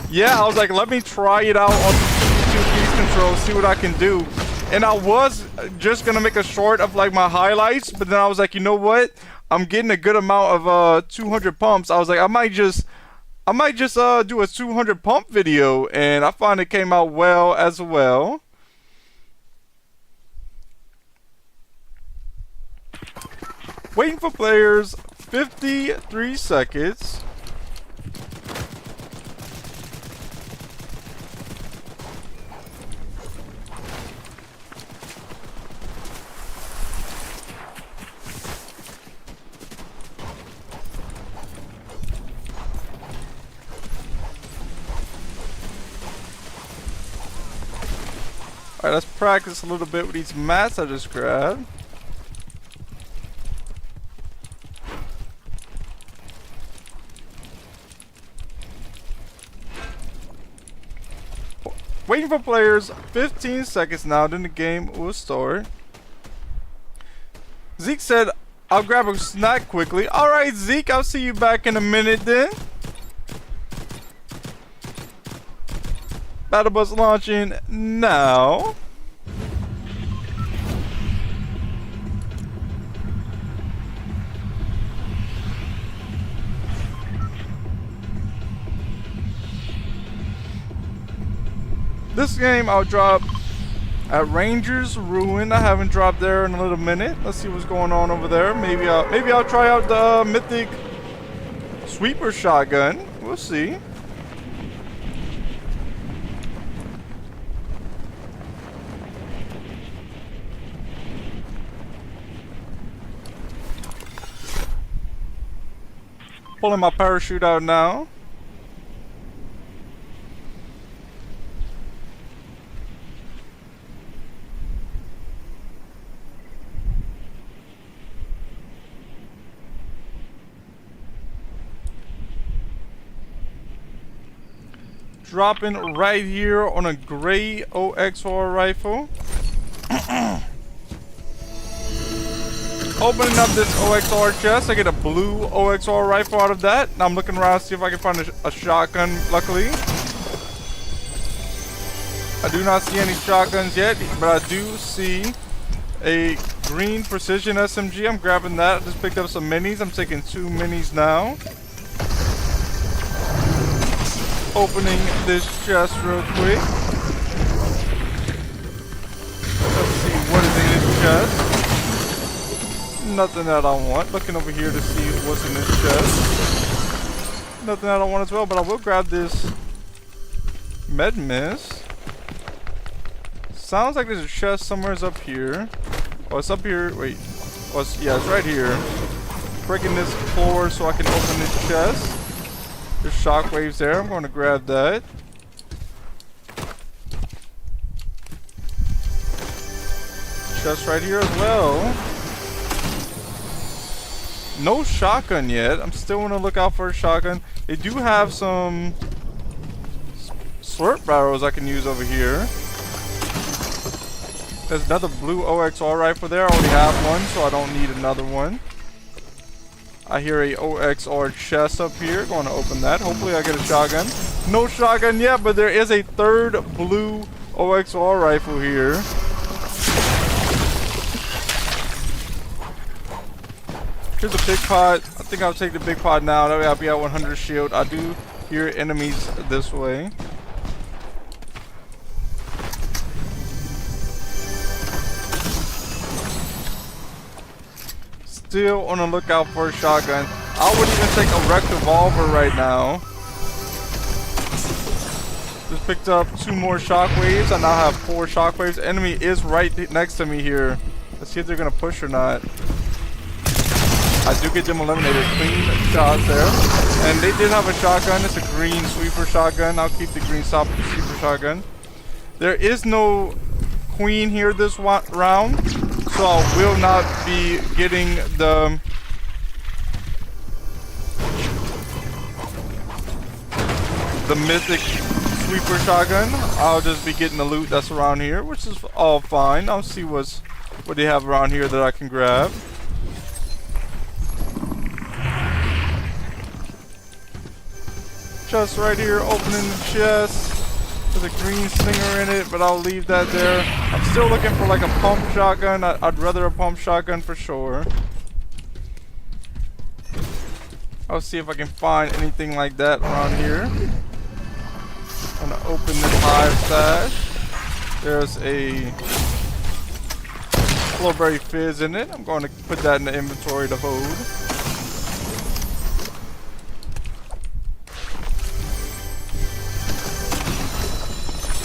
yeah, I was like, let me try it out on the 2 keys control, see what I can do. And I was just gonna make a short of like my highlights, but then I was like, you know what? I'm getting a good amount of 200 pumps. I was like, I might just do a 200 pump video, and I find it came out well as well. Waiting for players, 53 seconds. Alright, let's practice a little bit with these mats I just grabbed. Waiting for players, 15 seconds now, then the game will start. Zeke said, I'll grab a snack quickly. Alright, Zeke, I'll see you back in a minute then. Battle bus launching now. This game I'll drop at Ranger's Ruin. I haven't dropped there in a little minute. Let's see what's going on over there. Maybe I'll try out the mythic sweeper shotgun. We'll see. Pulling my parachute out now. Dropping right here on a gray OXR rifle. Opening up this OXR chest, I get a blue OXR rifle out of that. Now I'm looking around to see if I can find a shotgun, luckily. I do not see any shotguns yet, but I do see a green precision SMG. I'm grabbing that. I just picked up some minis. I'm taking 2 minis now. Opening this chest real quick. Let's see what is in this chest. Nothing that I want. Looking over here to see what's in this chest. Nothing that I want as well, but I will grab this med mist. Sounds like there's a chest somewhere up here. Oh, it's up here. Wait. Oh, yeah, it's right here. Breaking this floor so I can open this chest. There's shockwaves there. I'm going to grab that. Chest right here as well. No shotgun yet. I'm still going to look out for a shotgun. They do have some slurp barrels I can use over here. There's another blue OXR rifle there. I already have one, so I don't need another one. I hear a OXR chest up here. Going to open that. Hopefully I get a shotgun. No shotgun yet, but there is a third blue OXR rifle here. Here's a big pot. I think I'll take the big pot now. That way I'll be at 100 shield. I do hear enemies this way. Still on the lookout for a shotgun. I would even take a wrecked revolver right now. Just picked up 2 more shockwaves. I now have 4 shockwaves. Enemy is right next to me here. Let's see if they're gonna push or not. I do get them eliminated. Clean shots there. And they did have a shotgun. It's a green sweeper shotgun. I'll keep the green sweeper shotgun. There is no queen here this round. So I will not be getting the mythic sweeper shotgun. I'll just be getting the loot that's around here, which is all fine. I'll see what they have around here that I can grab. Chest right here, opening the chest. There's a green stinger in it, but I'll leave that there. I'm still looking for like a pump shotgun. I'd rather a pump shotgun for sure. I'll see if I can find anything like that around here. I'm gonna open this hive stash. There's a Flowberry Fizz in it. I'm going to put that in the inventory to hold.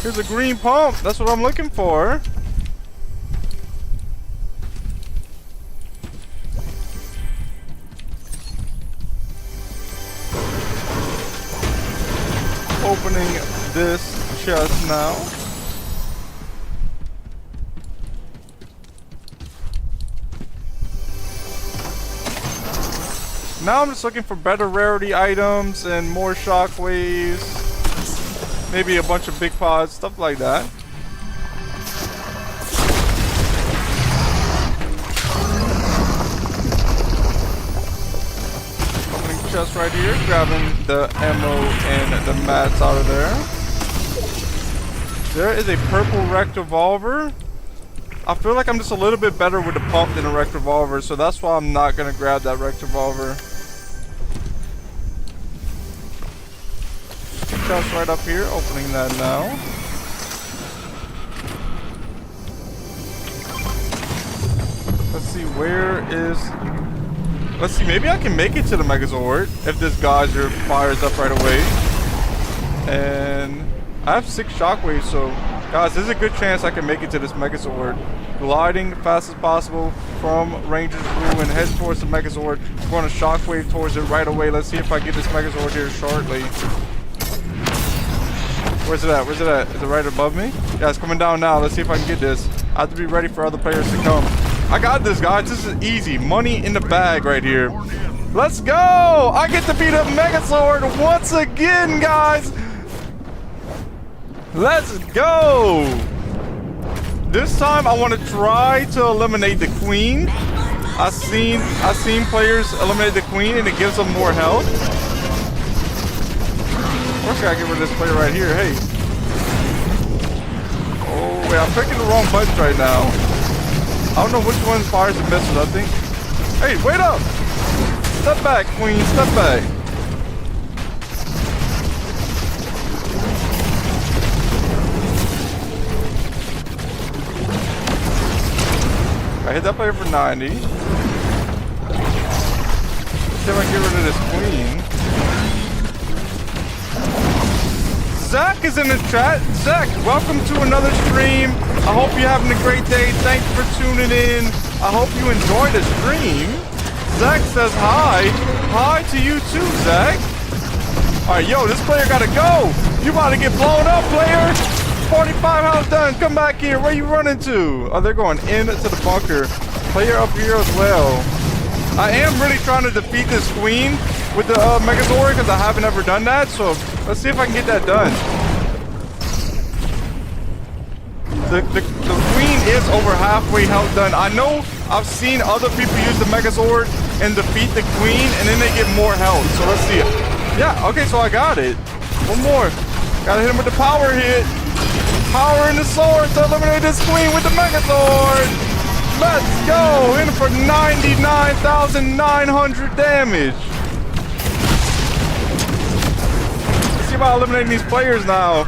Here's a green pump. That's what I'm looking for. Opening this chest now. Now I'm just looking for better rarity items and more shockwaves. Maybe a bunch of big pods, stuff like that. Opening chest right here, grabbing the ammo and the mats out of there. There is a purple wrecked revolver. I feel like I'm just a little bit better with the pump than a wrecked revolver, so that's why I'm not gonna grab that wrecked revolver. Chest right up here, opening that now. Let's see, where is... Let's see, maybe I can make it to the Megazord if this geyser fires up right away. And I have 6 shockwaves, so guys, there's a good chance I can make it to this Megazord. Gliding fast as possible from Ranger's Brew and head towards the Megazord. I'm going to shockwave towards it right away. Let's see if I get this Megazord here shortly. Where's it at? Where's it at? Is it right above me? Yeah, it's coming down now. Let's see if I can get this. I have to be ready for other players to come. I got this, guys. This is easy. Money in the bag right here. Let's go! I get to beat up Megazord once again, guys! Let's go! This time I want to try to eliminate the queen. I've seen players eliminate the queen and it gives them more health. First, I gotta get rid of this player right here. Hey. Oh, wait, I'm picking the wrong buttons right now. I don't know which one fires and misses, I think. Hey, wait up! Step back, queen, step back. I hit that player for 90. Let's see if I can get rid of this queen. Zach is in the chat. Zach, welcome to another stream. I hope you're having a great day. Thanks for tuning in. I hope you enjoy the stream. Zach says hi. Hi to you too, Zach. Alright, yo, this player gotta go. You about to get blown up, player. 45 health done. Come back here. Where you running to? Oh, they're going into the bunker. Player up here as well. I am really trying to defeat this queen with the Megazord because I haven't ever done that. So let's see if I can get that done. The queen is over halfway health done. I know I've seen other people use the Megazord and defeat the queen and then they get more health. So let's see. Yeah, okay, so I got it. One more. Gotta hit him with the power hit. Power in the sword to eliminate this queen with the Megazord. Let's go. In for 99,900 damage. Let's see about eliminating these players now.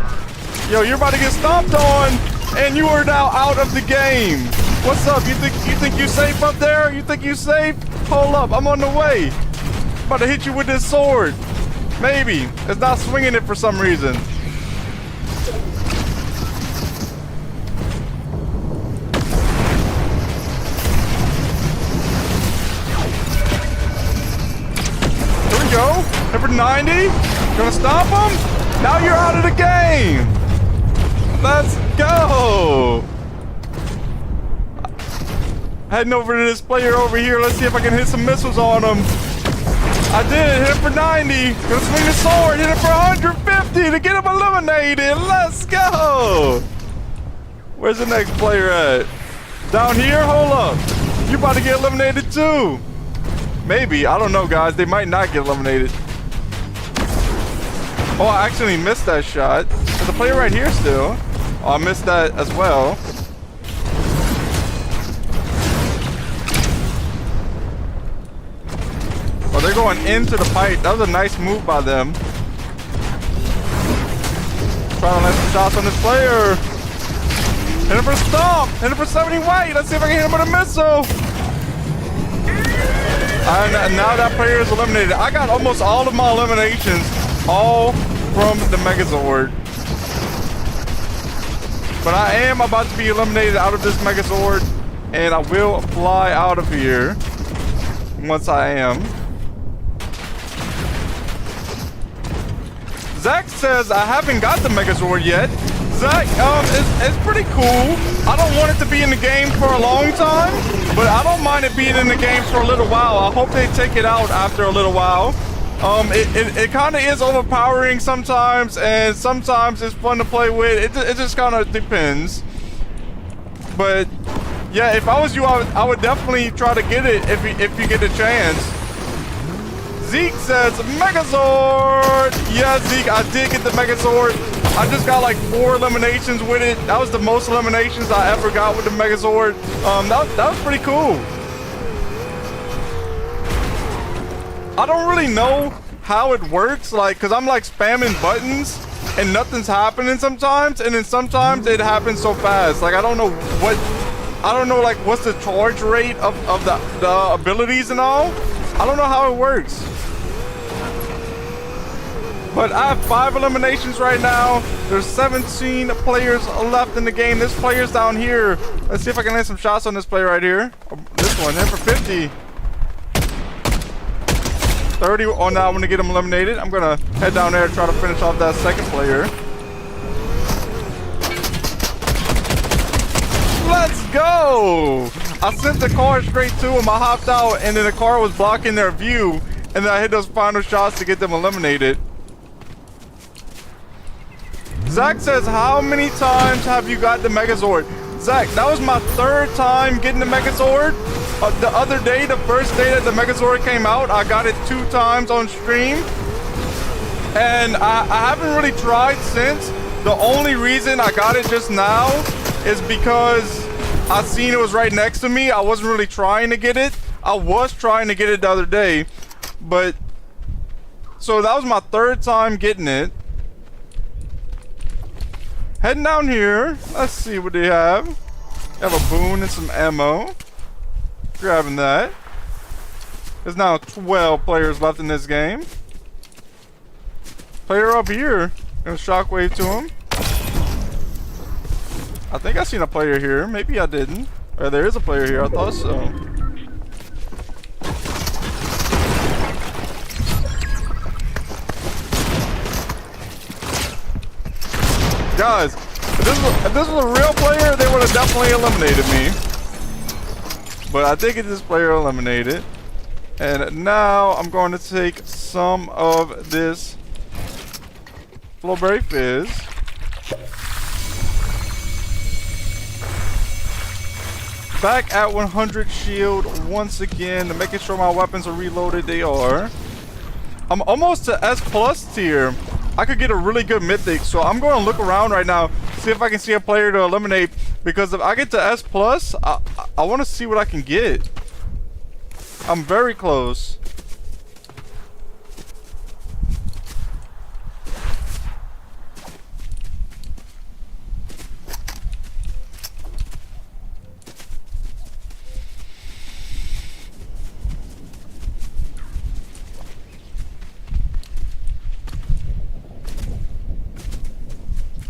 Yo, you're about to get stomped on, and you are now out of the game. What's up? You think you safe up there? You think you safe? Hold up, I'm on the way. I'm about to hit you with this sword. Maybe. It's not swinging it for some reason. Here we go. Number 90. Gonna stop him? Now you're out of the game. Let's go. Heading over to this player over here. Let's see if I can hit some missiles on him. I did. Hit him for 90. Gonna swing the sword. Hit him for 150 to get him eliminated. Let's go. Where's the next player at? Down here? Hold up. You about to get eliminated too. Maybe. I don't know, guys. They might not get eliminated. Oh, I actually missed that shot. There's a player right here still. Oh, I missed that as well. Oh, they're going into the pipe. That was a nice move by them. Trying to land some shots on this player. Hit him for a stomp. Hit him for 70 white. Let's see if I can hit him with a missile. And now that player is eliminated. I got almost all of my eliminations, all from the Megazord. But I am about to be eliminated out of this Megazord, and I will fly out of here once I am. Zach says I haven't got the Megazord yet. Zach, it's pretty cool. I don't want it to be in the game for a long time, but I don't mind it being in the game for a little while. I hope they take it out after a little while. It kind of is overpowering sometimes, and sometimes it's fun to play with. It just kind of depends. But yeah, if I was you, I would definitely try to get it if you get a chance. Zeke says Megazord. Yeah, Zeke, I did get the Megazord. I just got like 4 eliminations with it. That was the most eliminations I ever got with the Megazord. That was pretty cool. I don't really know how it works, like, cause I'm like spamming buttons and nothing's happening sometimes, and then sometimes it happens so fast. Like I don't know like what's the charge rate of the abilities and all. I don't know how it works. But I have 5 eliminations right now. There's 17 players left in the game. This player's down here. Let's see if I can land some shots on this player right here. Oh, this one, hit for 50. 30. Oh, now I'm gonna get him eliminated. I'm gonna head down there and try to finish off that second player. Let's go! I sent the car straight to him. I hopped out, and then the car was blocking their view, and then I hit those final shots to get them eliminated. Zach says, how many times have you got the Megazord? Zach, that was my 3rd time getting the Megazord. The other day, the first day that the Megazord came out, I got it 2 times on stream. And I haven't really tried since. The only reason I got it just now is because I seen it was right next to me. I wasn't really trying to get it. I was trying to get it the other day. But, so that was my 3rd time getting it. Heading down here. Let's see what they have. They have a boon and some ammo. Grabbing that. There's now 12 players left in this game. Player up here. Gonna shockwave to him. I think I seen a player here. Maybe I didn't. Or there is a player here. I thought so. Guys, if this was a real player, they would have definitely eliminated me. But I think this player eliminated. And now I'm going to take some of this Flowberry Fizz. Back at 100 shield once again, making sure my weapons are reloaded. They are. I'm almost to S plus tier. I could get a really good mythic, so I'm going to look around right now, see if I can see a player to eliminate. Because if I get to S plus, I want to see what I can get. I'm very close.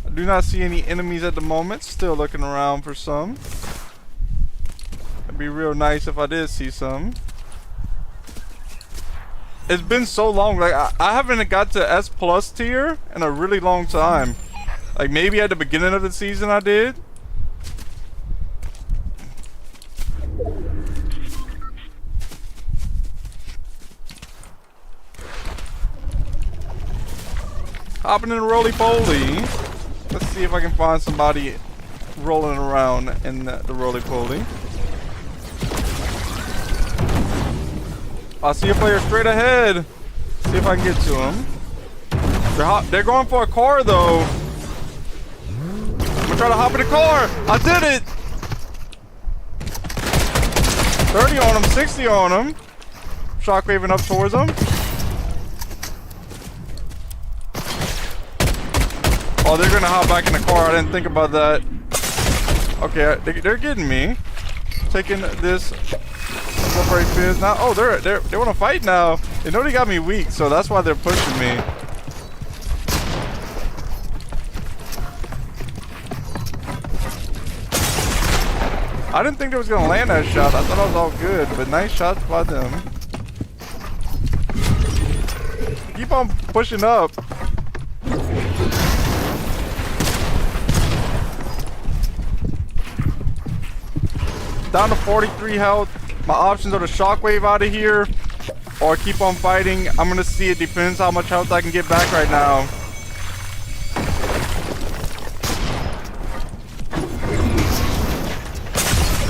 I do not see any enemies at the moment. Still looking around for some. It'd be real nice if I did see some. It's been so long. Like I haven't got to S plus tier in a really long time. Like maybe at the beginning of the season I did. Hopping in the roly-poly. Let's see if I can find somebody rolling around in the roly-poly. I see a player straight ahead. See if I can get to him. They're going for a car though. I'm gonna try to hop in the car. I did it. 30 on him, 60 on him. Shockwaving up towards him. Oh, they're gonna hop back in the car. I didn't think about that. Okay, they're getting me. Taking this Flowberry Fizz now. Oh, they want to fight now. They know they got me weak, so that's why they're pushing me. I didn't think they was gonna land that shot. I thought I was all good, but nice shots by them. Keep on pushing up. Down to 43 health. My options are to shockwave out of here or keep on fighting. I'm gonna see. It depends how much health I can get back right now.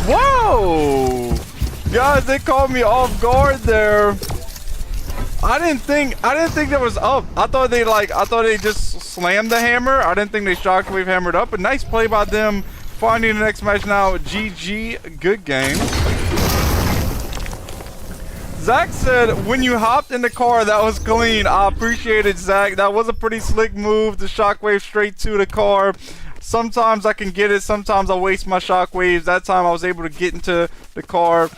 Whoa! Guys, they caught me off guard there. I didn't think that was up. I thought they just slammed the hammer. I didn't think they shockwave hammered up. But nice play by them. Finding the next match now. GG. Good game. Zach said, when you hopped in the car, that was clean. I appreciate it, Zach. That was a pretty slick move to shockwave straight to the car. Sometimes I can get it. Sometimes I waste my shockwaves. That time I was able to get into the car.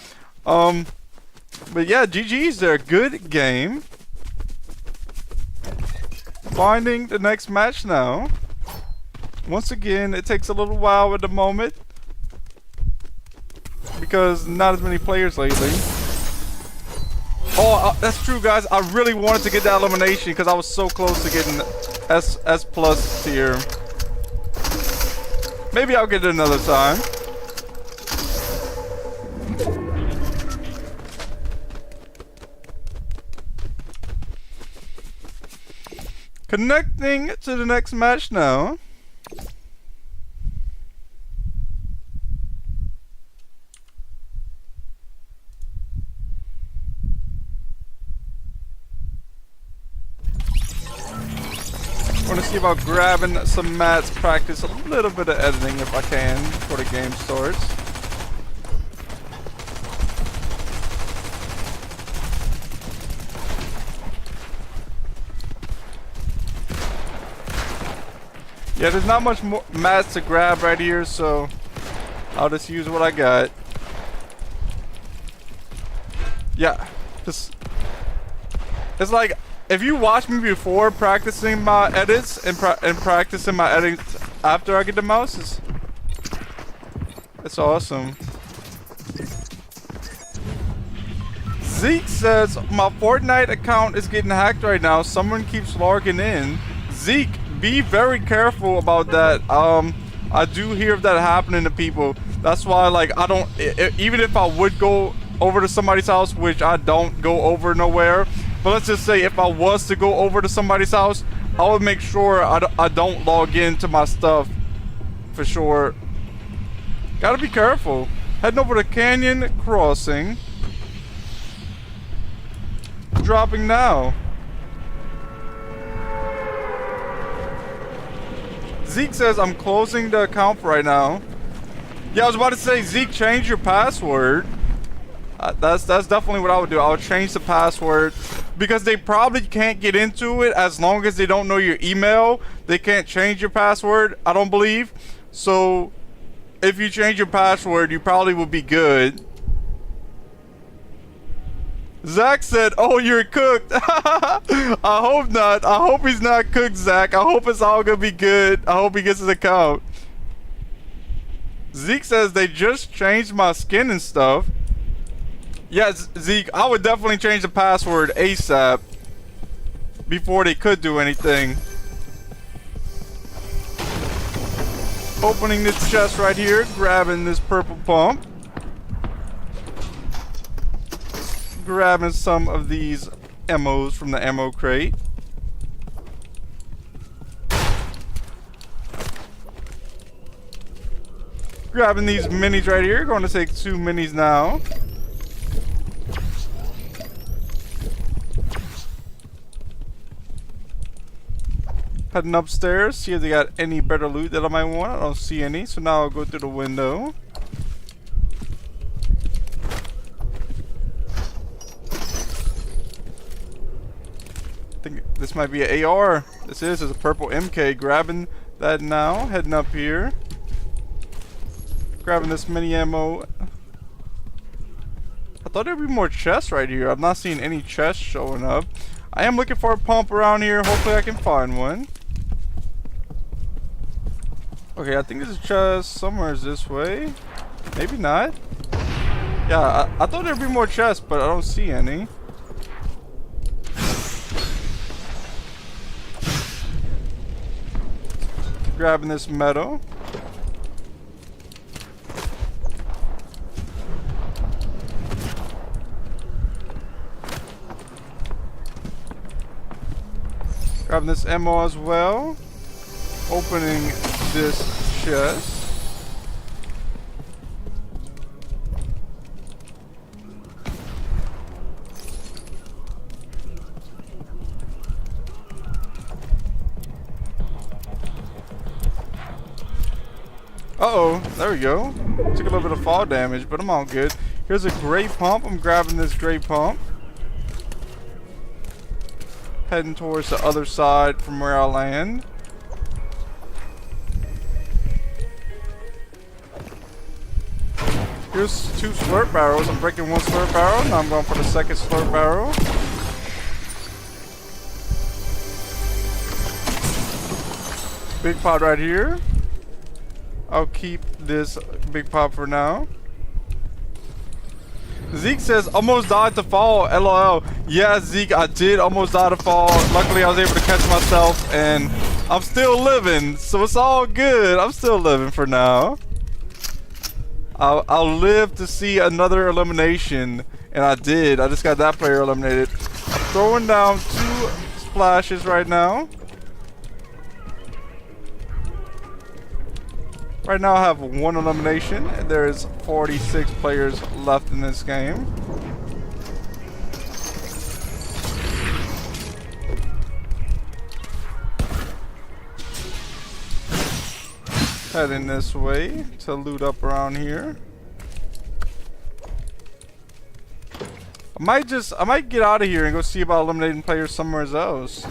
But yeah, GG's there. Good game. Finding the next match now. Once again, it takes a little while at the moment because not as many players lately. Oh, that's true, guys. I really wanted to get that elimination because I was so close to getting S plus tier. Maybe I'll get it another time. Connecting to the next match now. I want to see about grabbing some mats, practice a little bit of editing if I can before the game starts. Yeah, there's not much more mats to grab right here, so I'll just use what I got. Yeah, just it's like if you watch me before practicing my edits and practicing my edits after I get the mouse, it's awesome. Zeke says my Fortnite account is getting hacked right now. Someone keeps logging in. Zeke, be very careful about that. I do hear of that happening to people. That's why, like, I don't. Even if I would go over to somebody's house, which I don't go over nowhere, but let's just say if I was to go over to somebody's house, I would make sure I don't log into my stuff for sure. Gotta be careful. Heading over to Canyon Crossing. Dropping now. Zeke says I'm closing the account right now. Yeah, I was about to say, Zeke, change your password. That's definitely what I would do. I would change the password because they probably can't get into it as long as they don't know your email. They can't change your password, I don't believe. So if you change your password, you probably will be good. Zach said, oh, you're cooked. I hope not. I hope he's not cooked, Zach. I hope it's all gonna be good. I hope he gets his account. Zeke says they just changed my skin and stuff. Yes, Zeke, I would definitely change the password ASAP before they could do anything. Opening this chest right here, grabbing this purple pump. Grabbing some of these ammos from the ammo crate. Grabbing these minis right here. Going to take 2 minis now. Heading upstairs, see if they got any better loot that I might want. I don't see any, so now I'll go through the window. I think this might be an AR. This is a purple MK. Grabbing that now. Heading up here. Grabbing this mini ammo. I thought there'd be more chests right here. I'm not seeing any chests showing up. I am looking for a pump around here. Hopefully I can find one. Okay, I think there's a chest somewhere this way. Maybe not. Yeah, I thought there'd be more chests, but I don't see any. Grabbing this metal. Grabbing this ammo as well. Opening this chest. Uh-oh, there we go. Took a little bit of fall damage, but I'm all good. Here's a gray pump. I'm grabbing this gray pump. Heading towards the other side from where I land. Here's 2 slurp barrels. I'm breaking 1 slurp barrel. Now I'm going for the second slurp barrel. Big pot right here. I'll keep this big pop for now. Zeke says, almost died to fall, LOL. Yeah, Zeke, I did almost die to fall. Luckily, I was able to catch myself, and I'm still living, so it's all good. I'm still living for now. I'll live to see another elimination, and I did. I just got that player eliminated. Throwing down 2 splashes right now. Right now I have 1 elimination. There's 46 players left in this game. Heading this way to loot up around here. I might get out of here and go see about eliminating players somewhere else.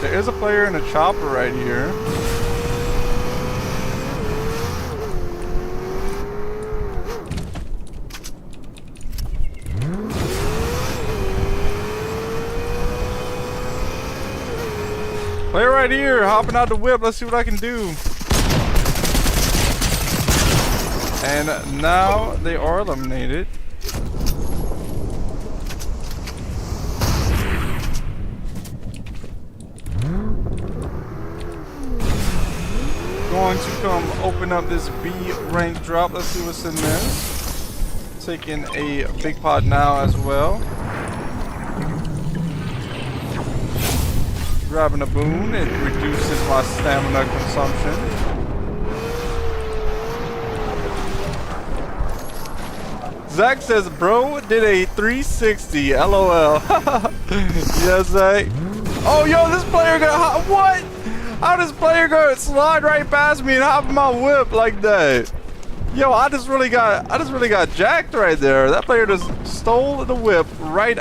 There is a player in a chopper right here. Player right here, hopping out the whip. Let's see what I can do. And now they are eliminated. Going to come open up this B rank drop. Let's see what's in there. Taking a big pot now as well. Grabbing a boon. It reduces my stamina consumption. Zach says, bro did a 360. LOL. Yes, Zach. Oh, yo, this player got what? How does player go slide right past me and hop in my whip like that? Yo, I just really got jacked right there. That player just stole the whip right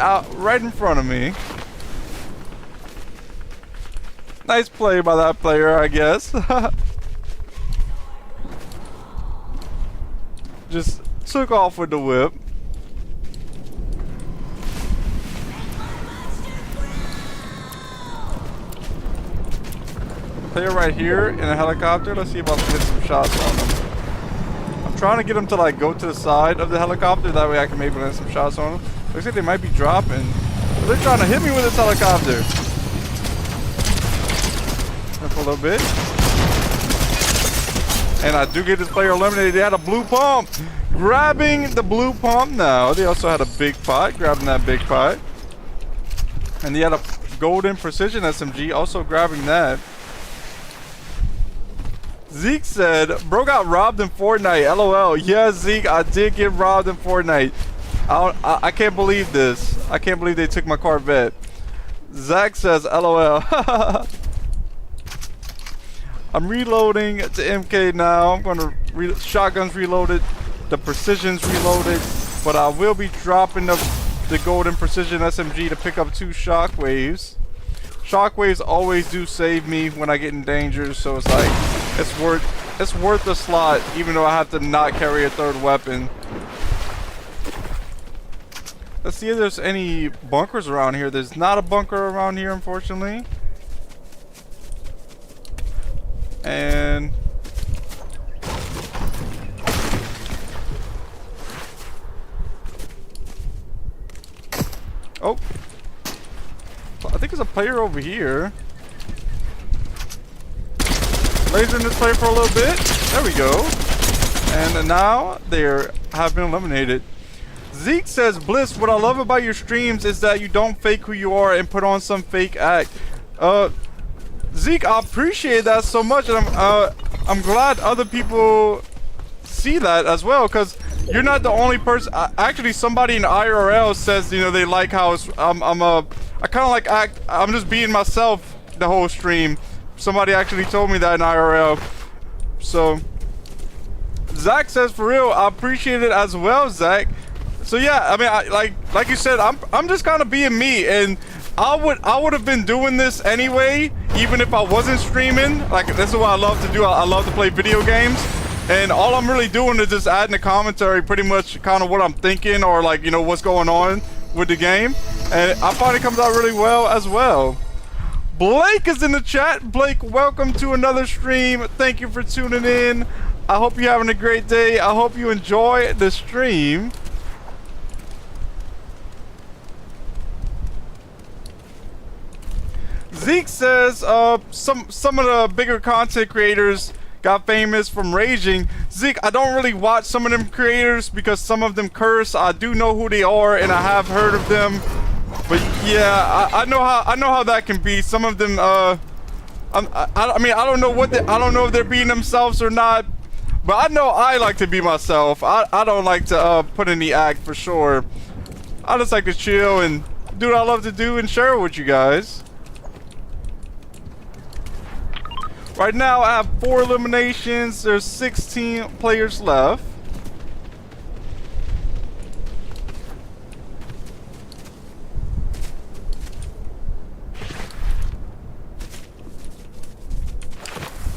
in front of me. Nice play by that player, I guess. Just took off with the whip. Player right here in a helicopter. Let's see if I can get some shots on him. I'm trying to get him to like go to the side of the helicopter. That way I can maybe land some shots on him. Looks like they might be dropping. But they're trying to hit me with this helicopter. For a little bit. And I do get this player eliminated. They had a blue pump. Grabbing the blue pump now. They also had a big pot. Grabbing that big pot. And they had a golden precision SMG. Also grabbing that. Zeke said, bro got robbed in Fortnite. LOL. Yeah, Zeke, I did get robbed in Fortnite. I can't believe this. I can't believe they took my Corvette. Zach says, LOL. I'm reloading to MK now. I'm going to shotguns reloaded. The precision's reloaded. But I will be dropping the golden precision SMG to pick up 2 shockwaves. Shockwaves always do save me when I get in danger, so it's like it's worth the slot, even though I have to not carry a 3rd weapon. Let's see if there's any bunkers around here. There's not a bunker around here, unfortunately. And oh, I think there's a player over here. Lasering this player for a little bit. There we go. And now they have been eliminated. Zeke says, Bliss, what I love about your streams is that you don't fake who you are and put on some fake act. Zeke, I appreciate that so much, and I'm glad other people see that as well, because you're not the only person. Actually, somebody in IRL says, you know, they like how I kind of like I'm just being myself the whole stream. Somebody actually told me that in IRL. So Zach says, for real, I appreciate it as well, Zach. So yeah, I mean, like you said, I'm just kind of being me, and I would have been doing this anyway, even if I wasn't streaming. Like, this is what I love to do. I love to play video games, and all I'm really doing is just adding a commentary, pretty much kind of what I'm thinking, or like, you know, what's going on with the game, and I find it comes out really well as well. Blake is in the chat. Blake, welcome to another stream. Thank you for tuning in. I hope you're having a great day. I hope you enjoy the stream. Zeke says some of the bigger content creators got famous from raging. Zeke, I don't really watch some of them creators because some of them curse. I do know who they are and I have heard of them. But yeah, I know how that can be. Some of them I mean, I don't know if they're being themselves or not. But I know I like to be myself. I don't like to put in the act for sure. I just like to chill and do what I love to do and share it with you guys. Right now I have 4 eliminations. There's 16 players left.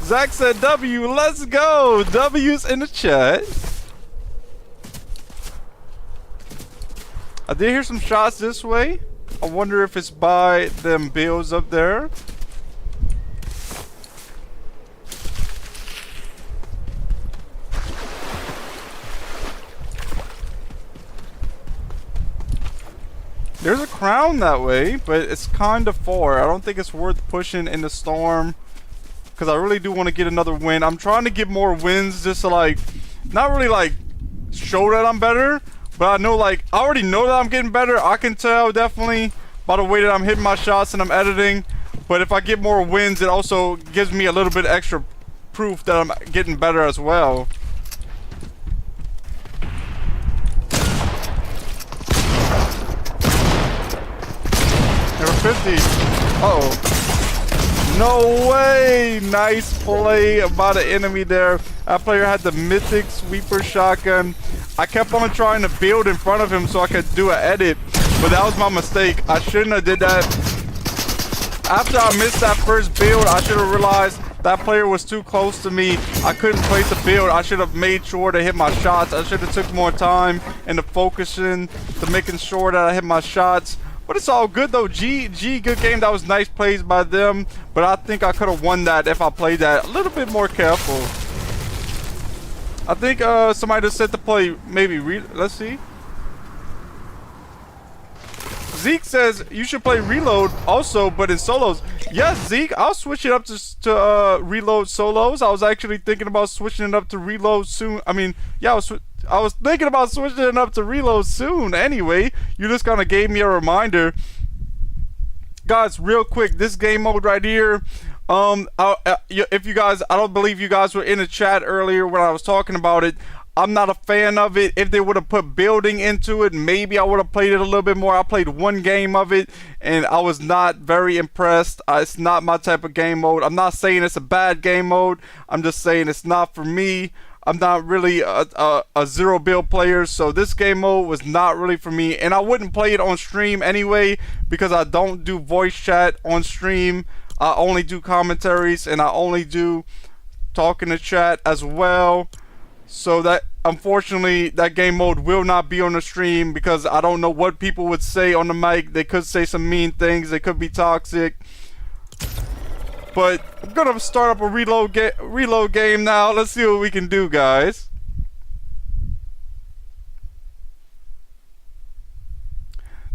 Zach said W, let's go. W's in the chat. I did hear some shots this way. I wonder if it's by them bills up there. There's a crown that way, but it's kind of far. I don't think it's worth pushing in the storm, because I really do want to get another win. I'm trying to get more wins just to, like, not really, like, show that I'm better, but I know, like, I already know that I'm getting better. I can tell definitely by the way that I'm hitting my shots and I'm editing. But if I get more wins, it also gives me a little bit extra proof that I'm getting better as well. Number 50. Uh-oh. No way! Nice play by the enemy there. That player had the mythic sweeper shotgun. I kept on trying to build in front of him so I could do an edit, but that was my mistake. I shouldn't have did that. After I missed that first build, I should have realized that player was too close to me. I couldn't place a build. I should have made sure to hit my shots. I should have took more time into focusing to making sure that I hit my shots. But it's all good though. G, good game. That was nice plays by them. But I think I could have won that if I played that a little bit more careful. I think somebody just said to play maybe let's see. Zeke says you should play reload also, but in solos. Yes, Zeke, I'll switch it up to reload solos. I was actually thinking about switching it up to reload soon. I mean, yeah, I was thinking about switching it up to reload soon. Anyway, you just kind of gave me a reminder. Guys, real quick, this game mode right here. If you guys, I don't believe you guys were in the chat earlier when I was talking about it. I'm not a fan of it. If they would have put building into it, maybe I would have played it a little bit more. I played one game of it, and I was not very impressed. It's not my type of game mode. I'm not saying it's a bad game mode. I'm just saying it's not for me. I'm not really a zero build player, so this game mode was not really for me. And I wouldn't play it on stream anyway, because I don't do voice chat on stream. I only do commentaries, and I only do talking to chat as well. So that, unfortunately, that game mode will not be on the stream, because I don't know what people would say on the mic. They could say some mean things. They could be toxic. But I'm gonna start up a reload game now. Let's see what we can do, guys.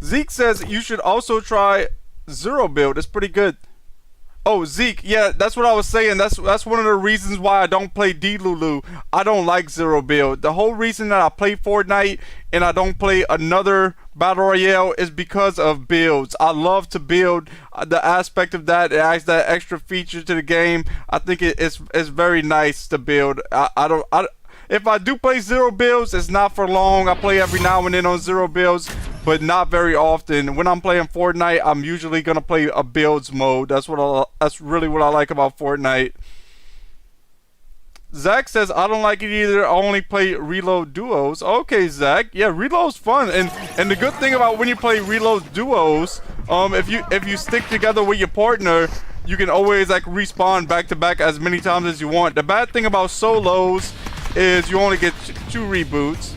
Zeke says you should also try zero build. It's pretty good. Oh, Zeke, yeah, that's what I was saying. That's one of the reasons why I don't play D-Lulu. I don't like zero build. The whole reason that I play Fortnite and I don't play another Battle Royale is because of builds. I love to build. The aspect of that, it adds that extra feature to the game. I think it's very nice to build. If I do play zero builds, it's not for long. I play every now and then on zero builds, but not very often. When I'm playing Fortnite, I'm usually gonna play a builds mode. That's really what I like about Fortnite. Zach says I don't like it either. I only play reload duos. Okay, Zach. Yeah, reload's fun, and the good thing about when you play reload duos, if you stick together with your partner, you can always like respawn back to back as many times as you want. The bad thing about solos is you only get 2 reboots.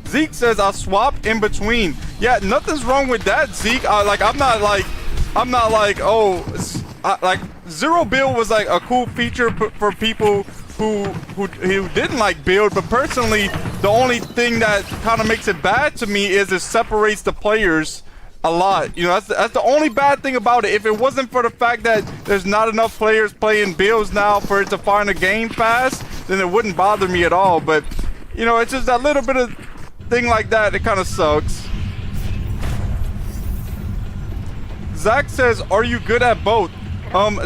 Zeke says I swap in between. Yeah, nothing's wrong with that, Zeke. I'm not like like zero build was like a cool feature for people who didn't like build, but personally the only thing that kind of makes it bad to me is it separates the players a lot. You know, that's the only bad thing about it. If it wasn't for the fact that there's not enough players playing builds now for it to find a game pass, then it wouldn't bother me at all. But you know, it's just that little bit of thing like that. It kind of sucks. Zach says, "Are you good at both?"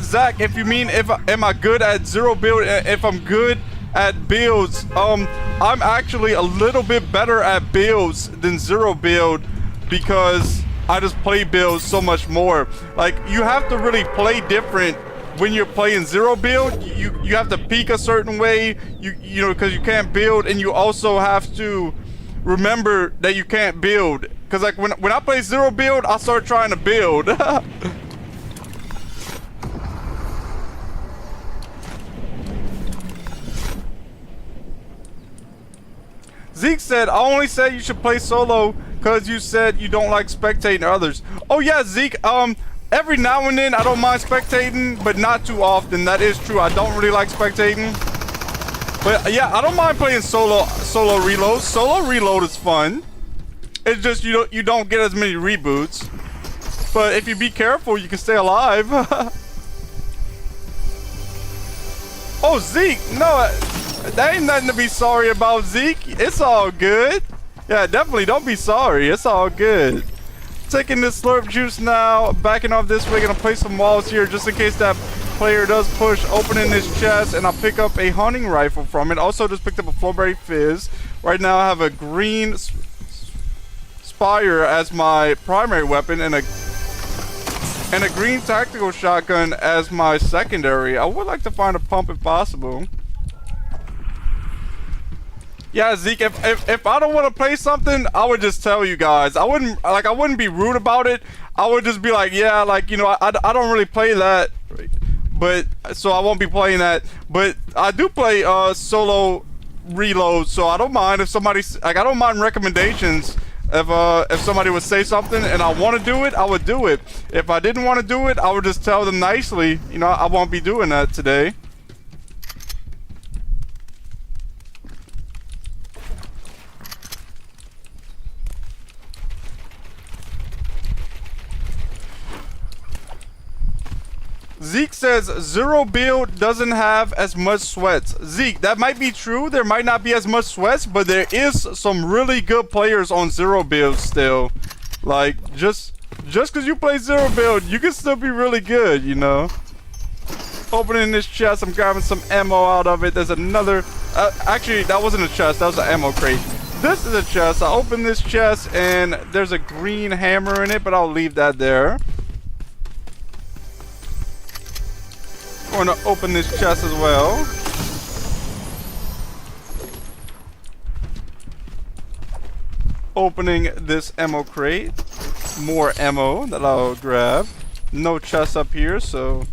Zach, if you mean am I good at zero build? If I'm good at builds, I'm actually a little bit better at builds than zero build, because I just play builds so much more. Like, you have to really play different when you're playing zero build. You have to peek a certain way, you know, because you can't build, and you also have to remember that you can't build. Because like when I play zero build, I start trying to build. Zeke said, I only said you should play solo because you said you don't like spectating others. Oh yeah, Zeke, every now and then I don't mind spectating, but not too often. That is true. I don't really like spectating. But yeah, I don't mind playing solo reload. Solo reload is fun. It's just you don't get as many reboots. But if you be careful, you can stay alive. Oh, Zeke, no, that ain't nothing to be sorry about, Zeke. It's all good. Yeah, definitely don't be sorry. It's all good. Taking this slurp juice now, backing off this way, gonna place some walls here just in case that player does push, opening his chest, and I'll pick up a hunting rifle from it. Also just picked up a flowberry fizz. Right now I have a green spire as my primary weapon and a green tactical shotgun as my secondary. I would like to find a pump if possible. Yeah, Zeke, if I don't want to play something, I would just tell you guys. I wouldn't be rude about it. I would just be like, yeah, like, you know, I don't really play that, but so I won't be playing that. But I do play solo reload, so I don't mind if somebody's like, I don't mind recommendations. If somebody would say something and I want to do it, I would do it. If I didn't want to do it, I would just tell them nicely, you know, I won't be doing that today. Zeke says zero build doesn't have as much sweats. Zeke, that might be true. There might not be as much sweats, but there is some really good players on zero build still. Like, just because you play zero build, you can still be really good, you know. Opening this chest, I'm grabbing some ammo out of it. There's another, actually that wasn't a chest, that was an ammo crate. This is a chest. I open this chest and there's a green hammer in it, but I'll leave that there. I'm going to open this chest as well. Opening this ammo crate. More ammo that I'll grab. No chest up here, so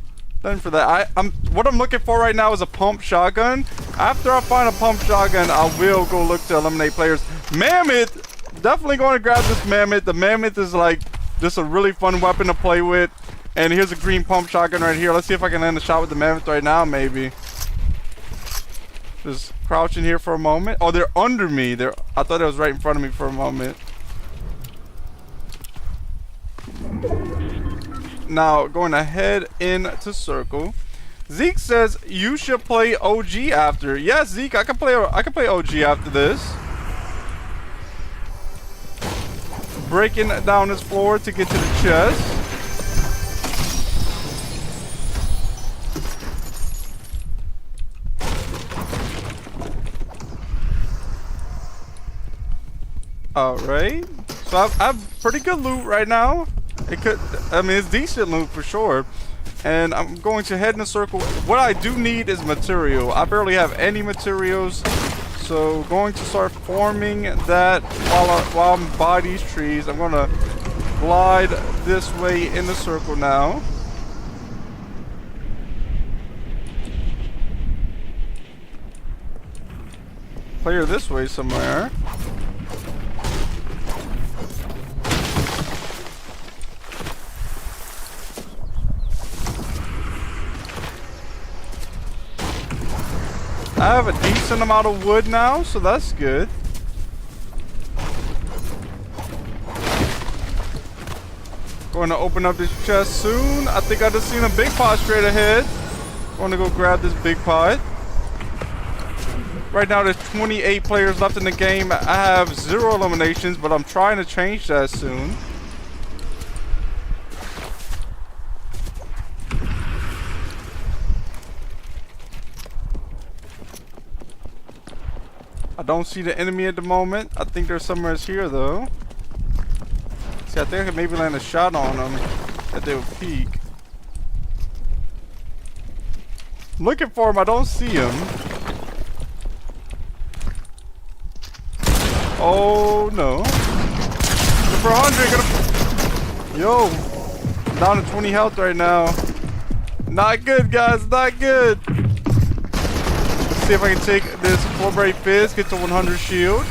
nothing for that. What I'm looking for right now is a pump shotgun. After I find a pump shotgun, I will go look to eliminate players. Mammoth! Definitely going to grab this mammoth. The mammoth is like just a really fun weapon to play with. And here's a green pump shotgun right here. Let's see if I can land a shot with the mammoth right now, maybe. Just crouching here for a moment. Oh, they're under me. I thought it was right in front of me for a moment. Now, going to head into circle. Zeke says you should play OG after. Yes, Zeke, I can play OG after this. Breaking down this floor to get to the chest. Alright, so I have pretty good loot right now. It's decent loot for sure. And I'm going to head in a circle. What I do need is material. I barely have any materials. So going to start forming that while I'm by these trees. I'm going to glide this way in the circle now. Player this way somewhere. I have a decent amount of wood now, so that's good. Going to open up this chest soon. I think I just seen a big pot straight ahead. Going to go grab this big pot. Right now there's 28 players left in the game. I have 0 eliminations, but I'm trying to change that soon. I don't see the enemy at the moment. I think they're somewhere here though. See, I think I could maybe land a shot on them that they would peek. I'm looking for him. I don't see him. Oh no. Number 100. Yo. I'm down to 20 health right now. Not good, guys. Not good. See if I can take this Flowberry Fizz, get to 100 shield.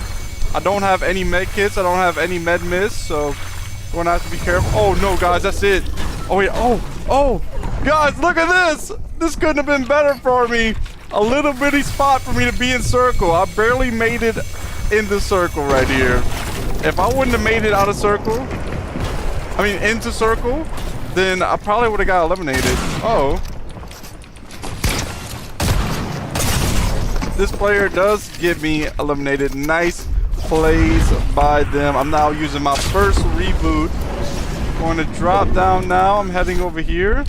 I don't have any med kits, I don't have any med mist, so I'm gonna have to be careful. Oh no, guys, that's it. Oh wait, oh, guys, look at this. This couldn't have been better for me. A little bitty spot for me to be in circle. I barely made it in the circle right here. If I wouldn't have made it out of circle, I mean into circle, then I probably would have got eliminated. Oh. This player does get me eliminated. Nice plays by them. I'm now using my first reboot. Going to drop down now. I'm heading over here.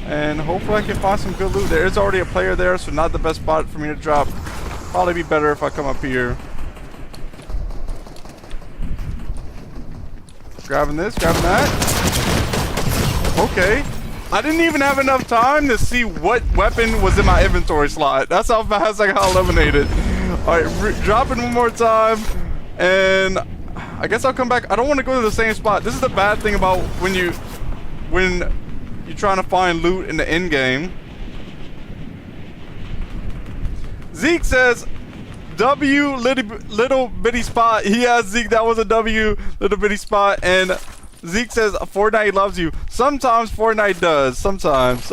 And hopefully I can find some good loot. There is already a player there, so not the best spot for me to drop. Probably be better if I come up here. Grabbing this, grabbing that. Okay. I didn't even have enough time to see what weapon was in my inventory slot. That's how fast I got eliminated. Alright, dropping one more time. And I guess I'll come back. I don't want to go to the same spot. This is the bad thing about when you're trying to find loot in the end game. Zeke says W little bitty spot. Yeah, Zeke, that was a W little bitty spot. And Zeke says Fortnite loves you. Sometimes Fortnite does. Sometimes.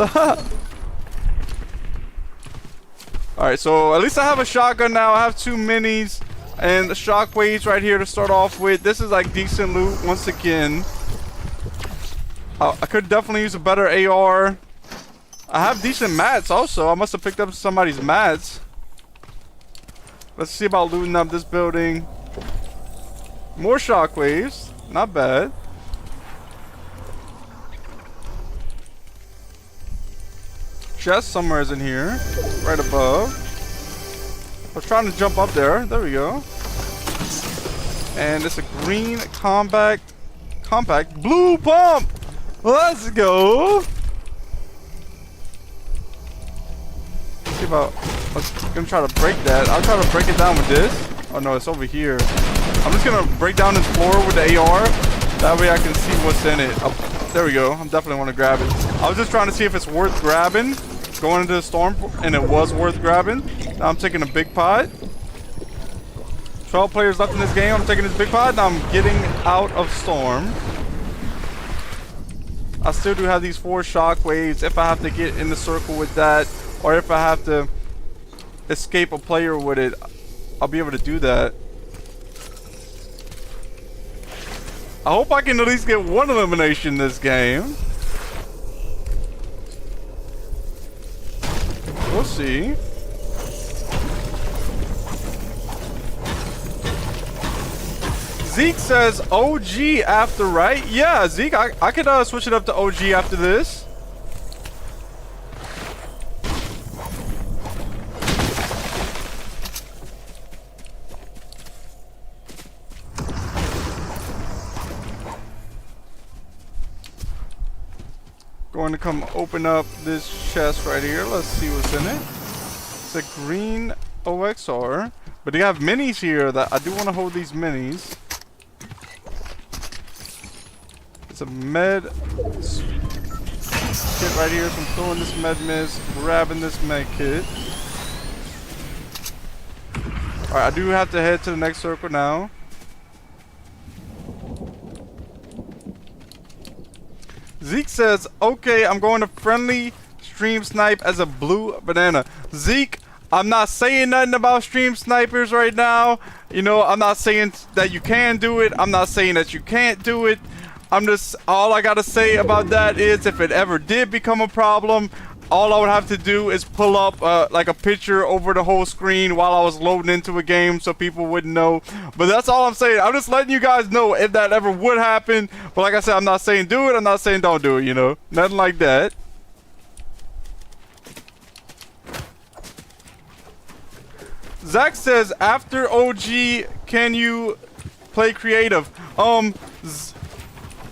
Alright, so at least I have a shotgun now. I have 2 minis and the shockwaves right here to start off with. This is like decent loot once again. I could definitely use a better AR. I have decent mats also. I must have picked up somebody's mats. Let's see about looting up this building. More shockwaves. Not bad. Chest somewhere is in here. Right above. I was trying to jump up there. There we go. And it's a green compact blue pump. Let's go. Let's see about. I'm gonna try to break that. I'll try to break it down with this. Oh no, it's over here. I'm just gonna break down this floor with the AR. That way I can see what's in it. Oh, there we go. I'm definitely want to grab it. I was just trying to see if it's worth grabbing. Going into the storm, and it was worth grabbing. Now I'm taking a big pot. 12 players left in this game. I'm taking this big pot. Now I'm getting out of storm. I still do have these 4 shockwaves. If I have to get in the circle with that, or if I have to escape a player with it, I'll be able to do that. I hope I can at least get 1 elimination this game. We'll see. Zeke says OG after, right? Yeah, Zeke, I could switch it up to OG after this. Going to come open up this chest right here. Let's see what's in it. It's a green OXR. But they have minis here that I do want to hold these minis. It's a med kit right here. So I'm throwing this med mist, grabbing this med kit. Alright, I do have to head to the next circle now. Zeke says, okay, I'm going to friendly stream snipe as a blue banana. Zeke, I'm not saying nothing about stream snipers right now. You know, I'm not saying that you can do it. I'm not saying that you can't do it. I'm just, all I gotta say about that is if it ever did become a problem, all I would have to do is pull up like a picture over the whole screen while I was loading into a game so people wouldn't know. But that's all I'm saying. I'm just letting you guys know if that ever would happen. But like I said, I'm not saying do it. I'm not saying don't do it, you know. Nothing like that. Zach says, after OG, can you play creative?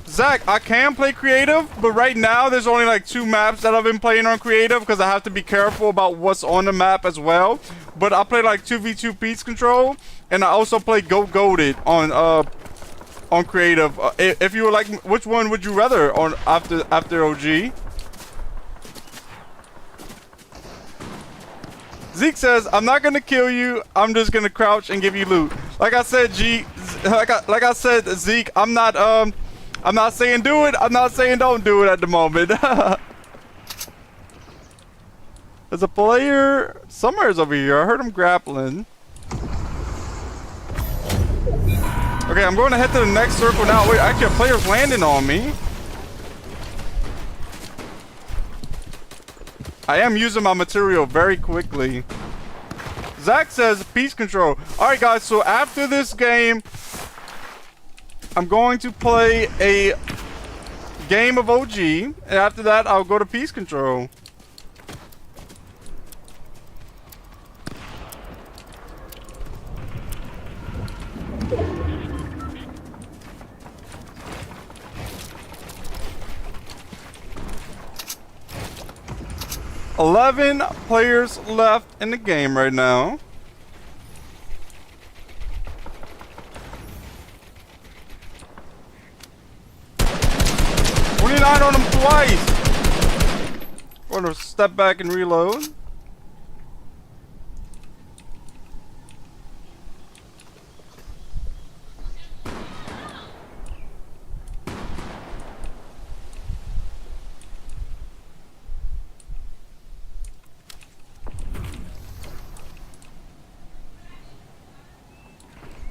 Zach, I can play creative, but right now there's only like 2 maps that I've been playing on creative because I have to be careful about what's on the map as well. But I play like 2v2 Peace Control, and I also play Goated on creative. If you were like, which one would you rather on after OG? Zeke says, I'm not gonna kill you. I'm just gonna crouch and give you loot. Like I said, like I said, Zeke, I'm not saying do it. I'm not saying don't do it at the moment. There's a player somewhere's over here. I heard him grappling. Okay, I'm going to head to the next circle now. Wait, actually, a player's landing on me. I am using my material very quickly. Zach says peace control. Alright guys, so after this game, I'm going to play a game of OG. And after that, I'll go to peace control. $11 players left in the game right now. On him twice. I'm gonna step back and reload.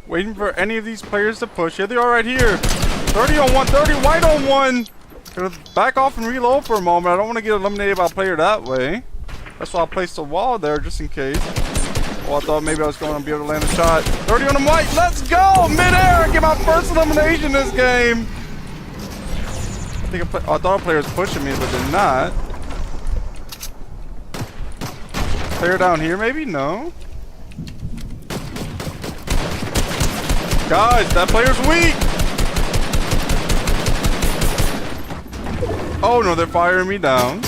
Waiting for any of these players to push. Here they are right here. 30 on 1, 30 white on 1. Gonna back off and reload for a moment. I don't want to get eliminated by a player that way. That's why I placed a wall there just in case. Oh, I thought maybe I was going to be able to land a shot. 30 on the white. Let's go! Mid-air! Get my first elimination this game. I thought a player was pushing me, but they're not. Player down here maybe? No. Guys, that player's weak. Oh no, they're firing me down.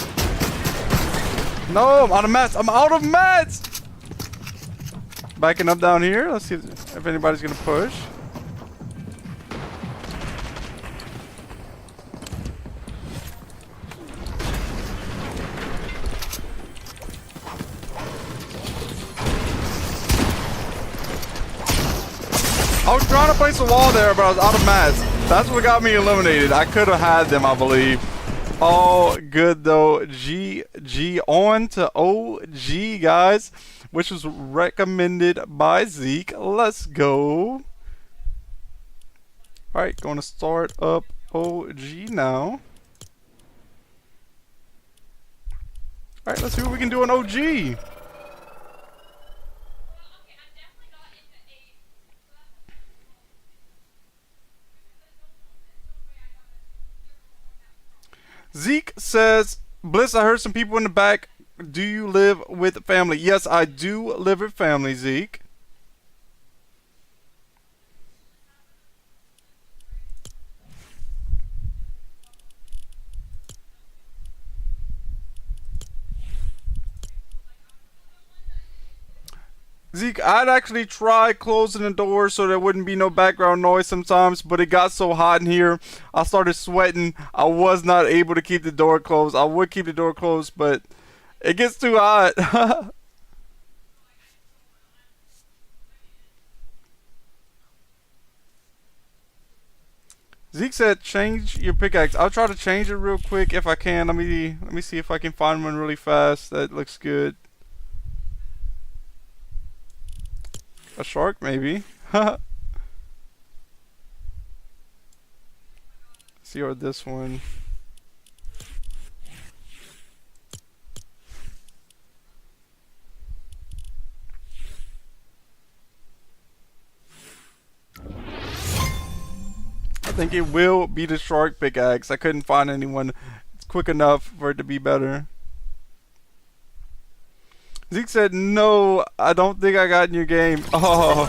No, I'm out of mats. I'm out of mats. Backing up down here. Let's see if anybody's gonna push. I was trying to place a wall there, but I was out of mats. That's what got me eliminated. I could have had them, I believe. All good though. GG on to OG, guys, which was recommended by Zeke. Let's go. Alright, going to start up OG now. Alright, let's see what we can do on OG. Zeke says, Bliss, I heard some people in the back. Do you live with family? Yes, I do live with family, Zeke. Zeke, I'd actually try closing the door so there wouldn't be no background noise sometimes, but it got so hot in here, I started sweating. I was not able to keep the door closed. I would keep the door closed, but it gets too hot. Zeke said, change your pickaxe. I'll try to change it real quick if I can. Let me see if I can find one really fast. That looks good. A shark, maybe. See or this one. I think it will be the shark pickaxe. I couldn't find anyone quick enough for it to be better. Zeke said, no, I don't think I got in your game. Oh.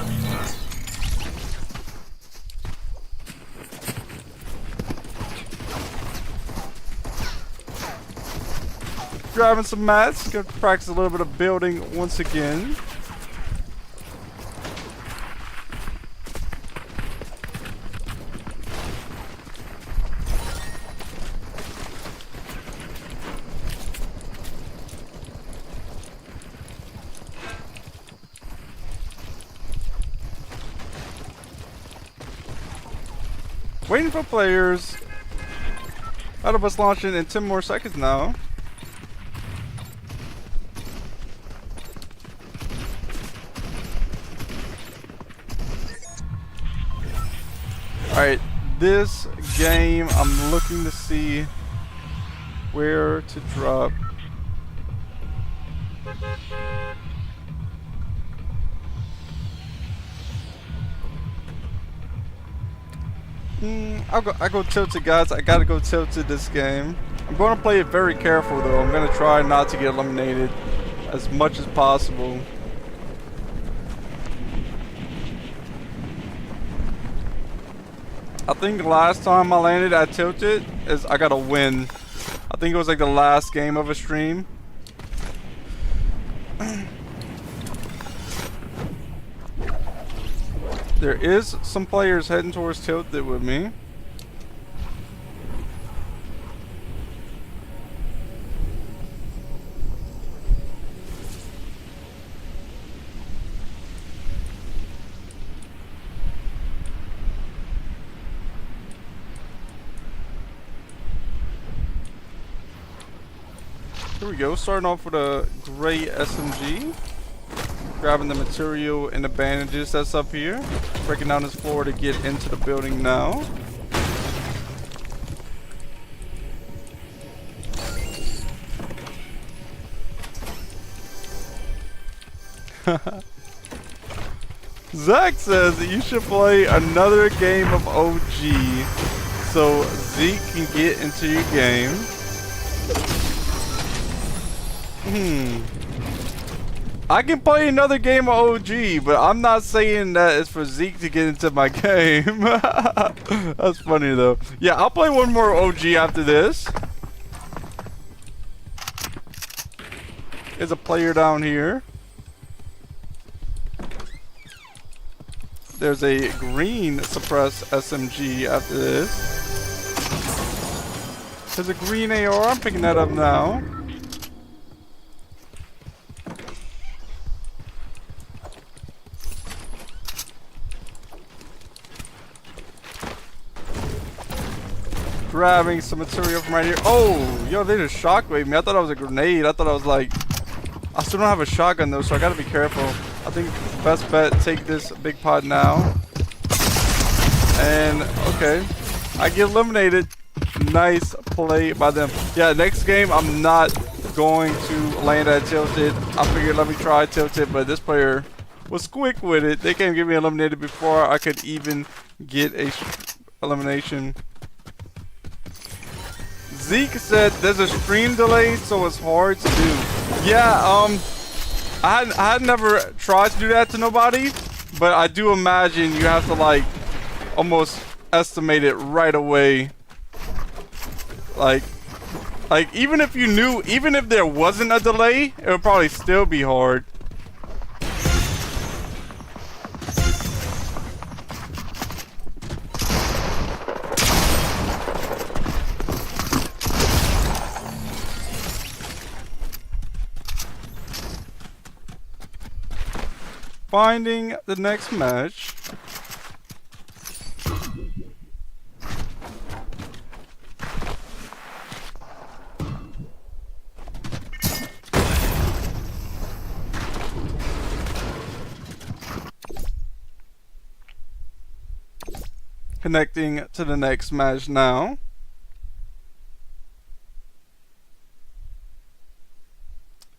Grabbing some mats. Gonna practice a little bit of building once again. Waiting for players. Out of us launching in 10 more seconds now. Alright, this game, I'm looking to see where to drop. I go tilted, guys. I gotta go tilted this game. I'm gonna play it very careful though. I'm gonna try not to get eliminated as much as possible. I think last time I landed at tilted is I got a win. I think it was like the last game of a stream. There is some players heading towards tilted with me. Here we go, starting off with a gray SMG. Grabbing the material and the bandages that's up here. Breaking down this floor to get into the building now. Zach says that you should play another game of OG so Zeke can get into your game. I can play another game of OG, but I'm not saying that it's for Zeke to get into my game. That's funny though. Yeah, I'll play one more OG after this. There's a player down here. There's a green suppressed SMG after this. There's a green AR. I'm picking that up now. Grabbing some material from right here. Oh, yo, they just shockwaved me. I thought I was a grenade. I thought I was like... I still don't have a shotgun though, so I gotta be careful. I think best bet, take this big pot now. And, okay. I get eliminated. Nice play by them. Yeah, next game, I'm not going to land at tilted. I figured let me try tilted, but this player was quick with it. They can't get me eliminated before I could even get a elimination. Zeke said there's a stream delay, so it's hard to do. Yeah, I had never tried to do that to nobody, but I do imagine you have to like almost estimate it right away. Like even if you knew, even if there wasn't a delay, it would probably still be hard. Finding the next match. Connecting to the next match now.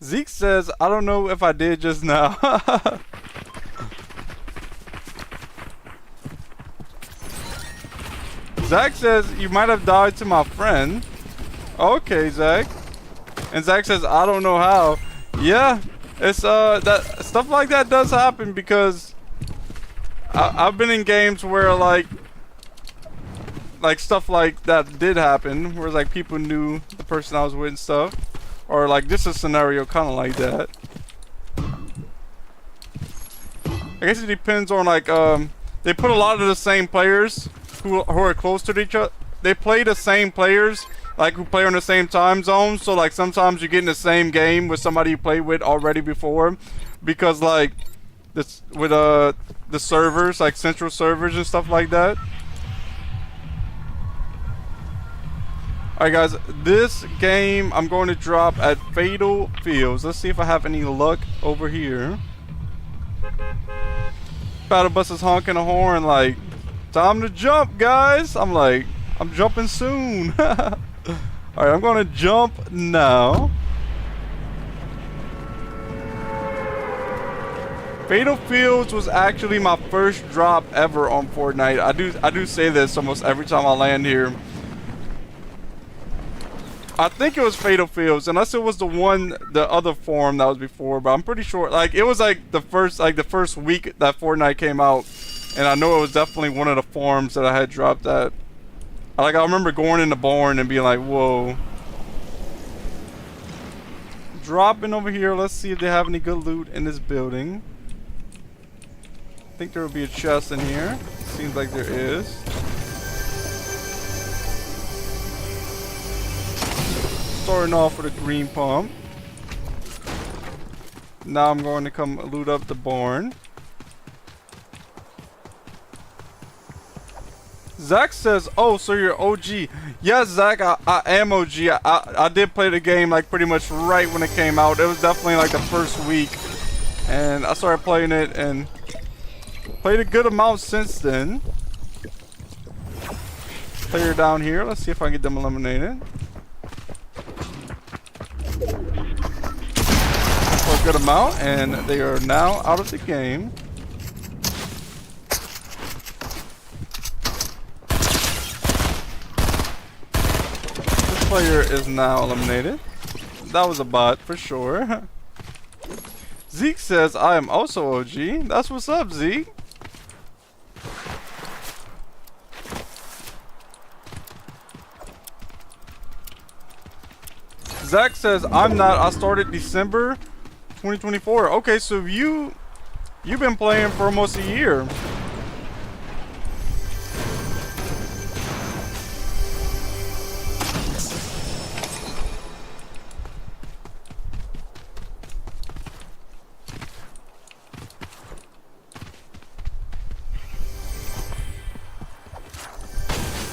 Zeke says, I don't know if I did just now. Zach says, you might have died to my friend. Okay, Zach. And Zach says, I don't know how. Yeah, it's that stuff like that does happen because I've been in games where like stuff like that did happen, where like people knew the person I was with and stuff, or like this is a scenario kind of like that. I guess it depends on like they put a lot of the same players who are close to each other. They play the same players like who play on the same time zone, so like sometimes you get in the same game with somebody you played with already before, because like this with the servers, like central servers and stuff like that. Alright guys, this game I'm going to drop at Fatal Fields. Let's see if I have any luck over here. Battle Bus is honking a horn like Time to jump, guys. I'm like, I'm jumping soon. Alright, I'm gonna jump now. Fatal Fields was actually my first drop ever on Fortnite. I do say this almost every time I land here. I think it was Fatal Fields, unless it was the other form that was before, but I'm pretty sure, like, it was like the first week that Fortnite came out, and I know it was definitely one of the forms that I had dropped at. Like, I remember going into Born and being like, whoa. Dropping over here, let's see if they have any good loot in this building. I think there will be a chest in here. Seems like there is. Starting off with a green pump. Now I'm going to come loot up the barn. Zach says, oh, so you're OG. Yes, Zach, I am OG. I did play the game like pretty much right when it came out. It was definitely like the first week. And I started playing it and played a good amount since then. Player down here. Let's see if I can get them eliminated. For a good amount, and they are now out of the game. This player is now eliminated. That was a bot for sure. Zeke says, I am also OG. That's what's up, Zeke. Zach says, I'm not. I started December 2024. Okay, so you've been playing for almost a year.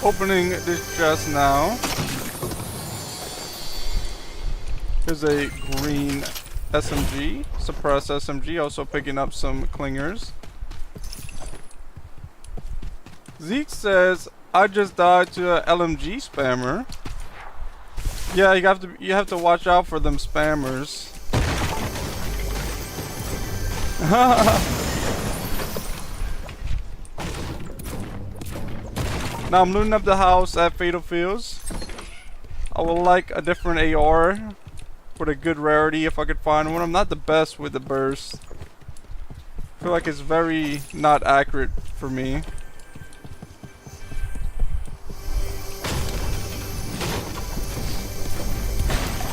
Opening this chest now. Here's a green SMG, suppressed SMG, also picking up some clingers. Zeke says, I just died to a LMG spammer. Yeah, you have to watch out for them spammers. Now I'm looting up the house at Fatal Fields. I would like a different AR. With a good rarity if I could find one. I'm not the best with the burst. I feel like it's very not accurate for me.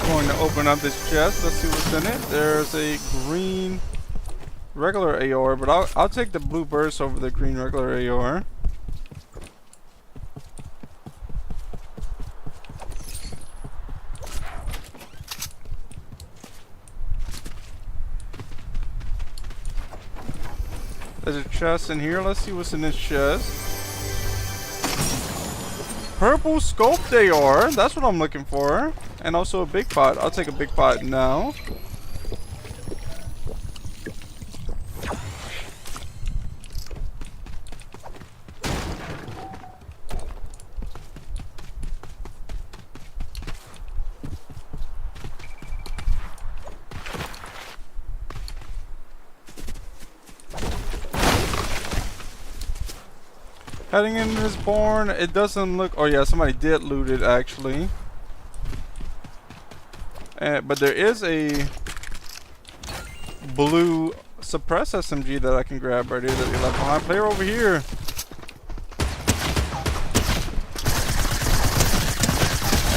Going to open up this chest. Let's see what's in it. There's a green regular AR, but I'll take the blue burst over the green regular AR. There's a chest in here. Let's see what's in this chest. Purple scoped AR. That's what I'm looking for. And also a big pot. I'll take a big pot now. Heading into this barn, it doesn't look. Oh yeah, somebody did loot it actually. But there is a blue suppressed SMG that I can grab right here that we left behind. Player over here.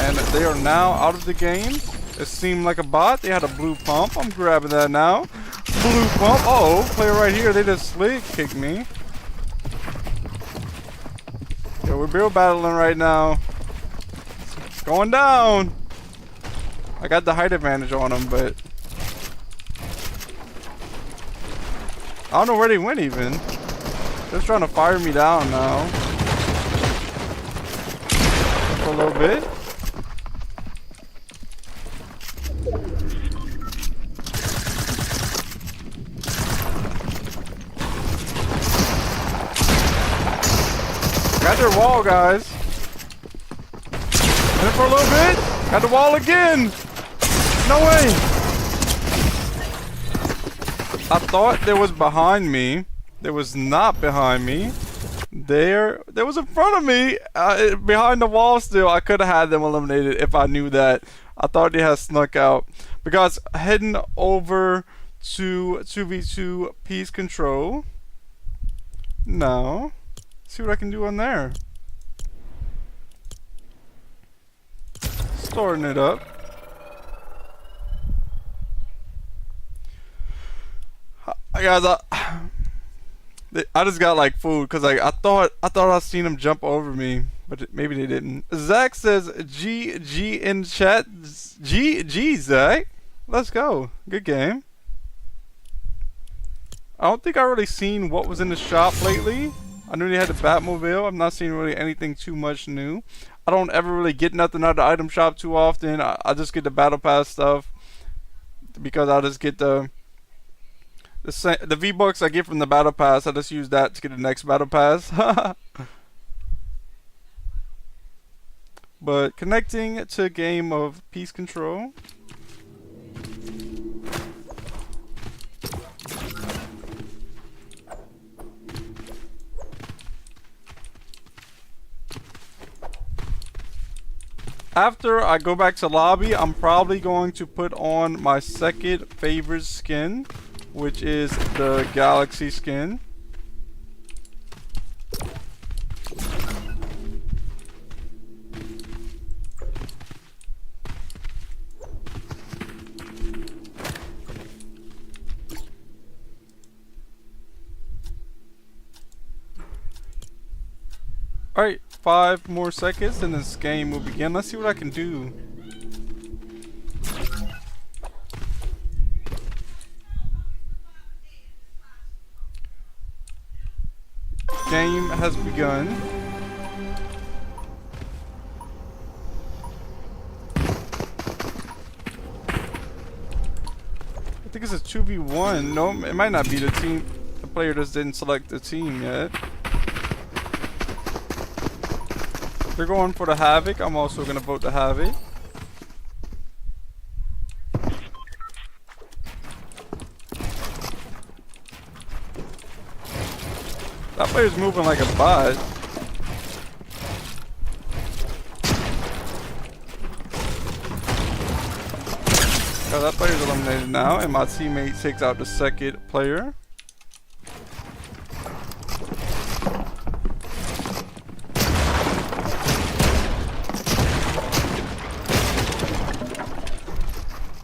And they are now out of the game. It seemed like a bot. They had a blue pump. I'm grabbing that now. Blue pump. Uh oh, player right here. They just slig kicked me. Yo, we're barrel battling right now. It's going down. I got the height advantage on them, but I don't know where they went even. They're trying to fire me down now. For a little bit. their wall, guys. In it for a little bit. Got the wall again. No way. I thought there was behind me. There was not behind me. There was in front of me. Behind the wall still. I could have had them eliminated if I knew that. I thought they had snuck out. Because heading over to 2v2 peace control. Now, see what I can do on there. Starting it up. Guys, I just got like food because like I thought I seen them jump over me, but maybe they didn't. Zach says GG in chat. GG Zach, let's go. Good game. I don't think I really seen what was in the shop lately. I knew they had the Batmobile. I'm not seeing really anything too much new. I don't ever really get nothing out of the item shop too often. I just get the battle pass stuff because I just get the V-Bucks I get from the battle pass. I just use that to get the next battle pass. But connecting to a game of peace control. After I go back to lobby, I'm probably going to put on my second favorite skin, which is the Galaxy skin. Alright, 5 more seconds and this game will begin. Let's see what I can do. Game has begun. I think it's a 2v1. No, it might not be the team. The player just didn't select the team yet. They're going for the Havoc. I'm also going to vote the Havoc. That player's moving like a bot. So that player's eliminated now, and my teammate takes out the second player.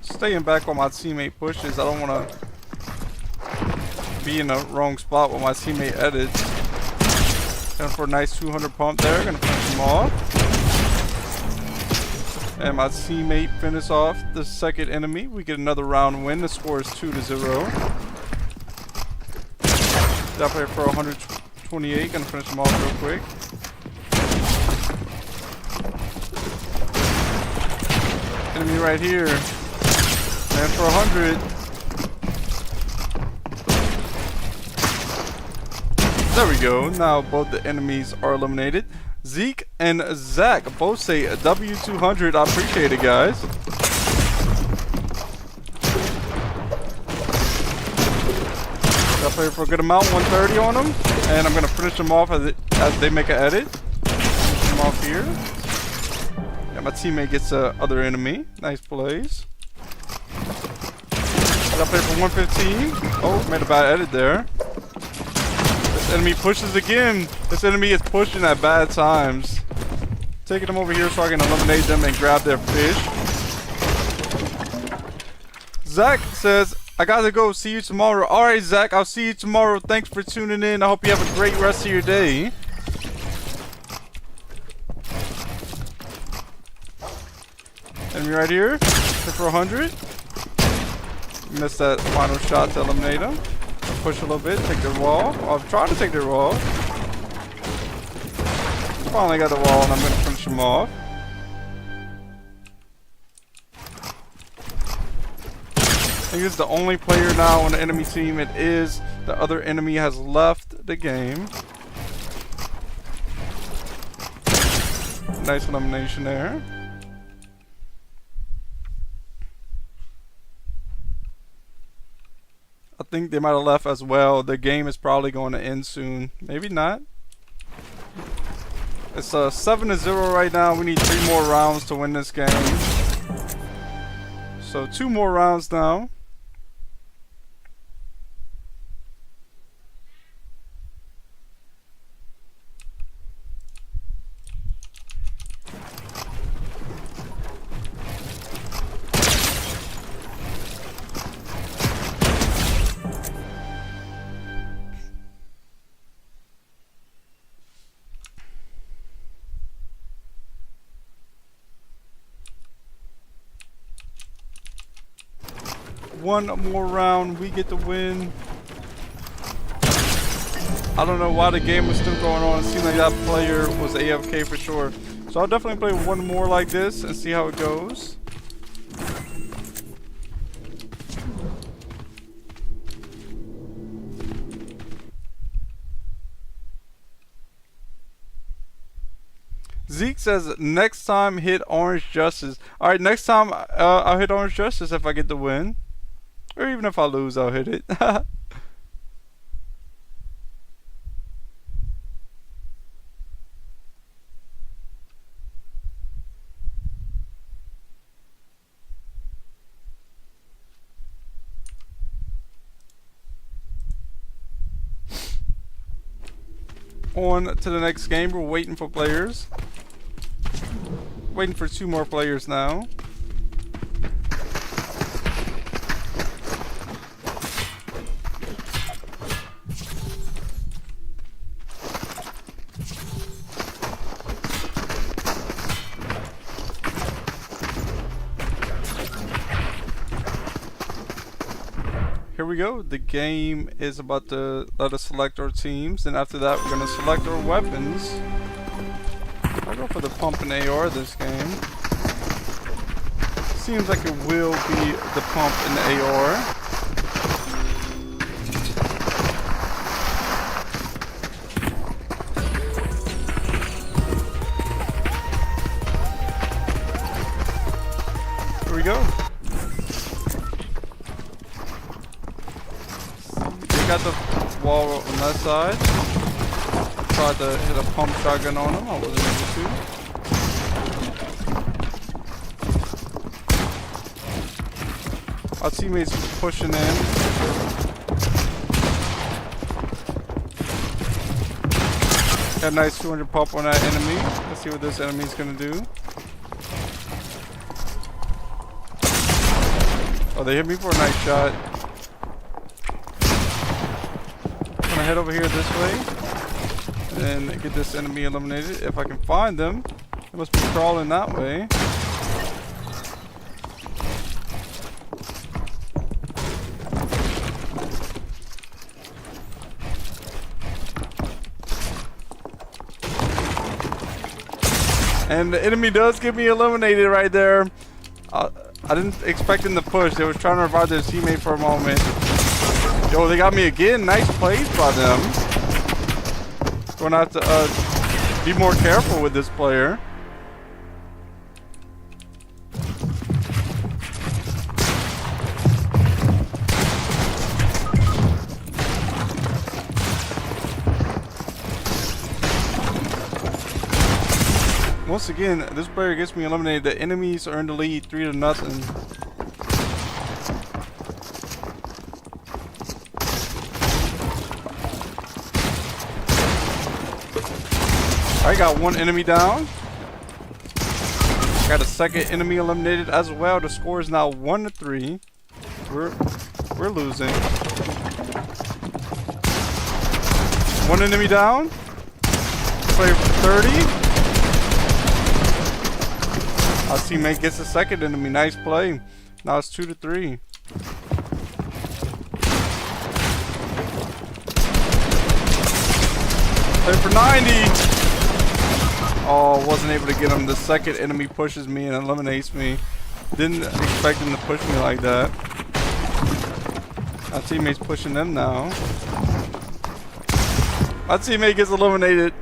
Staying back while my teammate pushes. I don't want to be in the wrong spot while my teammate edits. Going for a nice 200 pump there. Gonna finish him off. And my teammate finishes off the second enemy. We get another round win. The score is 2-0. That player for 128. Gonna finish him off real quick. Enemy right here. And for 100. There we go. Now both the enemies are eliminated. Zeke and Zach both say W200. I appreciate it, guys. Got player for a good amount, 130 on them. And I'm going to finish them off as they make an edit. Finish them off here. Yeah, my teammate gets the other enemy. Nice plays. Got player for 115. Oh, made a bad edit there. This enemy pushes again. This enemy is pushing at bad times. Taking them over here so I can eliminate them and grab their fish. Zach says, I gotta go. See you tomorrow. Alright, Zach, I'll see you tomorrow. Thanks for tuning in. I hope you have a great rest of your day. Enemy right here. Hit for 100. Missed that final shot to eliminate him. Push a little bit, take their wall. Oh, I'm trying to take their wall. Finally got the wall and I'm going to finish him off. I think it's the only player now on the enemy team. It is. The other enemy has left the game. Nice elimination there. I think they might have left as well. The game is probably going to end soon. Maybe not. It's 7-0 right now. We need 3 more rounds to win this game. So 2 more rounds now. One more round, we get the win. I don't know why the game was still going on. It seemed like that player was AFK for sure. So I'll definitely play one more like this and see how it goes. Zeke says, next time hit Orange Justice. Alright, next time I'll hit Orange Justice if I get the win. Or even if I lose, I'll hit it. On to the next game. We're waiting for players. Waiting for 2 more players now. Here we go. The game is about to let us select our teams, and after that we're going to select our weapons. I'll go for the pump and AR this game. Seems like it will be the pump and the AR. Here we go. Got the wall on that side. Tried to hit a pump shotgun on him. I wasn't able to. Our teammates pushing in. Got a nice 200 pop on that enemy. Let's see what this enemy is gonna do. Oh, they hit me for a nice shot. Head over here this way and get this enemy eliminated if I can find them. They must be crawling that way. And the enemy does get me eliminated right there. I didn't expect them to push. They were trying to revive their teammate for a moment. Yo, they got me again. Nice plays by them. Gonna have to be more careful with this player. Once again, this player gets me eliminated. The enemies are in the lead 3-0. I got 1 enemy down. Got a second enemy eliminated as well. The score is now 1-3. We're losing. 1 enemy down. Play for 30. Our teammate gets a second enemy. Nice play. Now it's 2-3. Play for 90. Oh, wasn't able to get him. The second enemy pushes me and eliminates me. Didn't expect him to push me like that. My teammate's pushing them now. My teammate gets eliminated.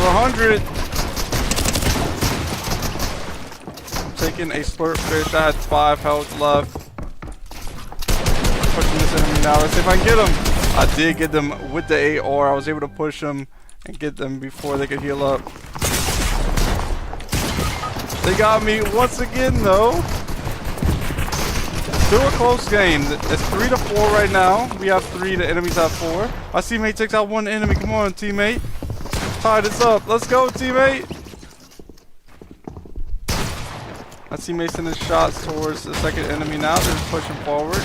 for 100. I'm taking a slurp fish. I had 5 health left. Pushing this enemy now. Let's see if I can get him. I did get them with the AR. I was able to push them and get them before they could heal up. They got me once again, though. Still a close game. It's 3-4 right now. We have 3. The enemies have 4. My teammate takes out 1 enemy. Come on, teammate. Tie this up. Let's go, teammate. My teammate's sending shots towards the second enemy now. They're just pushing forward.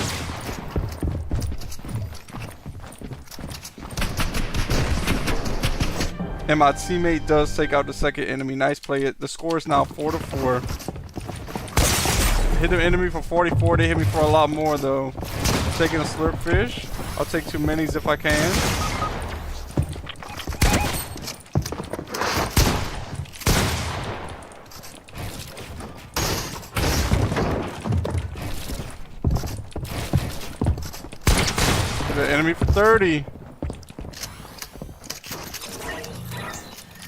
And my teammate does take out the second enemy. Nice play. The score is now 4-4. Hit an enemy for 44. They hit me for a lot more, though. I'm taking a slurp fish. I'll take 2 minis if I can. Hit an enemy for 30.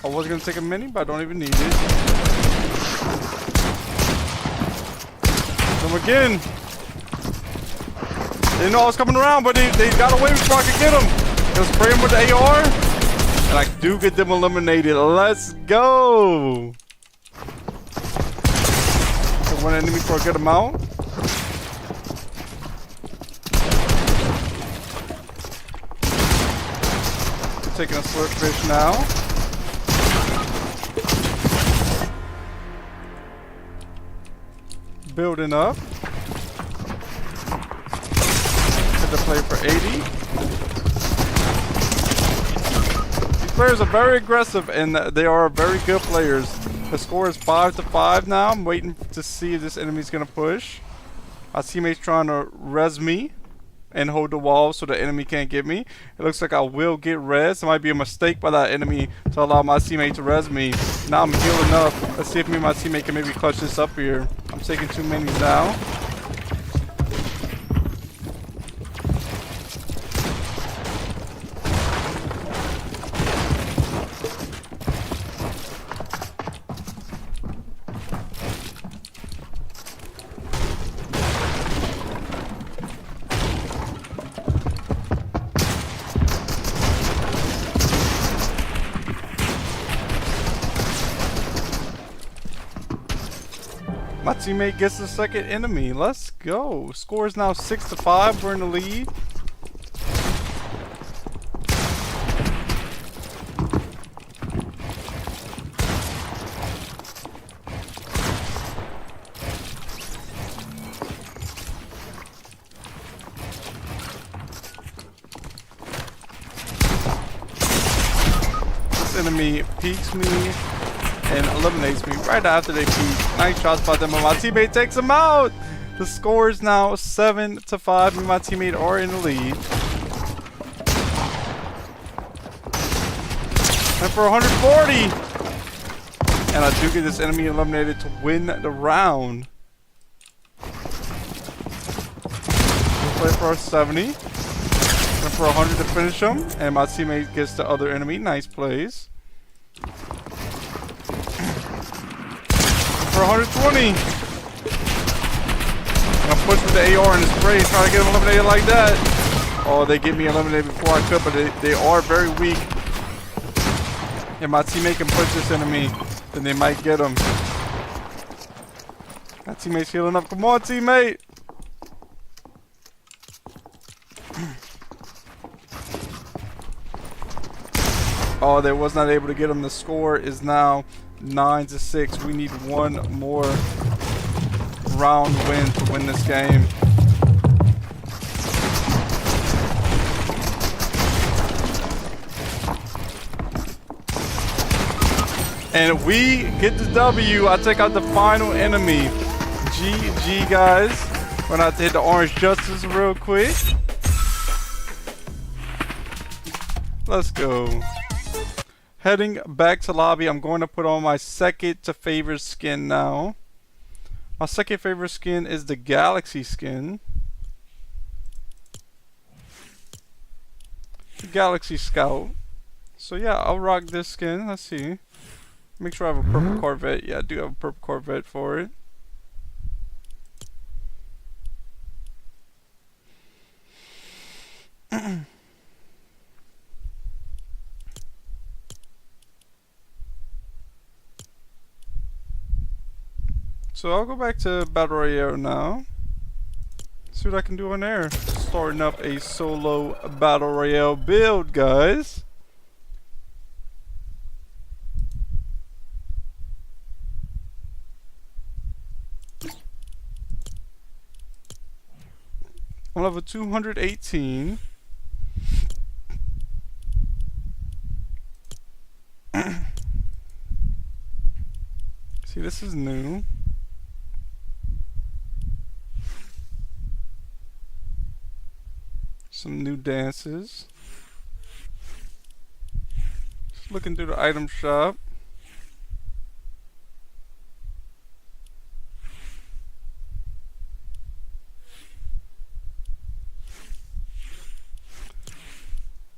I was gonna take a mini, but I don't even need it. Them again. They didn't know I was coming around, but they got away before I could get them. Gonna spray them with the AR, and I do get them eliminated. Let's go. So 1 enemy for a good amount. Taking a slurp fish now. Building up. Hit the play for 80. These players are very aggressive and they are very good players. The score is 5-5 now. I'm waiting to see if this enemy's gonna push. My teammate's trying to res me and hold the wall so the enemy can't get me. It looks like I will get res. It might be a mistake by that enemy to allow my teammate to res me. Now I'm healing up. Let's see if me and my teammate can maybe clutch this up here. I'm taking 2 minis now. My teammate gets the second enemy. Let's go. Score is now 6-5. We're in the lead. This enemy peeks me and eliminates me right after they peek. Nice shots by them, but my teammate takes him out. The score is now 7-5. Me and my teammate are in the lead. And for 140. And I do get this enemy eliminated to win the round. We'll play for 70. And for 100 to finish him. And my teammate gets the other enemy. Nice plays. For 120. I'm gonna push with the AR and the spray and try to get them eliminated like that. Oh, they get me eliminated before I could, but they are very weak. If my teammate can push this enemy, then they might get him. My teammate's healing up. Come on, teammate. Oh, they was not able to get him. The score is now 9-6. We need 1 more round win to win this game. And we get the W. I take out the final enemy. GG, guys. We're gonna have to hit the orange justice real quick. Let's go. Heading back to lobby, I'm going to put on my second favorite skin now. My second favorite skin is the Galaxy skin. The Galaxy Scout. So yeah, I'll rock this skin. Let's see. Make sure I have a purple Corvette. Yeah, I do have a purple Corvette for it. So I'll go back to Battle Royale now. See what I can do on there. Starting up a solo Battle Royale build, guys. I'm level 218. See, this is new. Some new dances. Just looking through the item shop.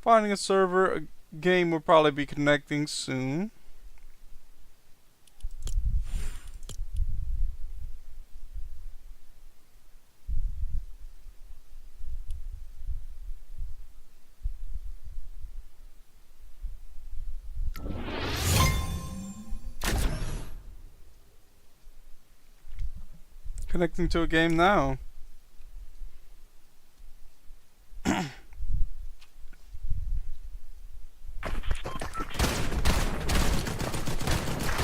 Finding a server, a game will probably be connecting soon. Connecting to a game now.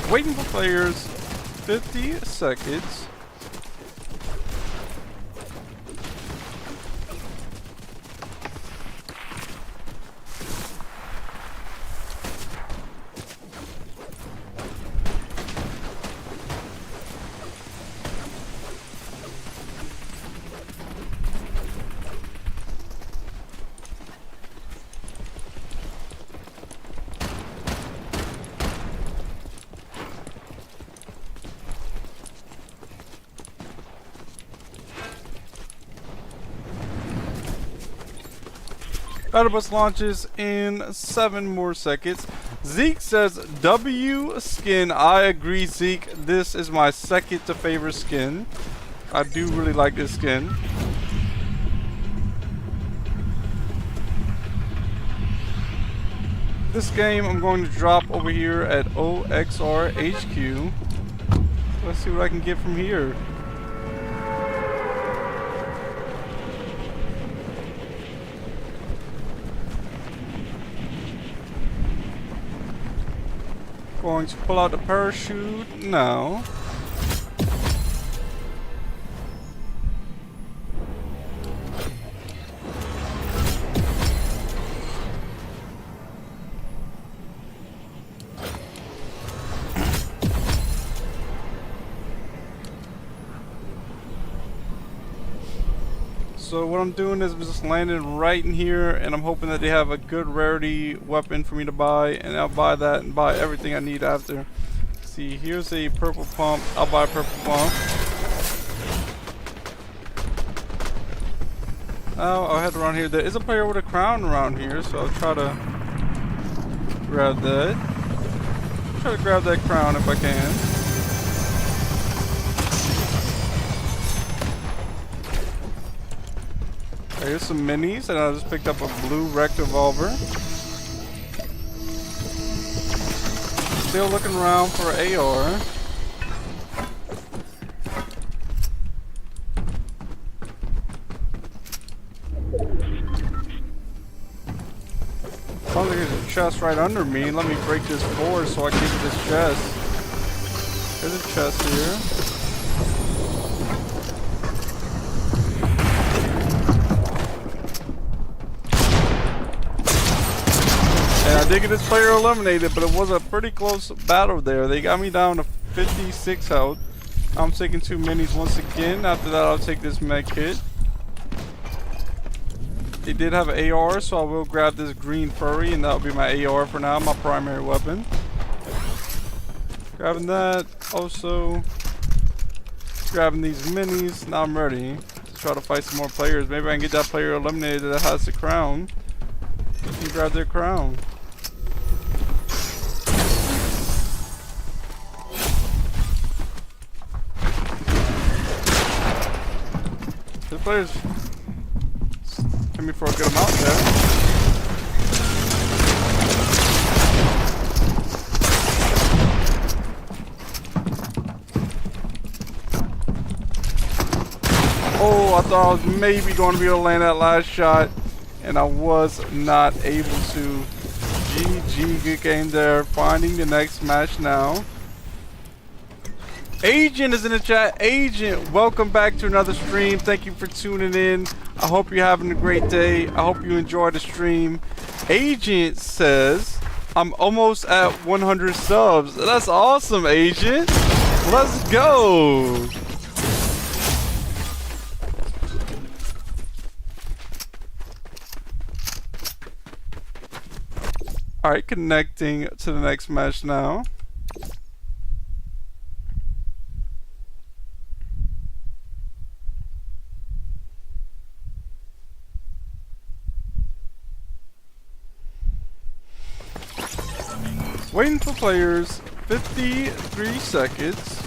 Waiting for players 50 seconds. Battle Bus launches in 7 more seconds. Zeke says W skin. I agree, Zeke. This is my second to favorite skin. I do really like this skin. This game I'm going to drop over here at OXR HQ. Let's see what I can get from here. Going to pull out the parachute now. So what I'm doing is I'm just landing right in here, and I'm hoping that they have a good rarity weapon for me to buy, and I'll buy that and buy everything I need after. See, here's a purple pump. I'll buy a purple pump. Now I'll head around here. There is a player with a crown around here, so I'll try to grab that. Try to grab that crown if I can. Here's some minis, and I just picked up a blue rec revolver. Still looking around for AR. Sounds like there's a chest right under me. Let me break this board so I can get this chest. There's a chest here. I did get this player eliminated, but it was a pretty close battle there. They got me down to 56 health. I'm taking 2 minis once again. After that, I'll take this med kit. They did have an AR, so I will grab this green furry, and that'll be my AR for now, my primary weapon. Grabbing that. Also, grabbing these minis. Now I'm ready to try to fight some more players. Maybe I can get that player eliminated that has the crown. You can grab their crown. This player's hit me for a good amount there. Oh, I thought I was maybe going to be able to land that last shot, and I was not able to. GG, good game there. Finding the next match now. Agent is in the chat. Agent, welcome back to another stream. Thank you for tuning in. I hope you're having a great day. I hope you enjoy the stream. Agent says, I'm almost at 100 subs. That's awesome, Agent. Let's go. Alright, connecting to the next match now. Waiting for players, 53 seconds.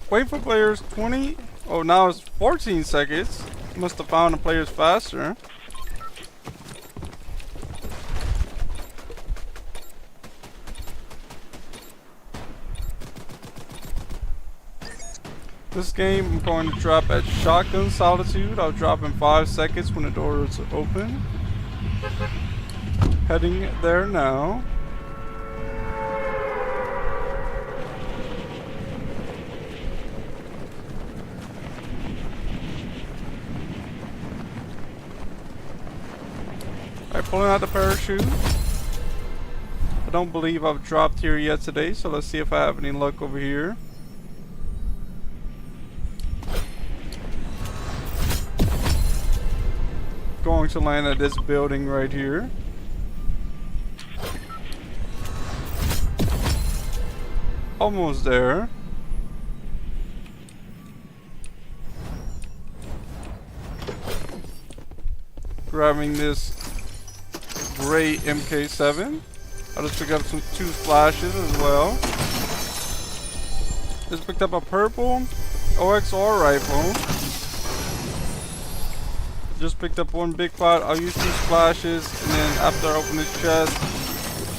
Wait for players 20. Oh, now it's 14 seconds. Must have found the players faster. This game I'm going to drop at Shotgun Solitude. I'll drop in 5 seconds when the door is open. Heading there now. Alright, pulling out the parachute. I don't believe I've dropped here yet today, so let's see if I have any luck over here. Going to land at this building right here. Almost there. Grabbing this gray MK7. I just picked up two flashes as well. Just picked up a purple OXR rifle. Just picked up one big pot. I'll use these flashes, and then after I open this chest,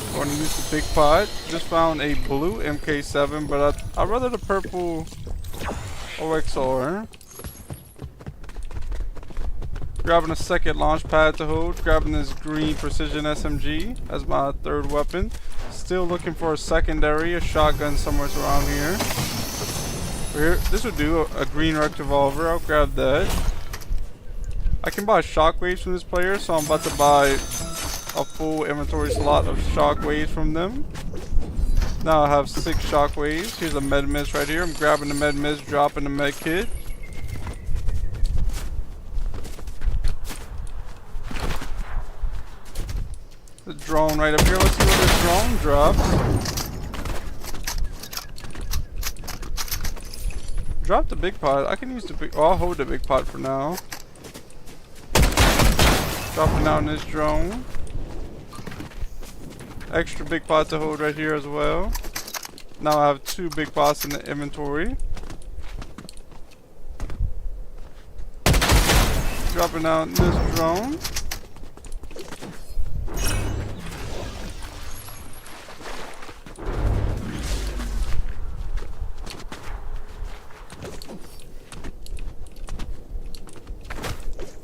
I'm going to use the big pot. Just found a blue MK7, but I'd rather the purple OXR. Grabbing a second launch pad to hold. Grabbing this green precision SMG as my third weapon. Still looking for a secondary, a shotgun somewhere around here. This would do, a green rec revolver. I'll grab that. I can buy shockwaves from this player, so I'm about to buy a full inventory slot of shockwaves from them. Now I have 6 shockwaves. Here's a med mist right here. I'm grabbing the med mist, dropping the med kit. The drone right up here. Let's see what this drone drops. Drop the big pot. I can use the big. Oh, I'll hold the big pot for now. Dropping down this drone. Extra big pot to hold right here as well. Now I have 2 big pots in the inventory. Dropping down this drone.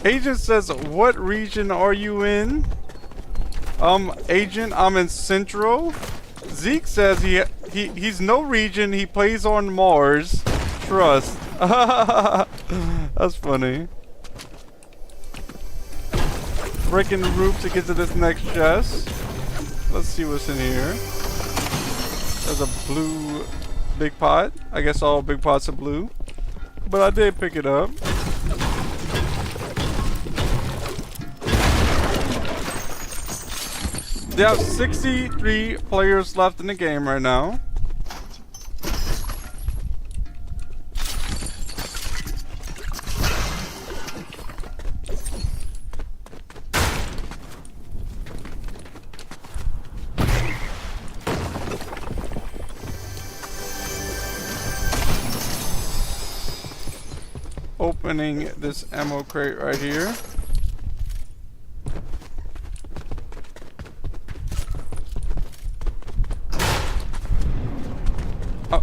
Agent says, what region are you in? Agent, I'm in Central. Zeke says he's no region, he plays on Mars. Trust. That's funny. Breaking the roof to get to this next chest. Let's see what's in here. There's a blue big pot. I guess all big pots are blue. But I did pick it up. They have 63 players left in the game right now. Opening this ammo crate right here.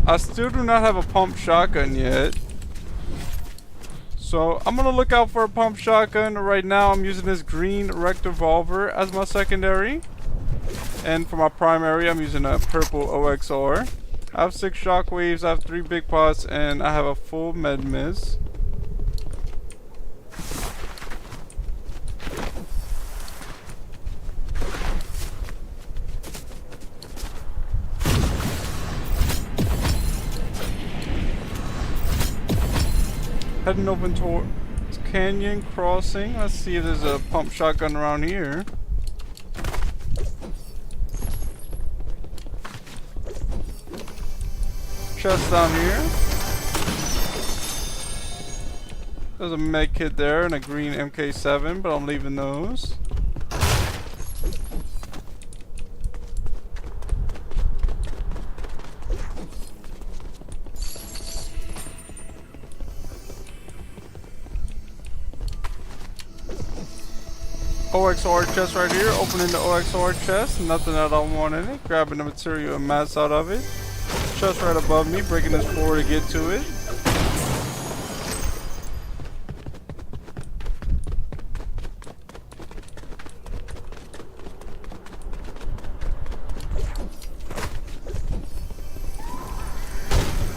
I still do not have a pump shotgun yet. So I'm gonna look out for a pump shotgun. Right now I'm using this green rect revolver as my secondary. And for my primary I'm using a purple OXR. I have 6 shockwaves, I have 3 big pots, and I have a full med miss. Heading open towards Canyon Crossing. Let's see if there's a pump shotgun around here. Chest down here. There's a med kit there and a green MK7, but I'm leaving those. OXR chest right here. Opening the OXR chest. Nothing that I want in it. Grabbing the material and mats out of it. Chest right above me. Breaking this floor to get to it.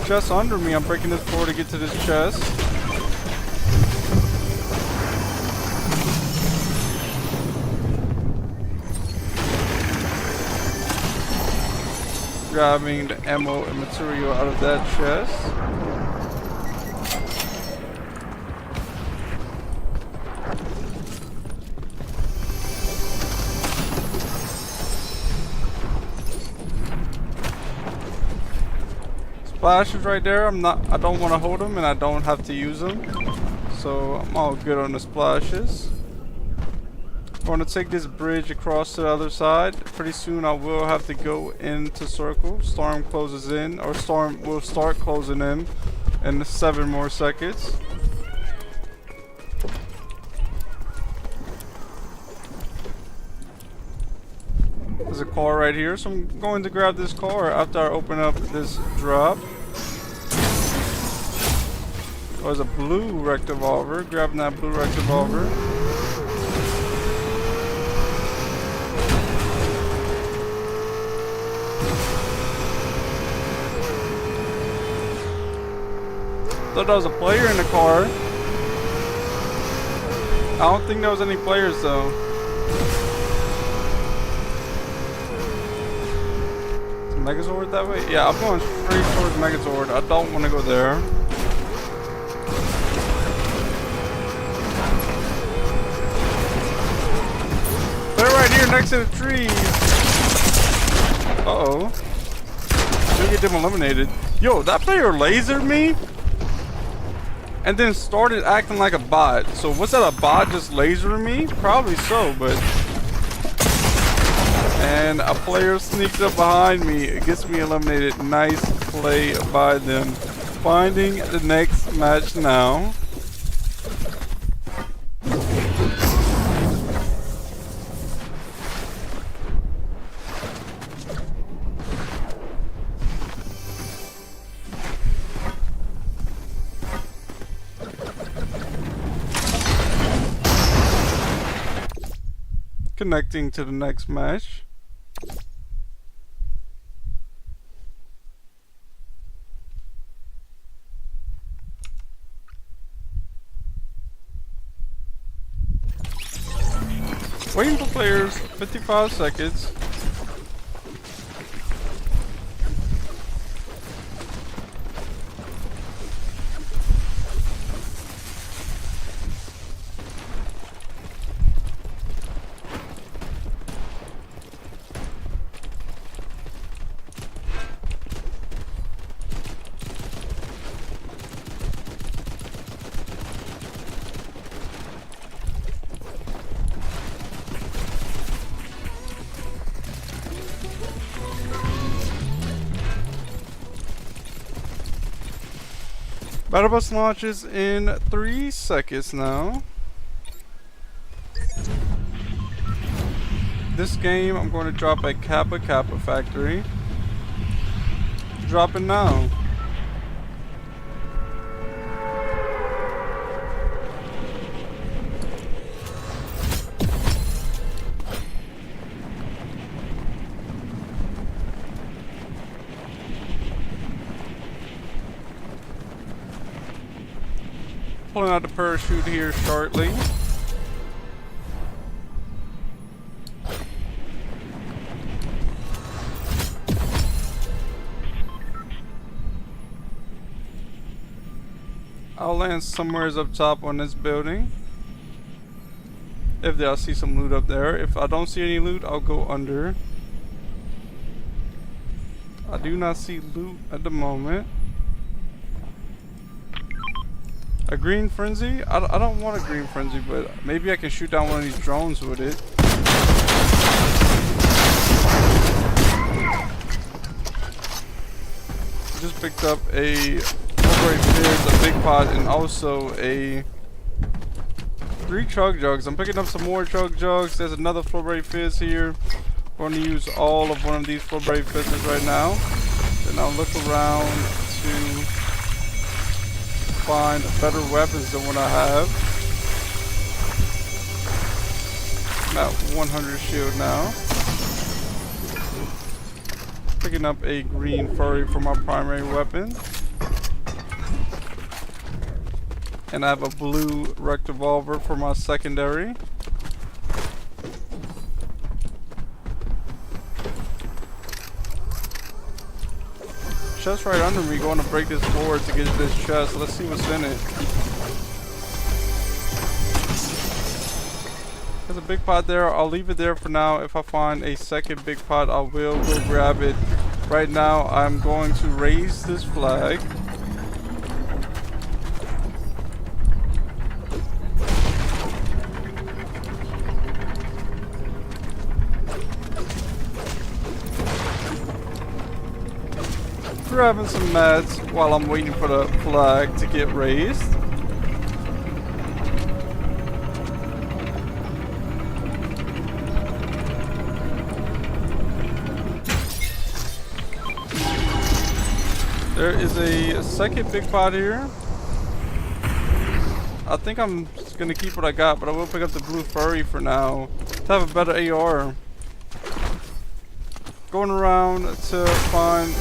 Chest under me. I'm breaking this floor to get to this chest. Grabbing the ammo and material out of that chest. Splashes right there. I don't want to hold them and I don't have to use them. So I'm all good on the splashes. I'm going to take this bridge across to the other side. Pretty soon I will have to go into circle. Storm closes in, or storm will start closing in 7 more seconds. There's a car right here, so I'm going to grab this car after I open up this drop. There's a blue rect revolver. Grabbing that blue rect revolver. Thought there was a player in the car. I don't think there was any players though. Is Megazord that way? Yeah, I'm going straight towards Megazord. I don't want to go there. They're right here next to the trees. Uh-oh. Should get them eliminated. Yo, that player lasered me? And then started acting like a bot. So was that a bot just lasering me? Probably so, but... And a player sneaks up behind me. It gets me eliminated. Nice play by them. Finding the next match now. Connecting to the next match. Waiting for players, 55 seconds. Battle bus launches in 3 seconds now. This game, I'm going to drop a Kappa Kappa factory. Drop it now. Pulling out the parachute here shortly. I'll land somewhere up top on this building. If I see some loot up there. If I don't see any loot, I'll go under. I do not see loot at the moment. A green frenzy? I don't want a green frenzy, but maybe I can shoot down one of these drones with it. Just picked up a fizz, a big pot, and also a 3 chug jugs. I'm picking up some more chug jugs. There's another Flowberry Fizz here. I'm going to use all of one of these Flowberry Fizzes right now. Then I'll look around to find better weapons than what I have. I'm at 100 shield now. Picking up a green furry for my primary weapon. And I have a blue rect revolver for my secondary. Chest right under me, going to break this board to get this chest. Let's see what's in it. There's a big pot there. I'll leave it there for now. If I find a second big pot, I will go grab it. Right now, I'm going to raise this flag. Grabbing some meds while I'm waiting for the flag to get raised. There is a second big pot here. I think I'm just gonna keep what I got, but I will pick up the blue furry for now to have a better AR. Going around to find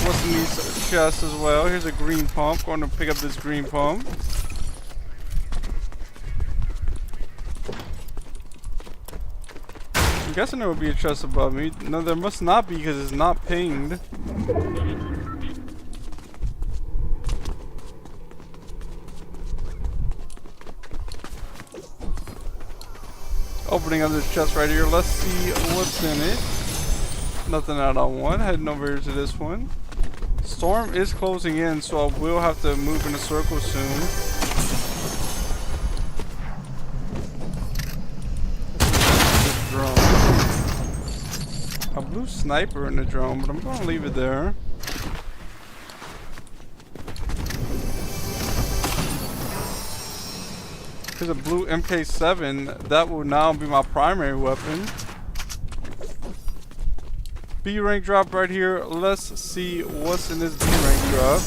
what's in these chests as well. Here's a green pump. Going to pick up this green pump. I'm guessing there will be a chest above me. No, there must not be because it's not pinged. Opening up this chest right here. Let's see what's in it. Nothing that I want. Heading over here to this one. Storm is closing in, so I will have to move in a circle soon. This drone. A blue sniper in the drone, but I'm going to leave it there. There's a blue MK7. That will now be my primary weapon. B rank drop right here. Let's see what's in this B rank drop.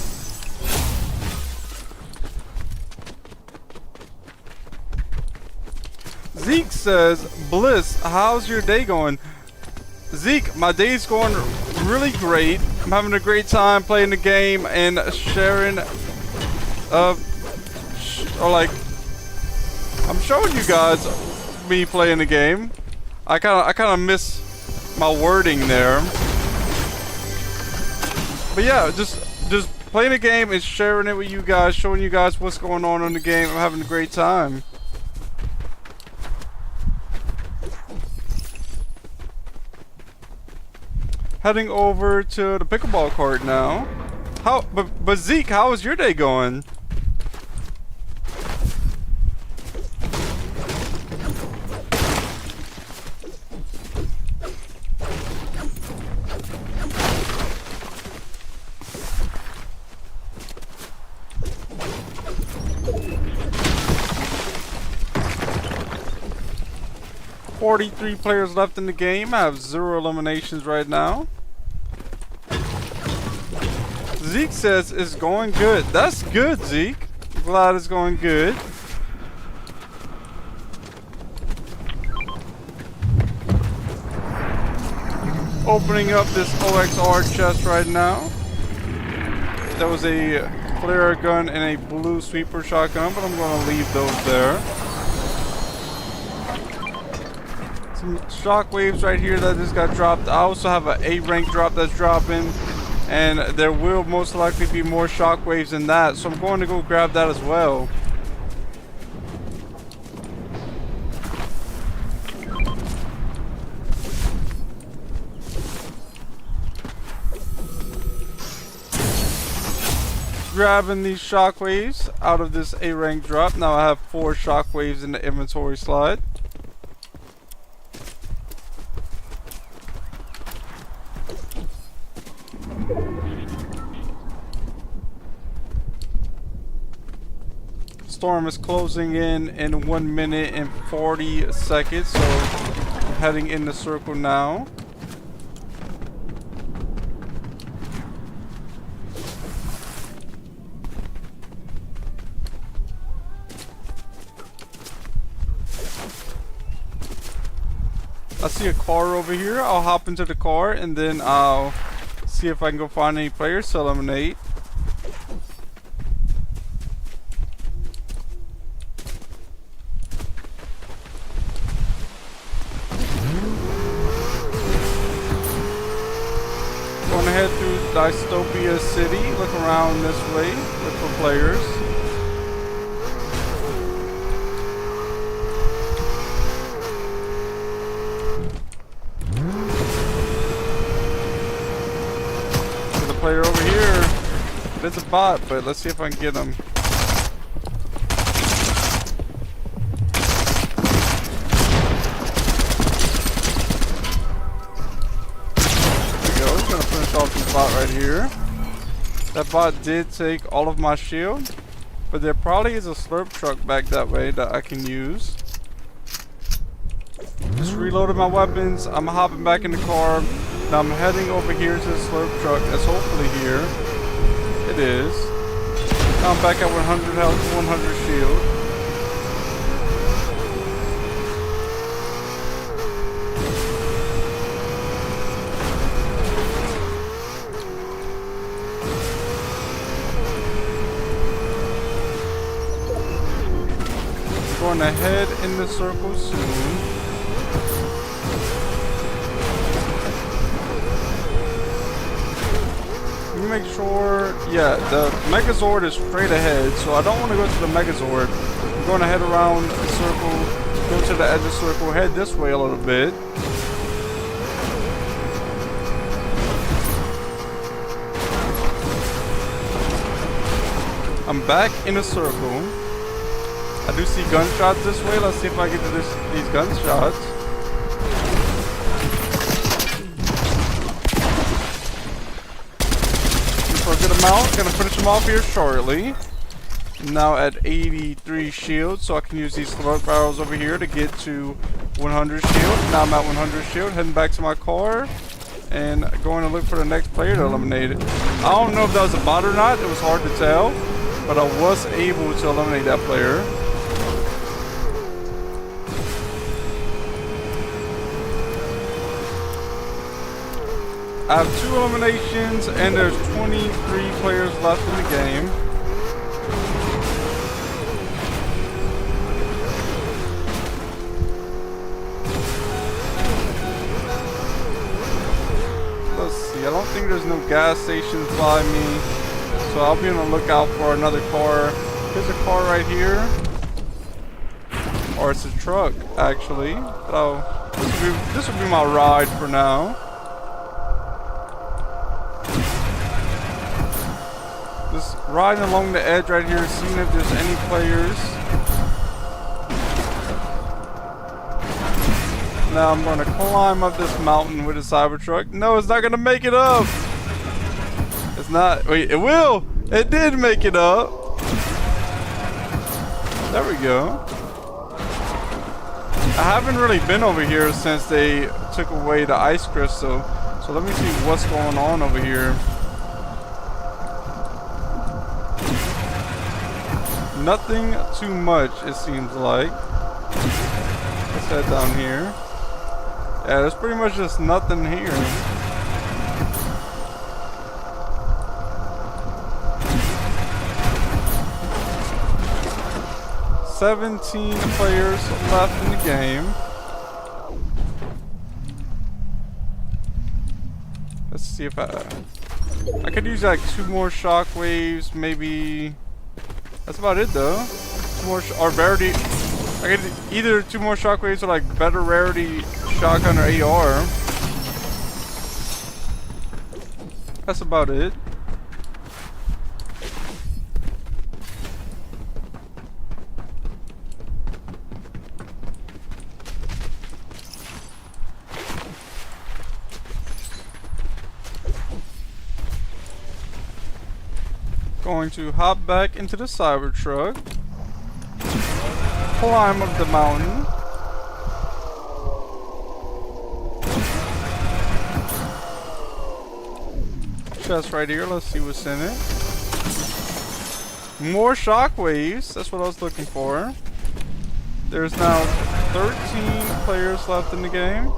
Zeke says, Bliss, how's your day going? Zeke, my day's going really great. I'm having a great time playing the game and sharing, I'm showing you guys me playing the game. I kind of miss my wording there, but yeah, just playing the game and sharing it with you guys, showing you guys what's going on in the game. I'm having a great time. Heading over to the pickleball court now. But Zeke, how is your day going? 43 players left in the game. I have 0 eliminations right now. Zeke says it's going good. That's good, Zeke. Glad it's going good. Opening up this OXR chest right now. That was a flare gun and a blue sweeper shotgun, but I'm going to leave those there. Some shockwaves right here that just got dropped. I also have an A rank drop that's dropping, and there will most likely be more shockwaves than that, so I'm going to go grab that as well. Grabbing these shockwaves out of this A rank drop. Now I have 4 shockwaves in the inventory slot. Storm is closing in 1 minute and 40 seconds, so I'm heading in the circle now. I see a car over here. I'll hop into the car and then I'll see if I can go find any players to eliminate. Going to head through Dystopia City. Look around this way. Look for players. Player over here. It's a bot, but let's see if I can get him. There we go. We're gonna finish off this bot right here. That bot did take all of my shield, but there probably is a slurp truck back that way that I can use. Just reloaded my weapons. I'm hopping back in the car. Now I'm heading over here to the slurp truck that's hopefully here. It is. Now I'm back at 100 health, 100 shield. I'm going to head in the circle soon. Make sure, yeah, the Megazord is straight ahead, so I don't want to go to the Megazord. I'm going to head around the circle, go to the edge of the circle, head this way a little bit. I'm back in a circle. I do see gunshots this way. Let's see if I get to these gunshots. For a good amount. Gonna finish them off here shortly. Now at 83 shield, so I can use these slurp barrels over here to get to 100 shield. Now I'm at 100 shield, heading back to my car and going to look for the next player to eliminate it. I don't know if that was a bot or not. It was hard to tell, but I was able to eliminate that player. I have 2 eliminations, and there's 23 players left in the game. Let's see, I don't think there's no gas stations by me, so I'll be on the lookout for another car. There's a car right here. Or it's a truck, actually. So, this will be my ride for now. Just riding along the edge right here, seeing if there's any players. Now I'm going to climb up this mountain with a Cybertruck. No, it's not going to make it up. It's not. Wait, it will. It did make it up. There we go. I haven't really been over here since they took away the ice crystal. So let me see what's going on over here. Nothing too much, it seems like. Let's head down here. Yeah, there's pretty much just nothing here. "17 players left in the game." Let's see if I could use like 2 more shockwaves, maybe. That's about it though. 2 more or rarity. I could either 2 more shockwaves or like better rarity shotgun or AR. That's about it. Going to hop back into the Cybertruck, climb up the mountain, chest right here. Let's see what's in it. More shockwaves. That's what I was looking for. There's now 13 players left in the game.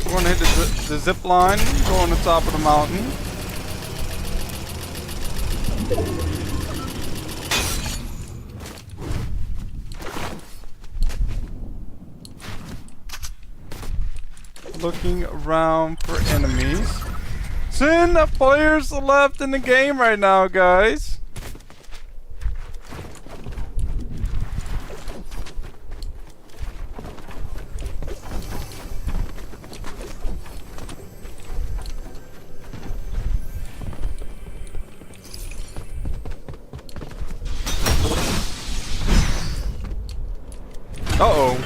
We're gonna hit the zip line, go on the top of the mountain. Looking around for enemies. 10 players left in the game right now, guys. Uh-oh.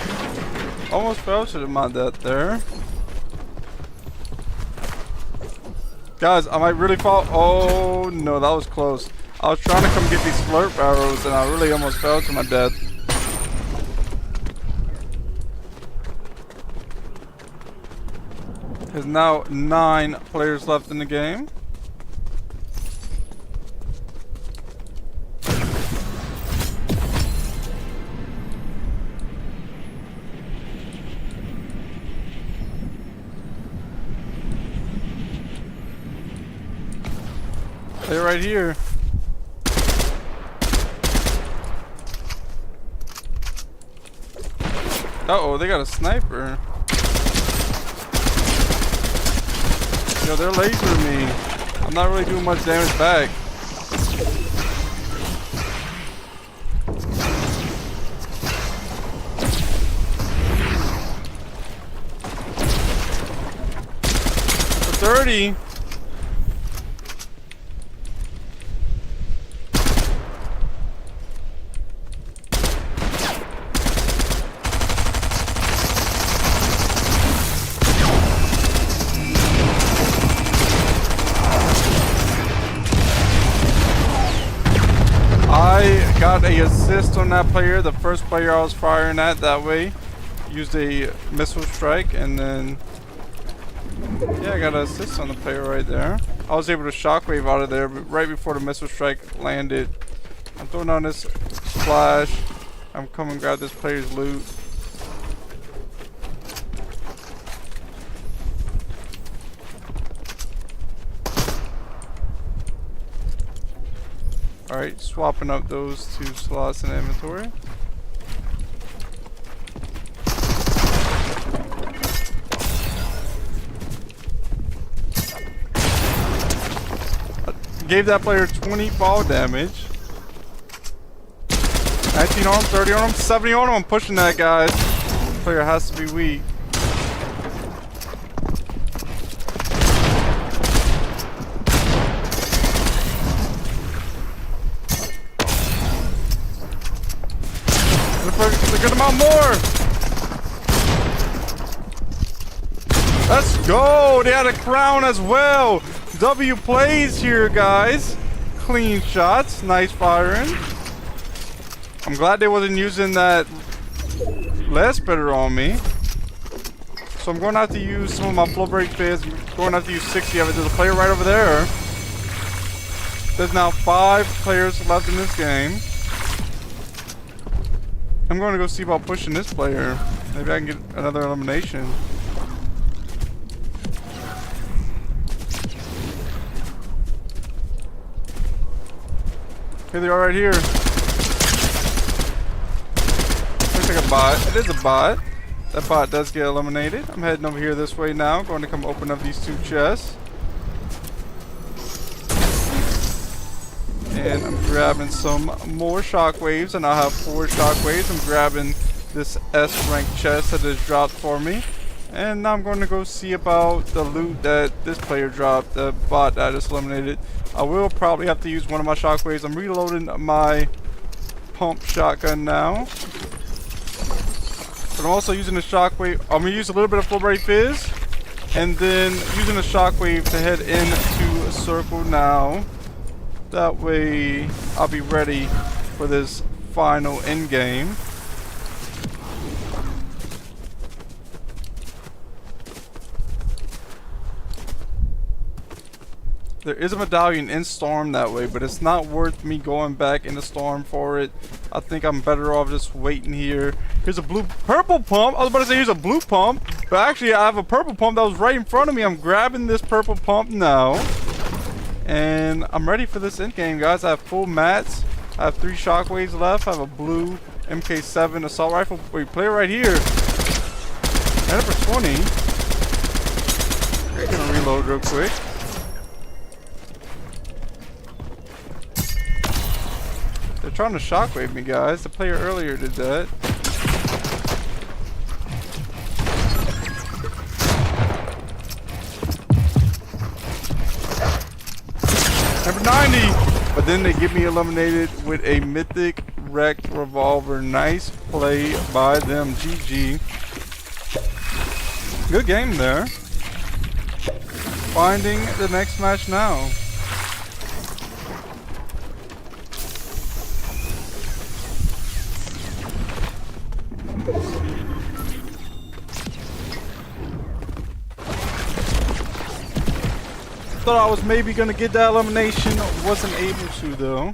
Almost fell to my death there. Guys, I might really fall. Oh no, that was close. I was trying to come get these slurp arrows and I really almost fell to my death. There's now 9 players left in the game. They're right here. Uh-oh, they got a sniper. Yo, they're lasering me. I'm not really doing much damage back. For 30. I got a assist on that player, the first player I was firing at that way. Used a missile strike and then, yeah, I got an assist on the player right there. I was able to shockwave out of there but right before the missile strike landed. I'm throwing on this flash. I'm coming to grab this player's loot. Alright, swapping up those 2 slots in inventory. Gave that player 20 fall damage. 19 on him, 30 on him, 70 on him. I'm pushing that, guys. Player has to be weak. Look at them out more. Let's go. They had a crown as well. W plays here, guys. Clean shots. Nice firing. I'm glad they wasn't using that lead spreader on me. So I'm going to have to use some of my flow break fizz. I'm going to have to use 60 of it. There's a player right over there. There's now 5 players left in this game. I'm going to go see about pushing this player. Maybe I can get another elimination. Here they are right here. Looks like a bot. It is a bot. That bot does get eliminated. I'm heading over here this way now. Going to come open up these 2 chests. And I'm grabbing some more shockwaves, and I'll have 4 shockwaves. I'm grabbing this S rank chest that is dropped for me. And now I'm going to go see about the loot that this player dropped, the bot that I just eliminated. I will probably have to use one of my shockwaves. I'm reloading my pump shotgun now. But I'm also using the shockwave. I'm going to use a little bit of full bright fizz. And then using the shockwave to head into a circle now. That way I'll be ready for this final end game. There is a medallion in Storm that way, but it's not worth me going back into Storm for it. I think I'm better off just waiting here. Here's a purple pump. I was about to say here's a blue pump, but actually I have a purple pump that was right in front of me. I'm grabbing this purple pump now. And I'm ready for this end game, guys. I have full mats. I have 3 shockwaves left. I have a blue MK7 assault rifle. Wait, player right here. And for 20. Okay, gonna reload real quick. They're trying to shockwave me, guys. The player earlier did that. Number 90, but then they get me eliminated with a mythic wrecked revolver. Nice play by them. GG. Good game there. Finding the next match now. Thought I was maybe gonna get that elimination, wasn't able to though.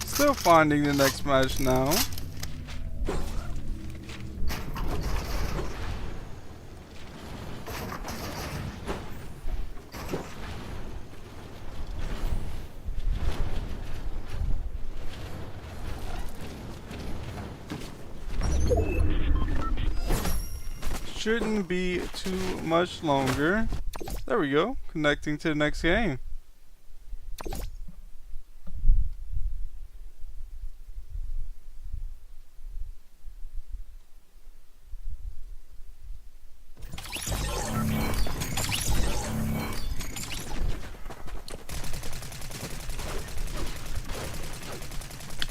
Still finding the next match now. Shouldn't be too much longer. There we go. Connecting to the next game.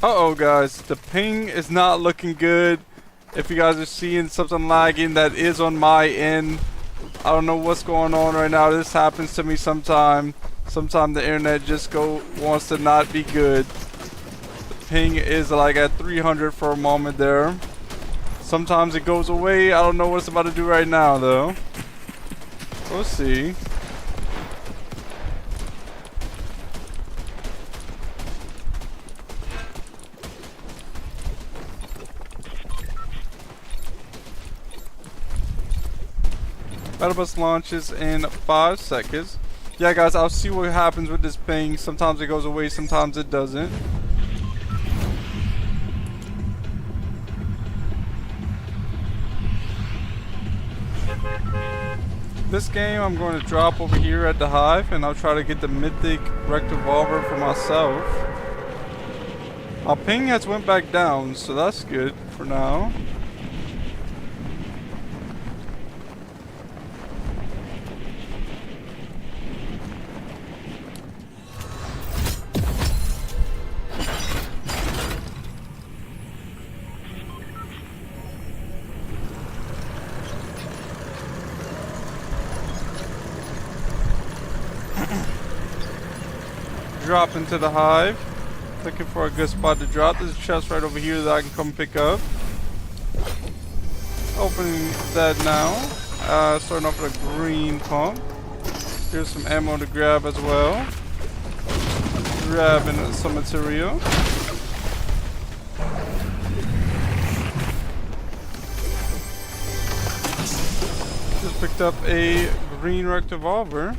Uh-oh, guys, the ping is not looking good. If you guys are seeing something lagging, that is on my end. I don't know what's going on right now. This happens to me sometime. Sometimes the internet just wants to not be good. The ping is like at 300 for a moment there. Sometimes it goes away. I don't know what it's about to do right now, though. We'll see. Battle bus launches in 5 seconds. Yeah, guys, I'll see what happens with this ping. Sometimes it goes away, sometimes it doesn't. This game I'm going to drop over here at the Hive, and I'll try to get the mythic rect revolver for myself. Our ping has went back down, so that's good for now. Drop into the Hive. Looking for a good spot to drop. There's a chest right over here that I can come pick up. Opening that now. Starting off with a green pump. Here's some ammo to grab as well. Grabbing some material. Just picked up a green rect revolver.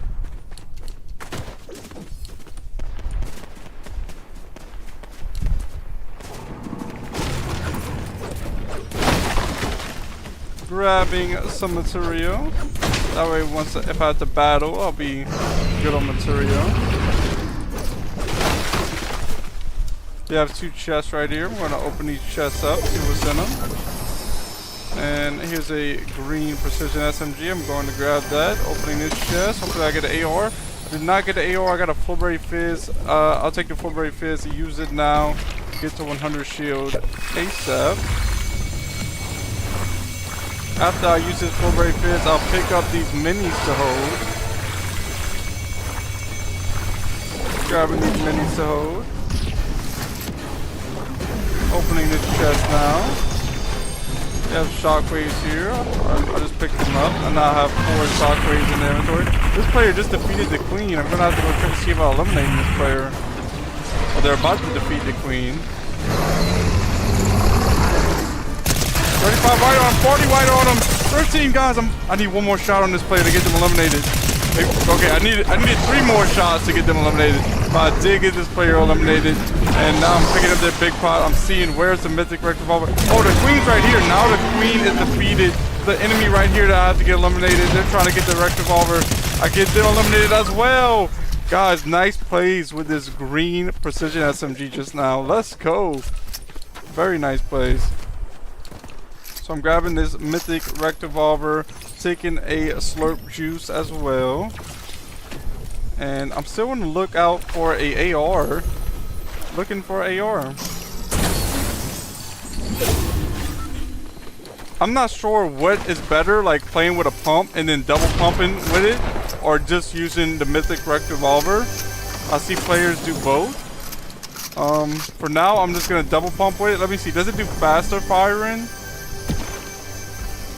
Grabbing some material. That way, if I have to battle, I'll be good on material. We have 2 chests right here. I'm going to open these chests up, see what's in them. And here's a green precision SMG. I'm going to grab that. Opening this chest. Hopefully I get an AR. I did not get an AR. I got a Fullberry Fizz. I'll take the Fullberry Fizz. Use it now. Get to 100 shield ASAP. After I use this Fullberry Fizz, I'll pick up these minis to hold. Grabbing these minis to hold. Opening this chest now. We have shockwaves here. I just picked them up, and now I have 4 shockwaves in the inventory. This player just defeated the queen. I'm gonna have to go try to see about eliminating this player. Well, they're about to defeat the queen. 35 white on him, 40 white on him, 13 guys. I need one more shot on this player to get them eliminated. Okay, I needed 3 more shots to get them eliminated. But I did get this player eliminated, and now I'm picking up their big pot. I'm seeing where's the mythic rect revolver. Oh, the queen's right here. Now the queen is defeated. The enemy right here that I have to get eliminated. They're trying to get the rect revolver. I get them eliminated as well. Guys, nice plays with this green precision SMG just now. Let's go. Very nice plays. So I'm grabbing this mythic rect revolver, taking a slurp juice as well. And I'm still on the lookout for a AR. Looking for AR. I'm not sure what is better, like playing with a pump and then double pumping with it, or just using the mythic rect revolver. I see players do both. For now, I'm just gonna double pump with it. Let me see. Does it do faster firing?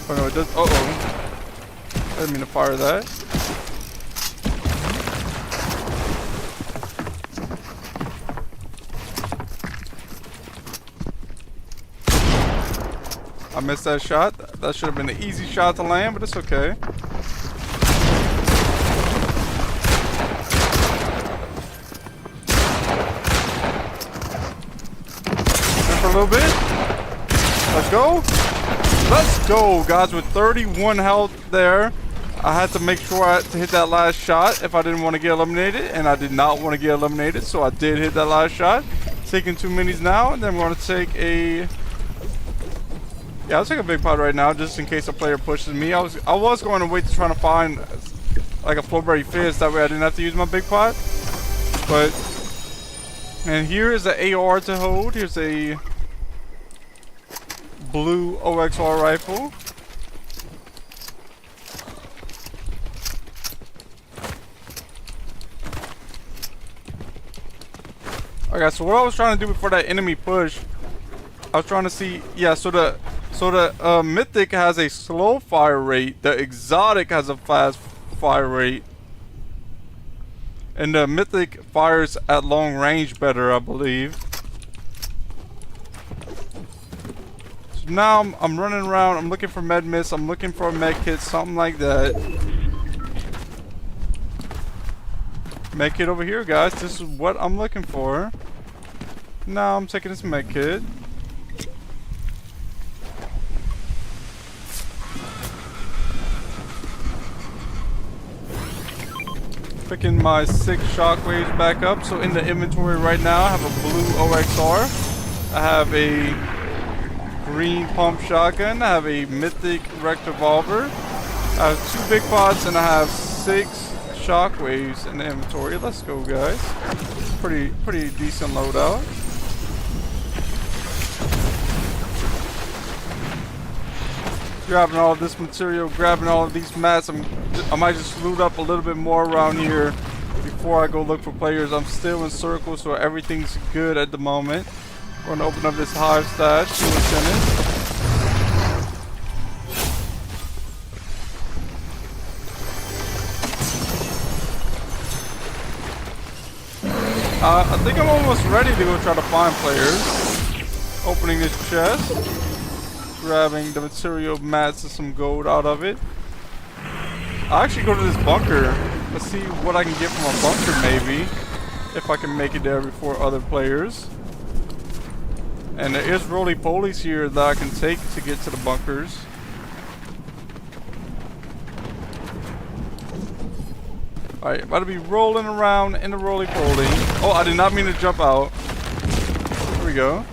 Oh no, it does. I didn't mean to fire that. I missed that shot. That should have been an easy shot to land, but it's okay. And for a little bit. Let's go. Let's go, guys, with 31 health there. I had to make sure to hit that last shot if I didn't want to get eliminated, and I did not want to get eliminated, so I did hit that last shot. Taking 2 minis now, and then I'm going to take a... Yeah, I'll take a big pot right now, just in case a player pushes me. I was going to wait to try to find like a Fullberry Fizz, that way I didn't have to use my big pot. But... And here is an AR to hold. Here's a... blue OXR rifle. Okay, so what I was trying to do before that enemy push, I was trying to see, yeah, so the mythic has a slow fire rate, the exotic has a fast fire rate, and the mythic fires at long range better, I believe. Now I'm running around, I'm looking for med miss, I'm looking for a med kit, something like that. Med kit over here, guys. This is what I'm looking for. Now I'm taking this med kit. Picking my 6 shockwaves back up. So in the inventory right now, I have a blue OXR. I have a green pump shotgun. I have a mythic rect revolver. I have 2 big pots and I have 6 shockwaves in the inventory. Let's go, guys. Pretty decent loadout. Grabbing all of this material, grabbing all of these mats. I might just loot up a little bit more around here before I go look for players. I'm still in circle, so everything's good at the moment. We're gonna open up this hive stash, see what's in it. I think I'm almost ready to go try to find players. Opening this chest. Grabbing the material mats and some gold out of it. I'll actually go to this bunker. Let's see what I can get from a bunker maybe. If I can make it there before other players. And there is roly-polies here that I can take to get to the bunkers. Alright, about to be rolling around in the roly-poly. Oh, I did not mean to jump out. There we go.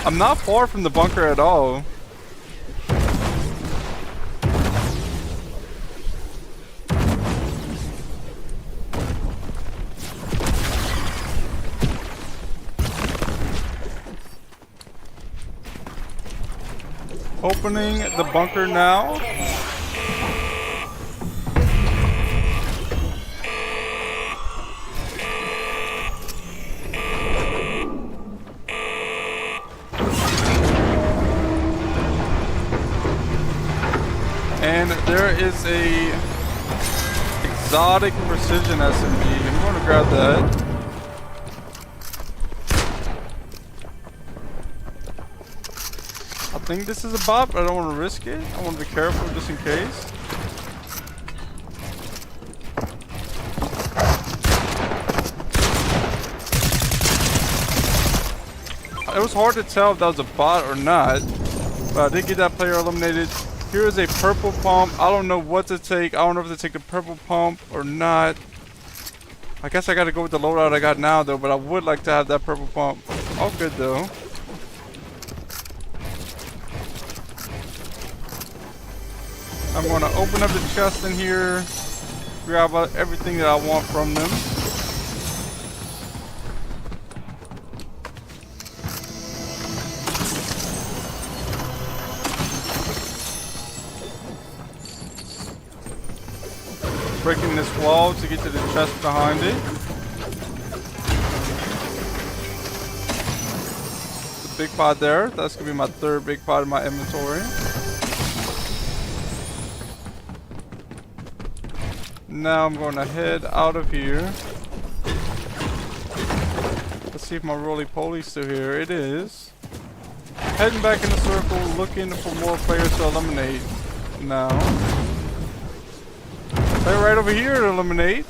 I'm not far from the bunker at all. Opening the bunker now. And there is a exotic precision SMG. I'm going to grab that. I think this is a bot, but I don't want to risk it. I want to be careful just in case. It was hard to tell if that was a bot or not, but I did get that player eliminated. Here is a purple pump. I don't know what to take. I don't know if to take the purple pump or not. I guess I got to go with the loadout I got now, though, but I would like to have that purple pump. All good, though. I'm going to open up the chest in here, grab everything that I want from them. Breaking this wall to get to the chest behind it. The big pot there. That's going to be my 3rd big pot in my inventory. Now I'm going to head out of here. Let's see if my roly-poly's still here. It is. Heading back in the circle, looking for more players to eliminate now. They're right over here to eliminate.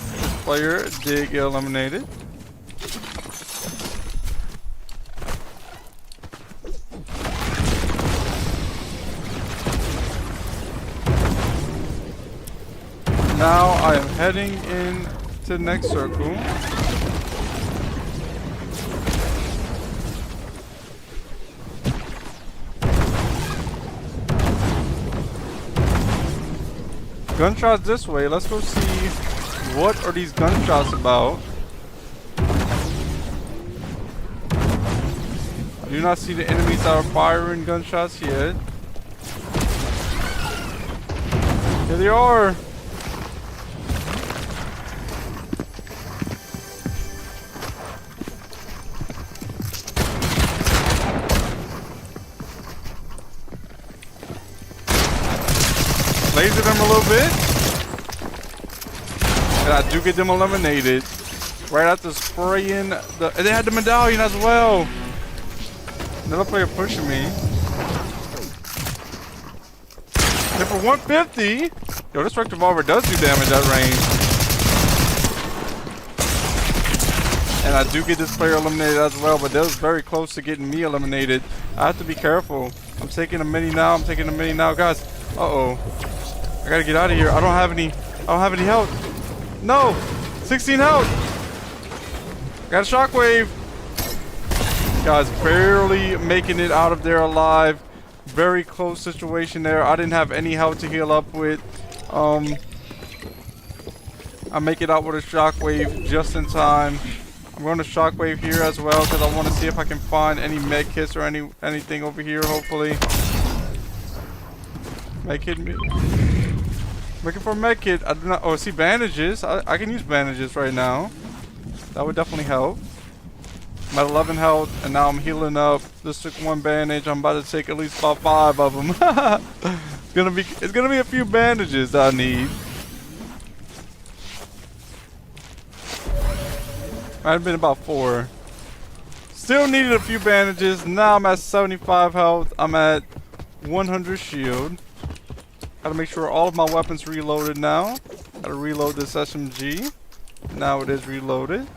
This player did get eliminated. Now I am heading in to the next circle. Gunshots this way. Let's go see what are these gunshots about. I do not see the enemies that are firing gunshots yet. Here they are. Laser them a little bit. And I do get them eliminated. Right after spraying the... And they had the medallion as well. Another player pushing me. And for 150... Yo, this rect revolver does do damage at range. And I do get this player eliminated as well, but that was very close to getting me eliminated. I have to be careful. I'm taking a mini now. Guys. Uh-oh. I gotta get out of here. I don't have any health. No! 16 health! Got a shockwave. Guys, barely making it out of there alive. Very close situation there. I didn't have any health to heal up with. I make it out with a shockwave just in time. I'm going to shockwave here as well because I want to see if I can find any med kits or anything over here, hopefully. Medkit. Looking for a med kit. I do not. Oh, see bandages. I can use bandages right now. That would definitely help. I'm at 11 health, and now I'm healing up. Just took one bandage. I'm about to take at least about 5 of them. It's gonna be a few bandages that I need. Might have been about 4. Still needed a few bandages. Now I'm at 75 health. I'm at 100 shield. Gotta make sure all of my weapons reloaded now. Gotta reload this SMG. Now it is reloaded.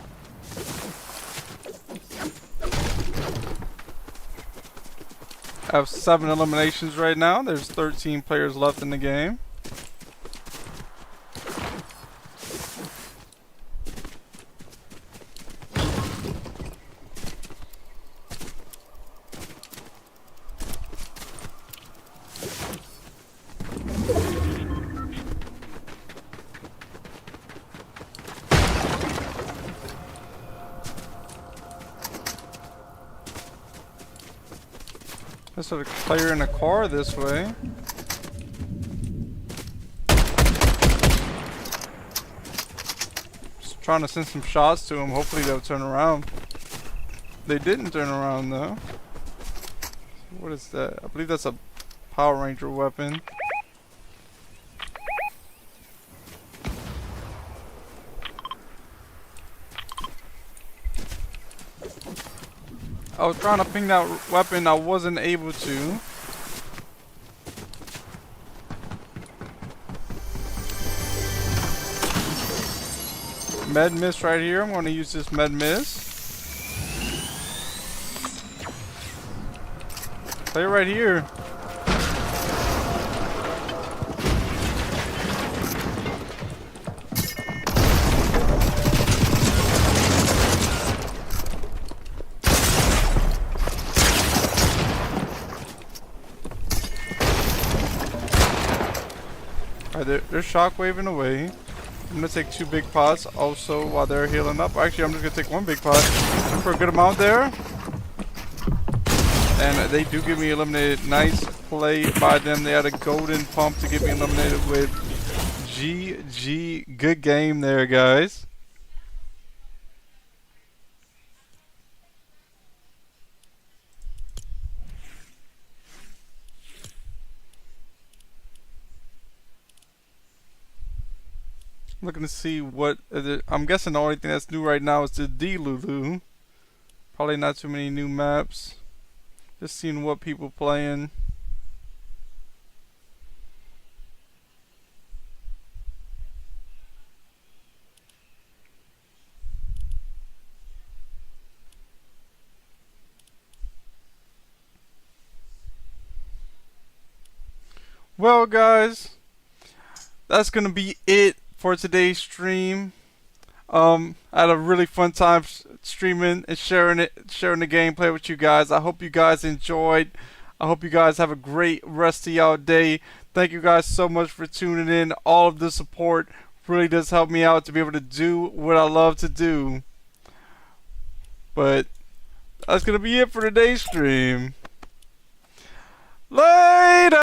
I have 7 eliminations right now. There's 13 players left in the game. There's a player in a car this way. Just trying to send some shots to him. Hopefully they'll turn around. They didn't turn around though. What is that? I believe that's a Power Ranger weapon. I was trying to ping that weapon, I wasn't able to. Med mist right here. I'm going to use this med mist. Play right here. Alright, they're shockwaving away. I'm gonna take 2 big pots also while they're healing up. Actually, I'm just gonna take 1 big pot for a good amount there. And they do get me eliminated. Nice play by them. They had a golden pump to get me eliminated with. GG. Good game there, guys. Looking to see what I'm guessing the only thing that's new right now is the D-Lulu. Probably not too many new maps. Just seeing what people playing. Well, guys, that's gonna be it for today's stream. I had a really fun time streaming and sharing the gameplay with you guys. I hope you guys enjoyed. I hope you guys have a great rest of y'all day. Thank you guys so much for tuning in. All of the support really does help me out to be able to do what I love to do. But that's gonna be it for today's stream. Later.